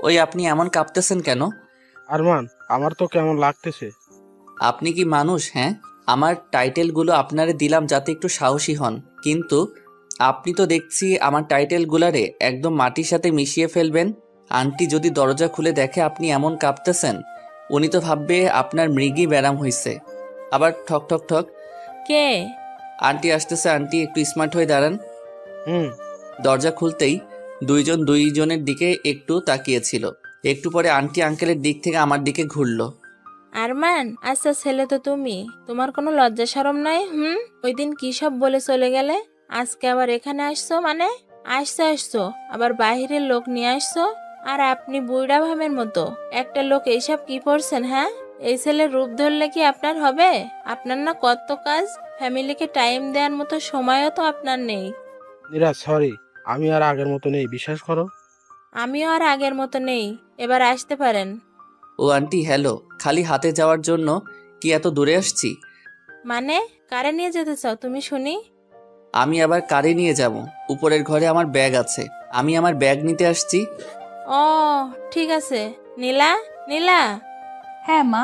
ওই আপনি এমন কাঁপতেছেন কেন? আরমান, আমার তো কেমন লাগতেছে। আপনি কি মানুষ? হ্যাঁ, আমার টাইটেলগুলো আপনারে দিলাম যাতে একটু সাহসী হন, কিন্তু আপনি তো দেখছি আমার টাইটেলগুলারে একদম মাটির সাথে মিশিয়ে ফেলবেন। আন্টি যদি দরজা খুলে দেখে আপনি এমন কাঁপতেছেন, উনি তো ভাববে আপনার মৃগী ব্যারাম হইছে। আবার ঠক ঠক ঠক। কে? আন্টি আসতেছে, আন্টি একটু স্মার্ট হয়ে দাঁড়ান। হুম। দরজা খুলতেই দুইজন দুইজনের দিকে একটু তাকিয়েছিল, একটু পরে আন্টি আঙ্কেলের দিক থেকে আমার দিকে ঘুরলো। আরমান, আচ্ছা ছেলে তো তুমি, তোমার কোনো লজ্জা শরম নাই? ওই দিন কি সব বলে চলে গেলে, আজকে আবার এখানে আসছো? মানে আসছো আবার বাহিরের লোক নিয়ে আসছো, আর আপনি বুইড়া ভামের মতো একটা লোক এইসব কি করছেন? হ্যাঁ, এই ছেলের রূপ ধরলে কি আপনার হবে? আপনার না কত কাজ, ফ্যামিলিকে টাইম দেওয়ার মতো সময়ও তো আপনার নেই। নীরা, সরি, আমি আর আগের মতো নেই, বিশ্বাস করো। আমিও আর আগের মতো নেই, এবার আসতে পারেন। ও আন্টি হ্যালো, খালি হাতে যাওয়ার জন্য কি এত দূরে আসছি? মানে কারে নিয়ে যেতে চাও তুমি শুনি? আমি আবার কারে নিয়ে যাব? উপরের ঘরে আমার ব্যাগ আছে, আমি আমার ব্যাগ নিতে আসছি। ও ঠিক আছে। নীলা, নীলা, হ্যাঁ মা।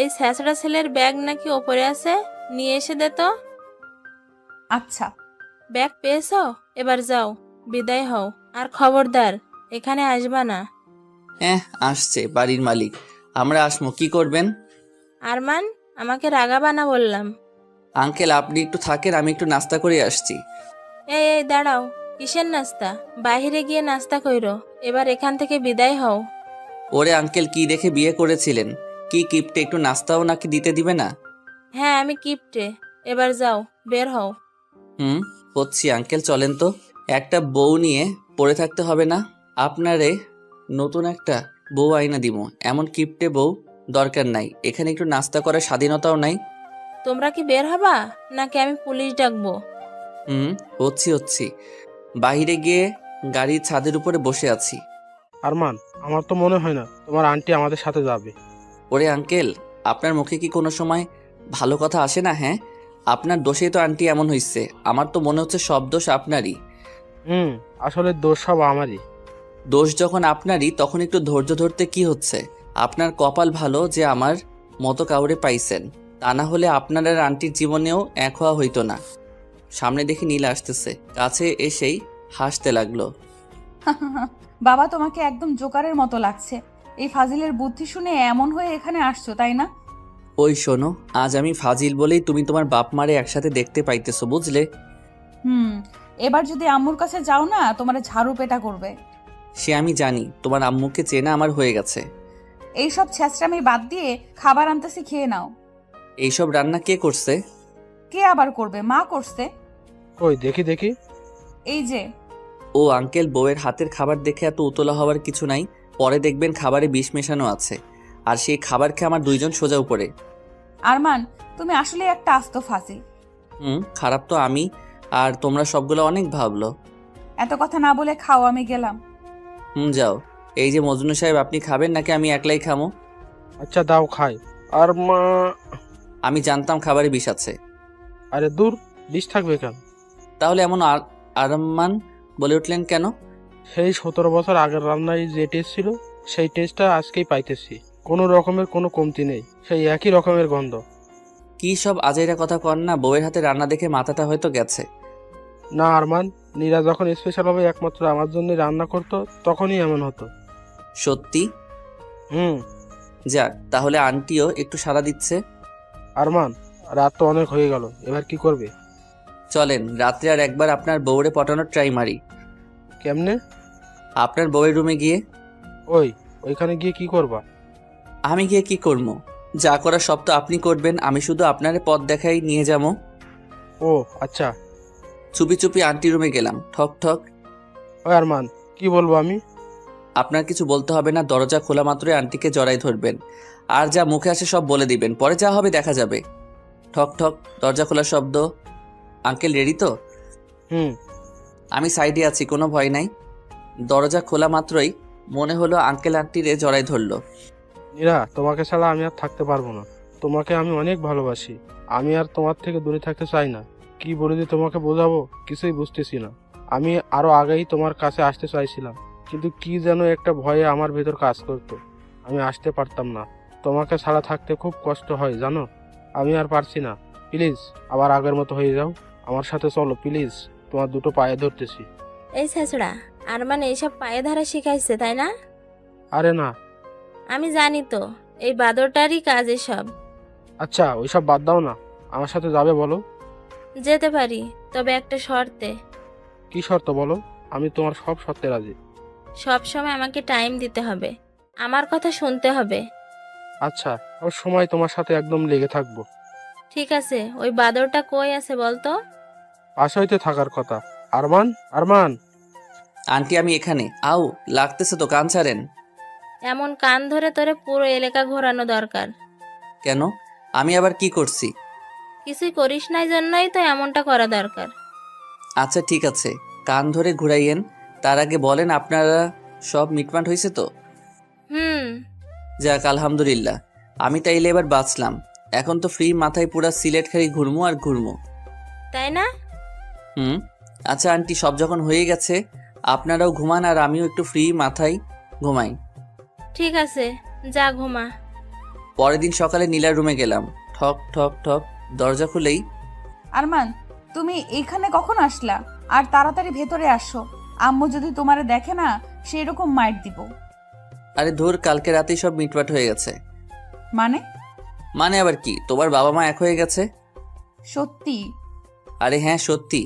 এই ছ্যাঁচড়া ছেলের ব্যাগ নাকি ওপরে আছে, নিয়ে এসে দে তো। আচ্ছা। ব্যাগ পেয়েছো? এবার যাও, বিদায় হও, আর খবরদার এখানে আসবা না। হ্যাঁ, আসছে বাড়ির মালিক, আমরা আসমো, কি করবেন? আরমান, আমাকে রাগাবা না বললাম। আঙ্কেল আপনি একটু থাকেন, আমি একটু নাস্তা করে আসছি। এই দাঁড়াও, কিসের নাস্তা? বাইরে গিয়ে নাস্তা কইরো, এবার এখান থেকে বিদায় হও। ওরে আঙ্কেল, কি দেখে বিয়ে করেছিলেন? কি কিপটে, একটু নাস্তাও নাকি দিতে দিবে না? হ্যাঁ আমি কিপটে, এবার যাও, বের হও। হচ্ছি আঙ্কেল, চলেন তো। একটা বউ নিয়ে পড়ে থাকতে হবে না। আপনারে নতুন একটা বউ আইনা দিব, এমন কিপটে বউ দরকার নাই। এখানে একটু নাস্তা করার স্বাধীনতাও নাই। তোমরা কি বের হবা নাকি আমি পুলিশ ডাকবো? হচ্ছি। বাইরে গিয়ে গাড়ির ছাদের উপরে বসে আছি। আরমান, আমার তো মনে হয় না তোমার আন্টি আমাদের সাথে যাবে। ওরে আঙ্কেল, আপনার মুখে কি কোনো সময় ভালো কথা আসে না? হ্যাঁ, আপনার দোষেই তো আন্টি এমন হইছে। আমার তো মনে হচ্ছে সব দোষ আপনারই। আসলে দোষ সব আমারই। দোষ যখন আপনারই, তখন একটু ধৈর্য ধরতে কি হচ্ছে? আপনার কপাল ভালো যে আমার মতো কাউরে পাইছেন, তা না হলে আপনার আর আন্টির জীবনেও এক হওয়া হইতো না। সামনে দেখে নীলা আসতেছে, কাছে এসেই হাসতে লাগলো। বাবা, তোমাকে একদম জোকারের মতো লাগছে। এই ফাজিলের বুদ্ধি শুনে এমন হয়ে এখানে আসছো, তাই না? ওই শোনো, আজ আমি ফাজিল বলেই তুমি তোমার বাপ মারে একসাথে দেখতে পাইতেছো, বুঝলে? এবার যদি আম্মুর কাছে যাও না, তোমার ঝাড়ু পেটা করবে। সে আমি জানি, তোমার আম্মুকে চেনা আমার হয়ে গেছে। এইসব ছ্যাঁচড়ামি বাদ দিয়ে খাবার আনতেছি, খেয়ে নাও। এইসব রান্না কে করছে? কে আবার করবে? মা করছে। কই দেখি। এই যে। ও আঙ্কেল, বউয়ের হাতের খাবার দেখে এত উতলা হওয়ার কিছু নাই। পরে দেখবেন খাবারে বিষ মেশানো আছে, আর সেই খাবার খেয়ে আমার দুইজন সোজা উপরে। আরমান, তুমি আসলে একটা আস্ত ফাজিল। খারাপ তো আমি, আর তোমরা সবগুলো অনেক ভাবলো। এত কথা না বলে খাও, আমি গেলাম। যাও। এই যে মজনু সাহেব, আপনি খাবেন নাকি আমি একলাই খামো? আচ্ছা দাও, খাই। আর মা, আমি জানতাম খাবারে বিষ আছে। আরে দূর, বিষ থাকবে কেন? তাহলে এমন আরমান বলে উঠলেন কেন? সেই 17 বছর আগের রান্নায় যে টেস্ট ছিল, সেই টেস্টটা আজকেই পাইতেছি। কোনো রকমের কোনো কমতি নেই, সেই একই রকমের গন্ধ। কি সব আজাইরা কথা কন না, বউয়ের হাতে রান্না দেখে মাথাটা হয়তো গেছে। না আরমান, নীরা যখন স্পেশালভাবে একমাত্র আমার জন্য রান্না করতো, তখনই এমন হতো। সত্যি? হুম। যাক, তাহলে আন্টিও একটু সাড়া দিচ্ছে। আরমান, রাত তো অনেক হয়ে গেল, এবার কি করবে? চলেন রাত্রে আর একবার আপনার বউরে পটানোর ট্রাই মারি। কেমনে? আপনার বউয়ের রুমে গিয়ে। ওইখানে গিয়ে কি করবা? আমি গিয়ে কি করবো? যা করার সব তো আপনি করবেন, আমি শুধু আপনার পথ দেখাই নিয়ে যাবো। ও আচ্ছা। চুপি চুপি আন্টি রুমে গেলাম, ঠক ঠক। ওই আরমান, কি বলবো আমি? আপনার কিছু বলতে হবে না, দরজা খোলা মাত্রই আন্টিকে জড়াই ধরবেন আর যা মুখে আসে সব বলে দিবেন, পরে যা হবে দেখা যাবে। ঠক ঠক দরজা খোলার শব্দ। আঙ্কেল রেডি তো? হুম। আমি সাইডে আছি, কোনো ভয় নাই। দরজা খোলা মাত্রই মনে হলো আঙ্কেল আন্টিরে জড়াই ধরলো। নীরা, তোমাকে ছাড়া আমি আর থাকতে পারবো না। তোমাকে আমি অনেক ভালোবাসি। আমি আর তোমার থেকে দূরে থাকতে চাই না। কি বলে যে তোমাকে বোঝাবো কিছুই বুঝতেছি না। আমি আরো আগেই তোমার কাছে আসতে চাইছিলাম, কিন্তু কি যেন একটা ভয়ে আমার ভেতর কাজ করতো। আমি আসতে পারতাম না। তোমাকে ছাড়া থাকতে খুব কষ্ট হয় জানো। আমি আর পারছি না। প্লিজ আবার আগের মতো হয়ে যাও। আমার সাথে চলো প্লিজ, তোমার দুটো পায়ে ধরতেছি। এই ছেঁচড়া, আরমান এইসব পায়ে ধরা শিখাইছে তাই না? আরে না। আমি জানি তো, এই বাদরটারই কাজ এসব। আচ্ছা ওইসব বাদ দাও না, আমার সাথে যাবে বলো? যেতে পারি, তবে একটা শর্তে। কি শর্ত বলো? আমি তোমার সব শর্তে রাজি। সব সময় আমাকে টাইম দিতে হবে, আমার কথা শুনতে হবে। আচ্ছা, ওর সময় তোমার সাথে একদম লেগে থাকবো। ঠিক আছে, ওই বাদরটা কই আছে বলতো? পাশে হইতে থাকার কথা। আরমান, আরমান। আন্টি আমি এখানে। আউ, লাগতেছে তো, কান ছাড়েন। এমন কান ধরে তোরে পুরো এলাকা ঘোরানো দরকার। কেন? আমি আবার কি করছি? কিছুই করিস নাই জন্যই তো এমনটা করা দরকার। আচ্ছা ঠিক আছে, কান ধরে ঘুরাইয়েন। তার আগে বলেন আপনারা সব মিটমাট হয়েছে তো? হুম। যাক আলহামদুলিল্লাহ, আমি তাইলে এবার বাঁচলাম। এখন তো ফ্রি মাথায় পুরা সিলেট খালি ঘুরমু আর ঘুরমু। তাই না? হুম। আচ্ছা আন্টি, সব যখন হয়ে গেছে আপনারাও ঘুমান আর আমিও একটু ফ্রি মাথায় ঘুমাই। ঠিক আছে, যা ঘুমা। পরের দিন সকালে নীলার রুমে গেলাম। ঠক ঠক ঠক দরজা খুলেই, আরমান, তুমি এইখানে কখন আসলা? আর তাড়াতাড়ি ভেতরে আসো, আম্মু যদি তোমারে দেখে না সেই রকম মাইর দিব। আরে ধুর, কালকে রাতেই সব মিটমাট হয়ে গেছে। মানে? মানে আবার কি, তোমার বাবা মা এক হয়ে গেছে। সত্যি? আরে হ্যাঁ সত্যি।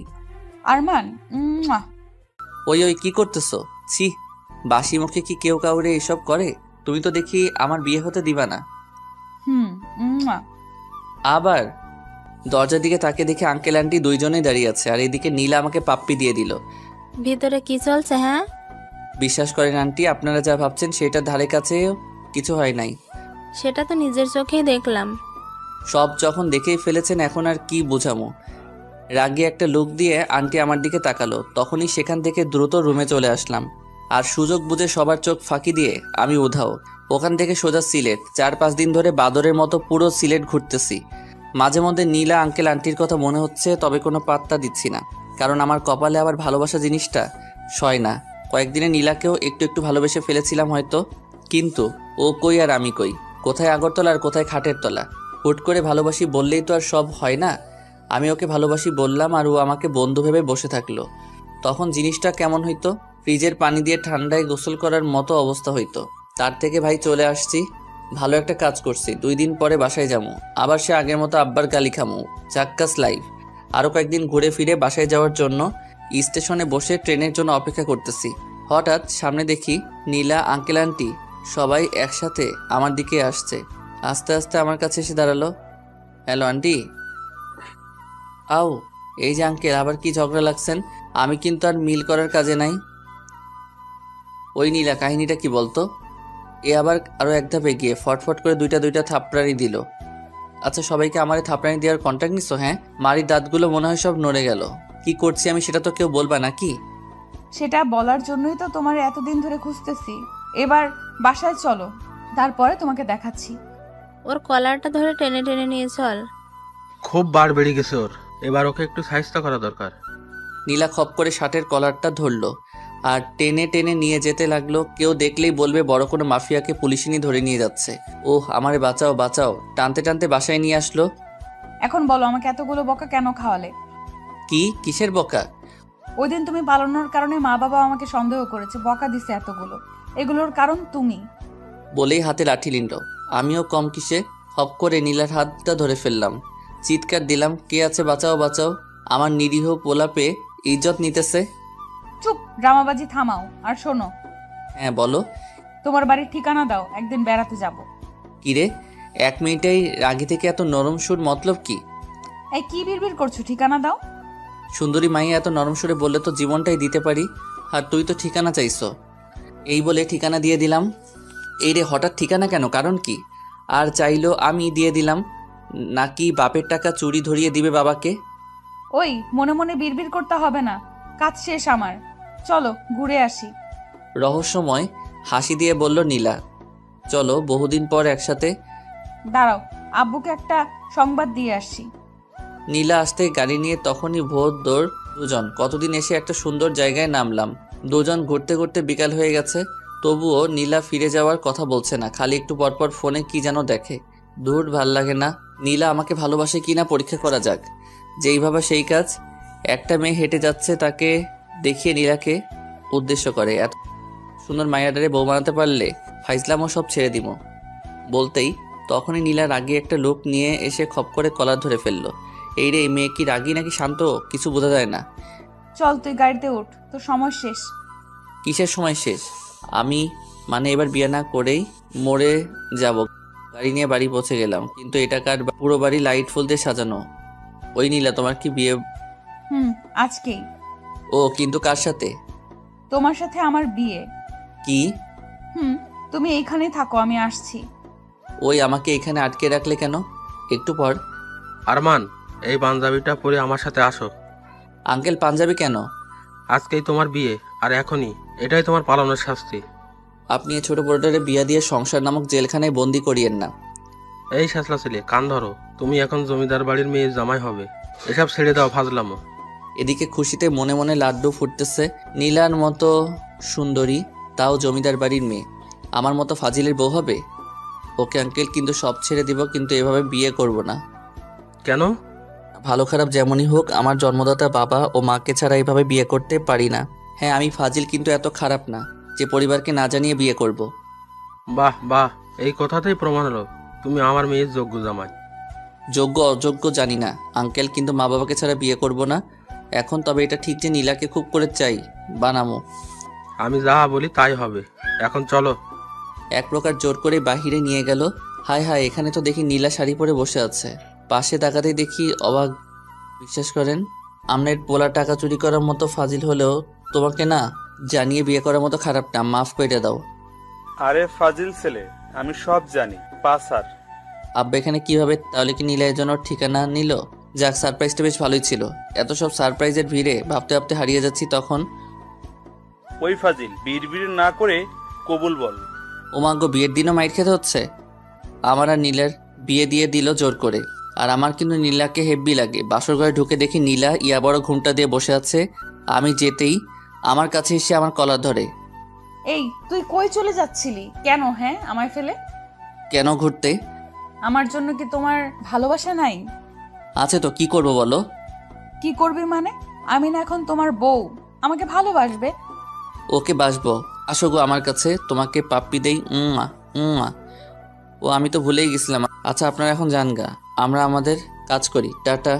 আরমান, মুয়া। ওই ওই কি করতেছো? ছি, বাসি মুখে কি কেউ কাউরে এসব করে? তুমি তো দেখি আমার বিয়ে হতে দিবা না। মুয়া। আবার দরজার দিকে তাকে দেখে আঙ্কেল আন্টি দুইজনেই দাঁড়িয়ে আছে, আর এদিকে নীলা আমাকে পাপ্পি দিয়ে দিল। ভিতরে কি চলছে? হ্যাঁ, বিশ্বাস করেন আন্টি, আপনারা যা ভাবছেন সেটার ধারে কাছেও কিছু হয় নাই। সেটা তো নিজের চোখেই দেখলাম। সব যখন দেখেই ফেলেছেন এখন আর কি বোঝামো। রাগে একটা লুক দিয়ে আন্টি আমার দিকে তাকালো, তখনই সেখান থেকে দ্রুত রুমে চলে আসলাম। আর সুযোগ বুঝে সবার চোখ ফাঁকি দিয়ে আমি উধাও। ওখান থেকে সোজা সিলেট। 4-5 দিন ধরে বাদরের মতো পুরো সিলেট ঘুরতেছি। মাঝে মধ্যে নীলা আঙ্কেল আন্টির কথা মনে হচ্ছে, তবে কোনো পাত্তা দিচ্ছি না, কারণ আমার কপালে আবার ভালোবাসা জিনিসটা সয় না। কয়েকদিনে নীলাকেও একটু একটু ভালোবেসে ফেলেছিলাম হয়তো, কিন্তু ও কই আর আমি কই, কোথায় আগরতলা আর কোথায় খাটের তলা। হুট করে ভালোবাসি বললেই তো আর সব হয় না। আমি ওকে ভালোবাসি বললাম আর ও আমাকে বন্ধু ভেবে বসে থাকলো। তখন জিনিসটা কেমন হইতো? ফ্রিজের পানি দিয়ে ঠান্ডায় গোসল করার মতো অবস্থা হইতো। তার থেকে ভাই চলে আসছি, ভালো একটা কাজ করছি। 2 দিন পরে বাসায় যাবো, আবার সে আগের মতো আব্বার গালি খামু। চাক্কাস লাইফ। আরও কয়েকদিন ঘুরে ফিরে বাসায় যাওয়ার জন্য স্টেশনে বসে ট্রেনের জন্য অপেক্ষা করতেছি। হঠাৎ সামনে দেখি নীলা, আঙ্কেল আন্টি সবাই একসাথে আমার দিকে আসছে। আস্তে আস্তে আমার কাছে এসে দাঁড়ালো। Hello aunty. আও, এই যে আঙ্কেল, আবার কি ঝগড়া লাগছেন? আমি কিন্তু আর মিল করার কাজে নাই। ওই নীলা, কাহিনীটা কি বলতো? এ আবার আরও এক ধাপ এগিয়ে ফটফট করে দুইটা থাপড়ানি দিল। আচ্ছা সবাইকে আমারে থাপড়ানি দেওয়ার কন্ট্যাক্ট নিছো? হ্যাঁ, মারির দাঁতগুলো মনে হয় সব নড়ে গেল। কি করছি আমি সেটা তো কেউ বলবা নাকি? সেটা বলার জন্যই তো তোমার এতদিন ধরে খুঁজতেছি। এবার বাসায় চলো, তারপরে তোমাকে দেখাচ্ছি। ওর কলারটা ধরে টেনে টেনে নিয়ে চল। খুব বার বেড়ে গেছে ওর, এবার ওকে একটু সাহায্য করা দরকার। নীলা খপ করে শার্টের কলারটা ধরলো আর টেনে টেনে নিয়ে যেতে লাগলো। কেউ দেখলেই বলবে বড় কোনো মাফিয়াকে পুলিশিনি ধরে নিয়ে যাচ্ছে। ওহ আমারে বাঁচাও বাঁচাও, টানতে টানতে বাসায় নিয়ে আসলো। এখন বলো, আমাকে এতগুলো বকা কেন খাওয়ালে? কি, কিসের বকা? ওই দিন তুমি পালানোর কারণে মা বাবা আমাকে সন্দেহ করেছে, বকা দিছে এতগুলো। এগুলোর কারণ তুমি। বলেই হাতে লাঠি নিল। আমিও কম কিসে, হপ করে নীলার হাতটা ধরে ফেললাম। চিৎকার দিলাম, কে আছে, বাঁচাও বাঁচাও, আমার নিরীহ পোলাপে ইজ্জত নিতেছে। চুপ, ড্রামাবাজি থামাও। আর শোনো। হ্যাঁ বলো। তোমার বাড়ির ঠিকানা দাও, একদিন বেড়াতে যাব। কিরে, 1 মিনিটেই রাগি থেকে এত নরম সুর, মতলব কি? এই কি বিড়বিড় করছো? ঠিকানা দাও। সুন্দরী মাইয়া এত নরম সুরে বললে তো জীবনটাই দিতে পারি। আর তুই তো ঠিকানা চাইছো। এই বলে ঠিকানা দিয়ে দিলাম। এই রে, হঠাৎ ঠিকানা কেন, কারণ কি? আর চাইলো আমি দিয়ে দিলাম, নাকি বাপের টাকা চুরি ধরিয়ে দিবে বাবাকে? ওই মনে মনে বিড়বিড় করতে হবে না, কাজ শেষ আমার, চলো ঘুরে আসি। রহস্যময় হাসি দিয়ে বলল নীলা। চলো, বহুদিন পর একসাথে। দাঁড়াও, আব্বুকে একটা সংবাদ দিয়ে আসি। নীলা আসতে গাড়ি নিয়ে তখনই ভোর দৌড় দুজন। কতদিন এসে একটা সুন্দর জায়গায় নামলাম। দুজন ঘুরতে ঘুরতে বিকাল হয়ে গেছে, তবুও নীলা ফিরে যাওয়ার কথা বলছে না, খালি একটু পরপর ফোনে কি যেন দেখে। দূর, ভাল লাগে না। নীলা আমাকে ভালোবাসে কিনা পরীক্ষা করা যাক। যেইভাবে সেই কাজ। একটা মেয়ে হেঁটে যাচ্ছে, তাকে দেখিয়ে নীলাকে উদ্দেশ্য করে, এত সুন্দর মায়াডারে বউ বানাতে পারলে ফাইজলামও সব ছেড়ে দিব। বলতেই তখনই নীলা রাগী একটা লোক নিয়ে এসে খপ করে কলার ধরে ফেললো। এই রে, এই মেয়ে কি রাগী নাকি শান্ত কিছু বোঝা যায় না। চল তুই গাড়িতে উঠ, তোর সময় শেষ। কিসের সময় শেষ? আমি মানে এবার বিয়ে না করেই মরে যাব। গাড়ি নিয়ে বাড়ি পৌঁছে গেলাম, কিন্তু এটা কার? পুরো বাড়ি লাইট ফুল দিয়ে সাজানো। ওই নীলা, তোমার কি বিয়ে? আজকেই। ও, কিন্তু কার সাথে? তোমার সাথে আমার বিয়ে। কি? তুমি এইখানেই থাকো, আমি আসছি। ওই, আমাকে এখানে আটকে রাখলে কেন? একটু পর। আরমান, এই পাঞ্জাবিটা পরে আমার সাথে আসো। আঙ্কেল, পাঞ্জাবি কেন? আজকেই তোমার বিয়ে, আর এখনই এটাই তোমার পালানোর শাস্তি। আপনি এই ছোট বড়টারে বিয়া দিয়ে সংসার নামক জেলখানায় বন্দি করিয়েন না। এই শাসলা ছেলে, কান ধরো। তুমি এখন জমিদার বাড়ির মেয়ে জামাই হবে। এসব ছেড়ে দাও ফাজলামো। এদিকে খুশিতে মনে মনে লাড্ডু ফুটতেছে। নীলার মতো সুন্দরী, তাও জমিদার বাড়ির মেয়ে, আমার মতো ফাজিলের বউ হবে? ওকে আঙ্কেল, কিন্তু সব ছেড়ে দিব, কিন্তু এভাবে বিয়ে করব না। কেন? ভালো খারাপ যেমনই হোক, আমার জন্মদাতা বাবা ও মাকে ছাড়া এইভাবে বিয়ে করতে পারি না। হ্যাঁ, আমি ফাজিল, কিন্তু এত খারাপ না যে পরিবারকে না জানিয়ে বিয়ে করব। বাহ বাহ, এই কথাতেই প্রমাণ হলো তুমি আমার মেয়ের যোগ্য জামাই। যোগ্য অযোগ্য জানি না আঙ্কেল, কিন্তু মা বাবাকে ছাড়া বিয়ে করব না এখন। তবে এটা ঠিক যে নীলাকে খুব করে চাই, বানামো। আমি যা বলি তাই হবে। এখন চলো। এক প্রকার জোর করে বাহিরে নিয়ে গেল। হায় হায়, এখানে তো দেখি নীলা শাড়ি পরে বসে আছে। পাশে তাকাতেই দেখি অবাক। বিশ্বাস করেন, আমনের পোলা টাকা চুরি করার মতো ফাজিল হলেও তোমাকে না জানিয়ে বিয়ে করার মতো খারাপ না, মাফ করে দাও। আরে ফাজিল ছেলে, আমি সব জানি, পাসার। আব্বা এখানে কিভাবে? তাহলে কি নীলা এর জন্য ঠিকানা নিল? যাক, সারপ্রাইজটা বেশ ভালোই ছিল। এত সব সারপ্রাইজের ভিড়ে ভাবতে ভাবতে হারিয়ে যাচ্ছি তখন। ওই ফাজিল, বিড় না করে কবুল বল। ওমাগ্য, বিয়ের দিনও মাইর খেতে হচ্ছে? আমার আর নীলার বিয়ে দিয়ে দিল জোর করে। আর আমার কিন্তু নীলাকে হেব্বি লাগে। বাসর ঘরে ঢুকে দেখি নীলা ইয়া বড় ঘুমটা দিয়ে বসে আছে। আমি যেতেই আমার কাছে এসে আমার কলার ধরে। এই তুই কই চলে যাচ্ছিলি কেন? হ্যাঁ, আমায় ফেলে? কেন ঘুরতে? আমার জন্য কি তোমার ভালোবাসা নাই? আছে তো, কি করবো বলো? কি করবি মানে? আমি না এখন তোমার বউ, আমাকে ভালোবাসবে। ওকে বাসবো, আসো গো আমার কাছে, তোমাকে পাপ্পি দেই। ও, আমি তো ভুলেই গেছিলাম। আচ্ছা, আপনারা এখন যান গা, আমরা আমাদের কাজ করি। টাটা।